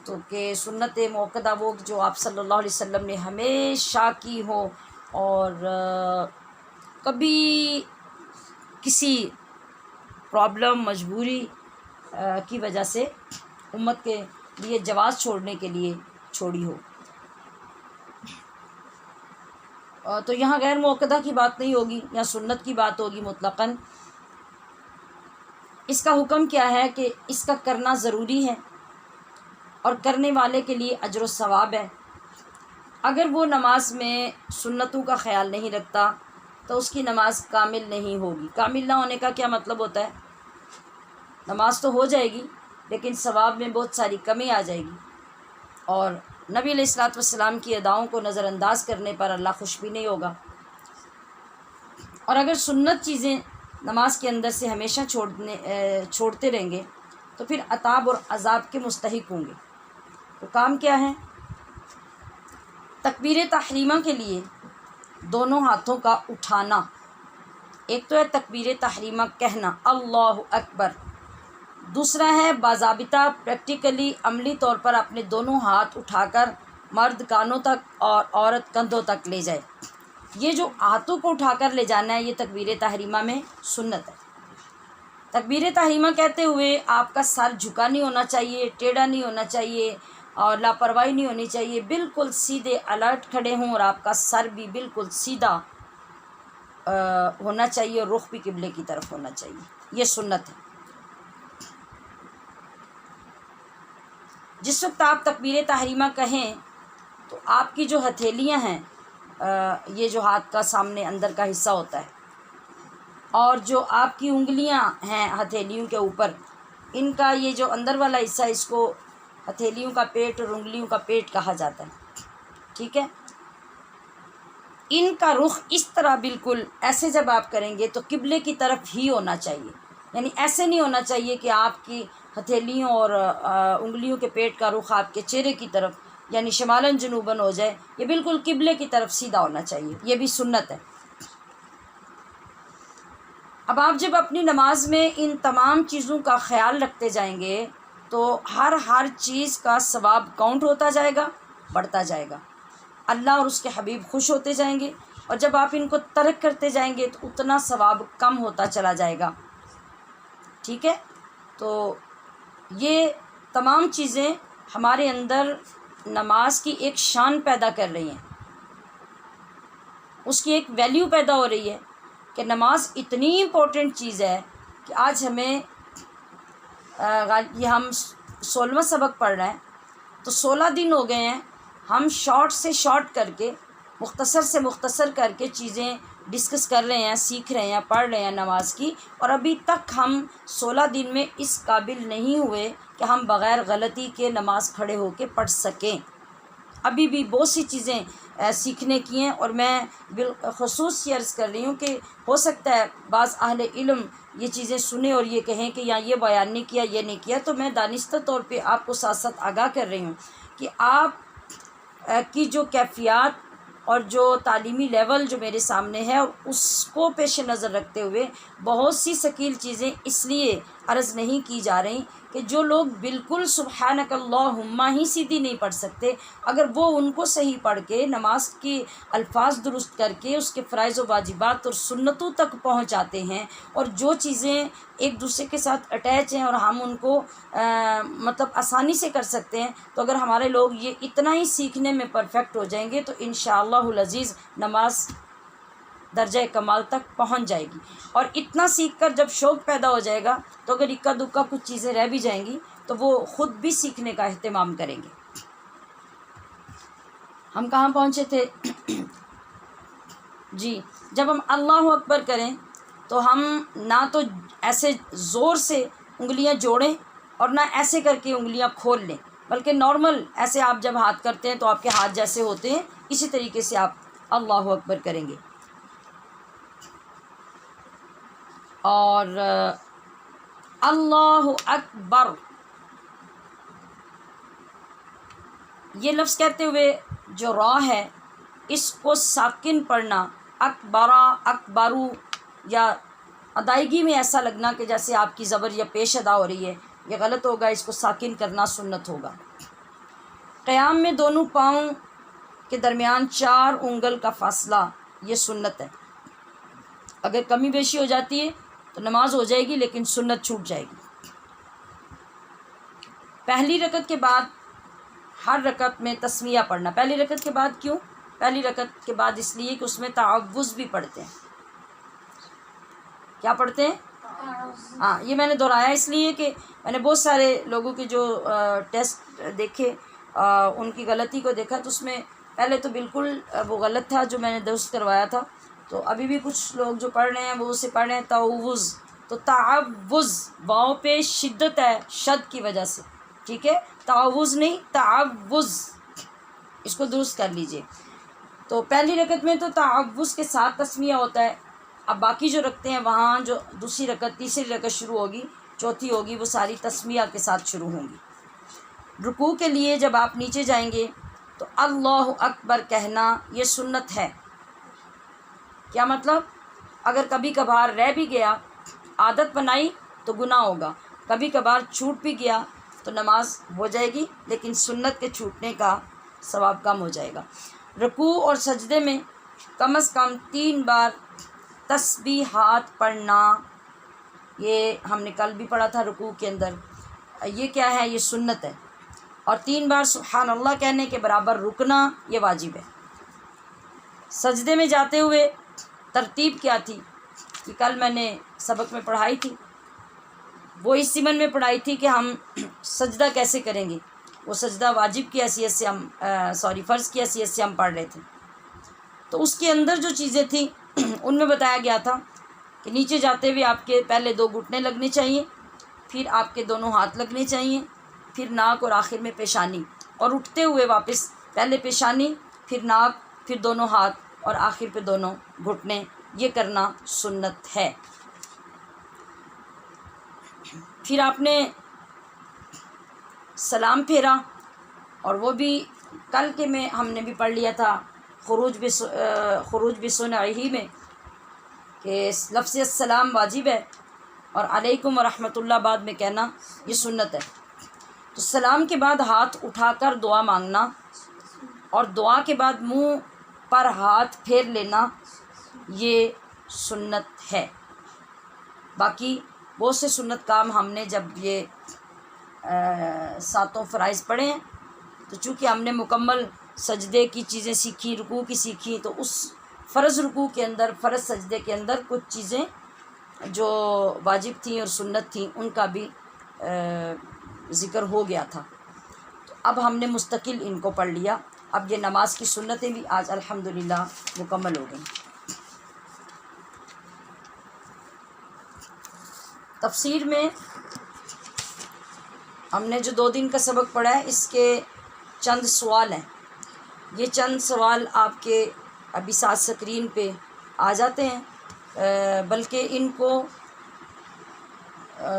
تو کہ سنت موقدہ وہ جو آپ صلی اللہ علیہ وسلم نے ہمیشہ کی ہو، اور کبھی کسی پرابلم، مجبوری کی وجہ سے امت کے لیے جواز چھوڑنے کے لیے چھوڑی ہو۔ تو یہاں غیر موقدہ کی بات نہیں ہوگی، یہاں سنت کی بات ہوگی مطلقاً۔ اس کا حکم کیا ہے کہ اس کا کرنا ضروری ہے اور کرنے والے کے لیے اجر و ثواب ہے۔ اگر وہ نماز میں سنتوں کا خیال نہیں رکھتا تو اس کی نماز کامل نہیں ہوگی۔ کامل نہ ہونے کا کیا مطلب ہوتا ہے؟ نماز تو ہو جائے گی لیکن ثواب میں بہت ساری کمی آ جائے گی، اور نبی علیہ الصلوۃ والسلام کی اداؤں کو نظر انداز کرنے پر اللہ خوش بھی نہیں ہوگا۔ اور اگر سنت چیزیں نماز کے اندر سے ہمیشہ چھوڑتے رہیں گے تو پھر عذاب اور عذاب کے مستحق ہوں گے۔ تو کام کیا ہے؟ تکبیر تحریمہ کے لیے دونوں ہاتھوں کا اٹھانا، ایک تو ہے تکبیر تحریمہ کہنا اللہ اکبر، دوسرا ہے باضابطہ پریکٹیکلی عملی طور پر اپنے دونوں ہاتھ اٹھا کر مرد کانوں تک اور عورت کندھوں تک لے جائے۔ یہ جو ہاتھوں کو اٹھا کر لے جانا ہے یہ تکبیر تحریمہ میں سنت ہے۔ تکبیر تحریمہ کہتے ہوئے آپ کا سر جھکا نہیں ہونا چاہیے، ٹیڑھا نہیں ہونا چاہیے اور لاپرواہی نہیں ہونی چاہیے، بالکل سیدھے الرٹ کھڑے ہوں اور آپ کا سر بھی بالکل سیدھا ہونا چاہیے اور رخ بھی قبلے کی طرف ہونا چاہیے، یہ سنت ہے۔ جس وقت آپ تکبیر تحریمہ کہیں تو آپ کی جو ہتھیلیاں ہیں، یہ جو ہاتھ کا سامنے اندر کا حصہ ہوتا ہے، اور جو آپ کی انگلیاں ہیں ہتھیلیوں کے اوپر، ان کا یہ جو اندر والا حصہ، اس کو ہتھیلیوں کا پیٹ اور انگلیوں کا پیٹ کہا جاتا ہے، ٹھیک ہے۔ ان کا رخ اس طرح بالکل ایسے جب آپ کریں گے تو قبلے کی طرف ہی ہونا چاہیے، یعنی ایسے نہیں ہونا چاہیے کہ آپ کی ہتھیلیوں اور انگلیوں کے پیٹ کا رخ آپ کے چہرے کی طرف یعنی شمالاً جنوباً ہو جائے، یہ بالکل قبلے کی طرف سیدھا ہونا چاہیے، یہ بھی سنت ہے۔ اب آپ جب اپنی نماز میں ان تمام چیزوں کا خیال رکھتے جائیں گے تو ہر چیز کا ثواب کاؤنٹ ہوتا جائے گا، بڑھتا جائے گا، اللہ اور اس کے حبیب خوش ہوتے جائیں گے، اور جب آپ ان کو ترک کرتے جائیں گے تو اتنا ثواب کم ہوتا چلا جائے گا، ٹھیک ہے۔ تو یہ تمام چیزیں ہمارے اندر نماز کی ایک شان پیدا کر رہی ہیں، اس کی ایک ویلیو پیدا ہو رہی ہے کہ نماز اتنی امپورٹنٹ چیز ہے کہ آج ہمیں یہ ہم 16واں سبق پڑھ رہے ہیں تو 16 دن ہو گئے ہیں، ہم شارٹ سے شارٹ کر کے، مختصر سے مختصر کر کے چیزیں ڈسکس کر رہے ہیں، سیکھ رہے ہیں، پڑھ رہے ہیں نماز کی، اور ابھی تک ہم 16 دن میں اس قابل نہیں ہوئے کہ ہم بغیر غلطی کے نماز کھڑے ہو کے پڑھ سکیں۔ ابھی بھی بہت سی چیزیں سیکھنے کی ہیں، اور میں بالخصوص یہ عرض کر رہی ہوں کہ ہو سکتا ہے بعض اہل علم یہ چیزیں سنیں اور یہ کہیں کہ یا یہ بیان نہیں کیا، یہ نہیں کیا، تو میں دانستہ طور پہ آپ کو ساتھ ساتھ آگاہ کر رہی ہوں کہ آپ کی جو کیفیات اور جو تعلیمی لیول جو میرے سامنے ہے، اور اس کو پیش نظر رکھتے ہوئے بہت سی ثقیل چیزیں اس لیے عرض نہیں کی جا رہی کہ جو لوگ بالکل سبحانک اللہم ہی سیدھی نہیں پڑھ سکتے، اگر وہ ان کو صحیح پڑھ کے نماز کی الفاظ درست کر کے اس کے فرائض و واجبات اور سنتوں تک پہنچاتے ہیں، اور جو چیزیں ایک دوسرے کے ساتھ اٹیچ ہیں اور ہم ان کو مطلب آسانی سے کر سکتے ہیں، تو اگر ہمارے لوگ یہ اتنا ہی سیکھنے میں پرفیکٹ ہو جائیں گے تو انشاءاللہ العزیز نماز درجہ کمال تک پہنچ جائے گی۔ اور اتنا سیکھ کر جب شوق پیدا ہو جائے گا تو اگر اکا دکا کچھ چیزیں رہ بھی جائیں گی تو وہ خود بھی سیکھنے کا اہتمام کریں گے۔ ہم کہاں پہنچے تھے؟ جی، جب ہم اللہ اکبر کریں تو ہم نہ تو ایسے زور سے انگلیاں جوڑیں اور نہ ایسے کر کے انگلیاں کھول لیں، بلکہ نارمل ایسے آپ جب ہاتھ کرتے ہیں تو آپ کے ہاتھ جیسے ہوتے ہیں اسی طریقے سے آپ اللہ اکبر کریں گے۔ اور اللہ اکبر یہ لفظ کہتے ہوئے جو را ہے اس کو ساکن پڑھنا، اکبرا اکبرو، یا ادائیگی میں ایسا لگنا کہ جیسے آپ کی زبر یا پیش ادا ہو رہی ہے، یہ غلط ہوگا، اس کو ساکن کرنا سنت ہوگا۔ قیام میں دونوں پاؤں کے درمیان 4 انگل کا فاصلہ یہ سنت ہے، اگر کمی بیشی ہو جاتی ہے تو نماز ہو جائے گی لیکن سنت چھوٹ جائے گی۔ پہلی رکعت کے بعد ہر رکعت میں تسمیہ پڑھنا۔ پہلی رکعت کے بعد کیوں؟ پہلی رکعت کے بعد اس لیے کہ اس میں تعوذ بھی پڑھتے ہیں۔ کیا پڑھتے ہیں؟ ہاں، یہ میں نے دہرایا اس لیے کہ میں نے بہت سارے لوگوں کے جو ٹیسٹ دیکھے، ان کی غلطی کو دیکھا، تو اس میں پہلے تو بالکل وہ غلط تھا جو میں نے درست کروایا تھا، تو ابھی بھی کچھ لوگ جو پڑھ رہے ہیں وہ اسے پڑھ رہے ہیں تعوذ، تو تعوذ واؤ پہ شدت ہے شد کی وجہ سے، ٹھیک ہے، تعوذ نہیں تعوذ، اس کو درست کر لیجئے۔ تو پہلی رکعت میں تو تعوذ کے ساتھ تسمیہ ہوتا ہے، اب باقی جو رکھتے ہیں وہاں جو دوسری رکعت تیسری رکعت شروع ہوگی، چوتھی ہوگی، وہ ساری تسمیہ کے ساتھ شروع ہوں گی۔ رکوع کے لیے جب آپ نیچے جائیں گے تو اللہ اکبر کہنا یہ سنت ہے۔ کیا مطلب؟ اگر کبھی کبھار رہ بھی گیا، عادت بنائی تو گناہ ہوگا، کبھی کبھار چھوٹ بھی گیا تو نماز ہو جائے گی لیکن سنت کے چھوٹنے کا ثواب کم ہو جائے گا۔ رکوع اور سجدے میں کم از کم 3 بار تسبیحات پڑھنا، یہ ہم نے کل بھی پڑھا تھا رکوع کے اندر، یہ کیا ہے؟ یہ سنت ہے۔ اور 3 بار سبحان اللہ کہنے کے برابر رکنا یہ واجب ہے۔ سجدے میں جاتے ہوئے ترتیب کیا تھی کہ کل میں نے سبق میں پڑھائی تھی، وہ اس ضمن میں پڑھائی تھی کہ ہم سجدہ کیسے کریں گے. وہ سجدہ واجب کی حیثیت سے ہم فرض کی حیثیت سے ہم پڑھ رہے تھے. تو اس کے اندر جو چیزیں تھیں ان میں بتایا گیا تھا کہ نیچے جاتے ہوئے آپ کے پہلے 2 گھٹنے لگنے چاہیے، پھر آپ کے دونوں ہاتھ لگنے چاہیے، پھر ناک اور آخر میں پیشانی، اور اٹھتے ہوئے واپس پہلے پیشانی، پھر ناک، پھر دونوں ہاتھ اور آخر پہ دونوں گھٹنے. یہ کرنا سنت ہے. پھر آپ نے سلام پھیرا، اور وہ بھی کل کے میں ہم نے بھی پڑھ لیا تھا خروج بسنعہ میں کہ لفظ السلام واجب ہے اور علیکم ورحمۃ اللہ بعد میں کہنا یہ سنت ہے. تو سلام کے بعد ہاتھ اٹھا کر دعا مانگنا اور دعا کے بعد منہ پر ہاتھ پھیر لینا یہ سنت ہے. باقی بہت سے سنت کام ہم نے جب یہ 7 فرائض پڑھے ہیں تو چونکہ ہم نے مکمل سجدے کی چیزیں سیکھی، رکوع کی سیکھی، تو اس فرض رکوع کے اندر، فرض سجدے کے اندر کچھ چیزیں جو واجب تھیں اور سنت تھیں ان کا بھی ذکر ہو گیا تھا. تو اب ہم نے مستقل ان کو پڑھ لیا. اب یہ نماز کی سنتیں بھی آج الحمدللہ مکمل ہو گئیں. تفسیر میں ہم نے جو 2 دن کا سبق پڑھا ہے اس کے چند سوال ہیں. یہ چند سوال آپ کے ابھی ساتھ سکرین پہ آ جاتے ہیں، بلکہ ان کو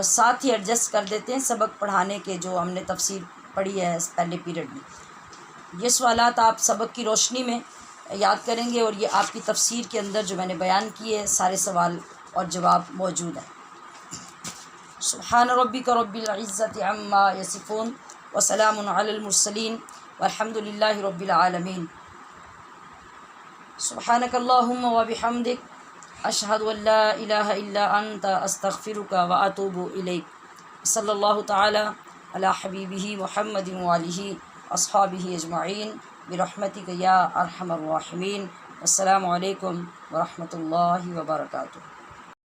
ساتھ ہی ایڈجسٹ کر دیتے ہیں سبق پڑھانے کے جو ہم نے تفسیر پڑھی ہے پہلے پیریڈ میں. یہ سوالات آپ سبق کی روشنی میں یاد کریں گے، اور یہ آپ کی تفسیر کے اندر جو میں نے بیان کیے سارے سوال اور جواب موجود ہیں. سبحان ربک رب العزت عما یصفون وسلام علی المرسلین والحمد للہ رب العالمین. سبحانک اللہم وبحمدک اشہد ان لا الہ الا انت استغفرک واتوب الیک. صلی اللہ تعالی علی حبیبہ محمد وآلہ اصحابہ اجمعین برحمتک یا ارحم الراحمین. السلام علیکم ورحمۃ اللہ وبرکاتہ.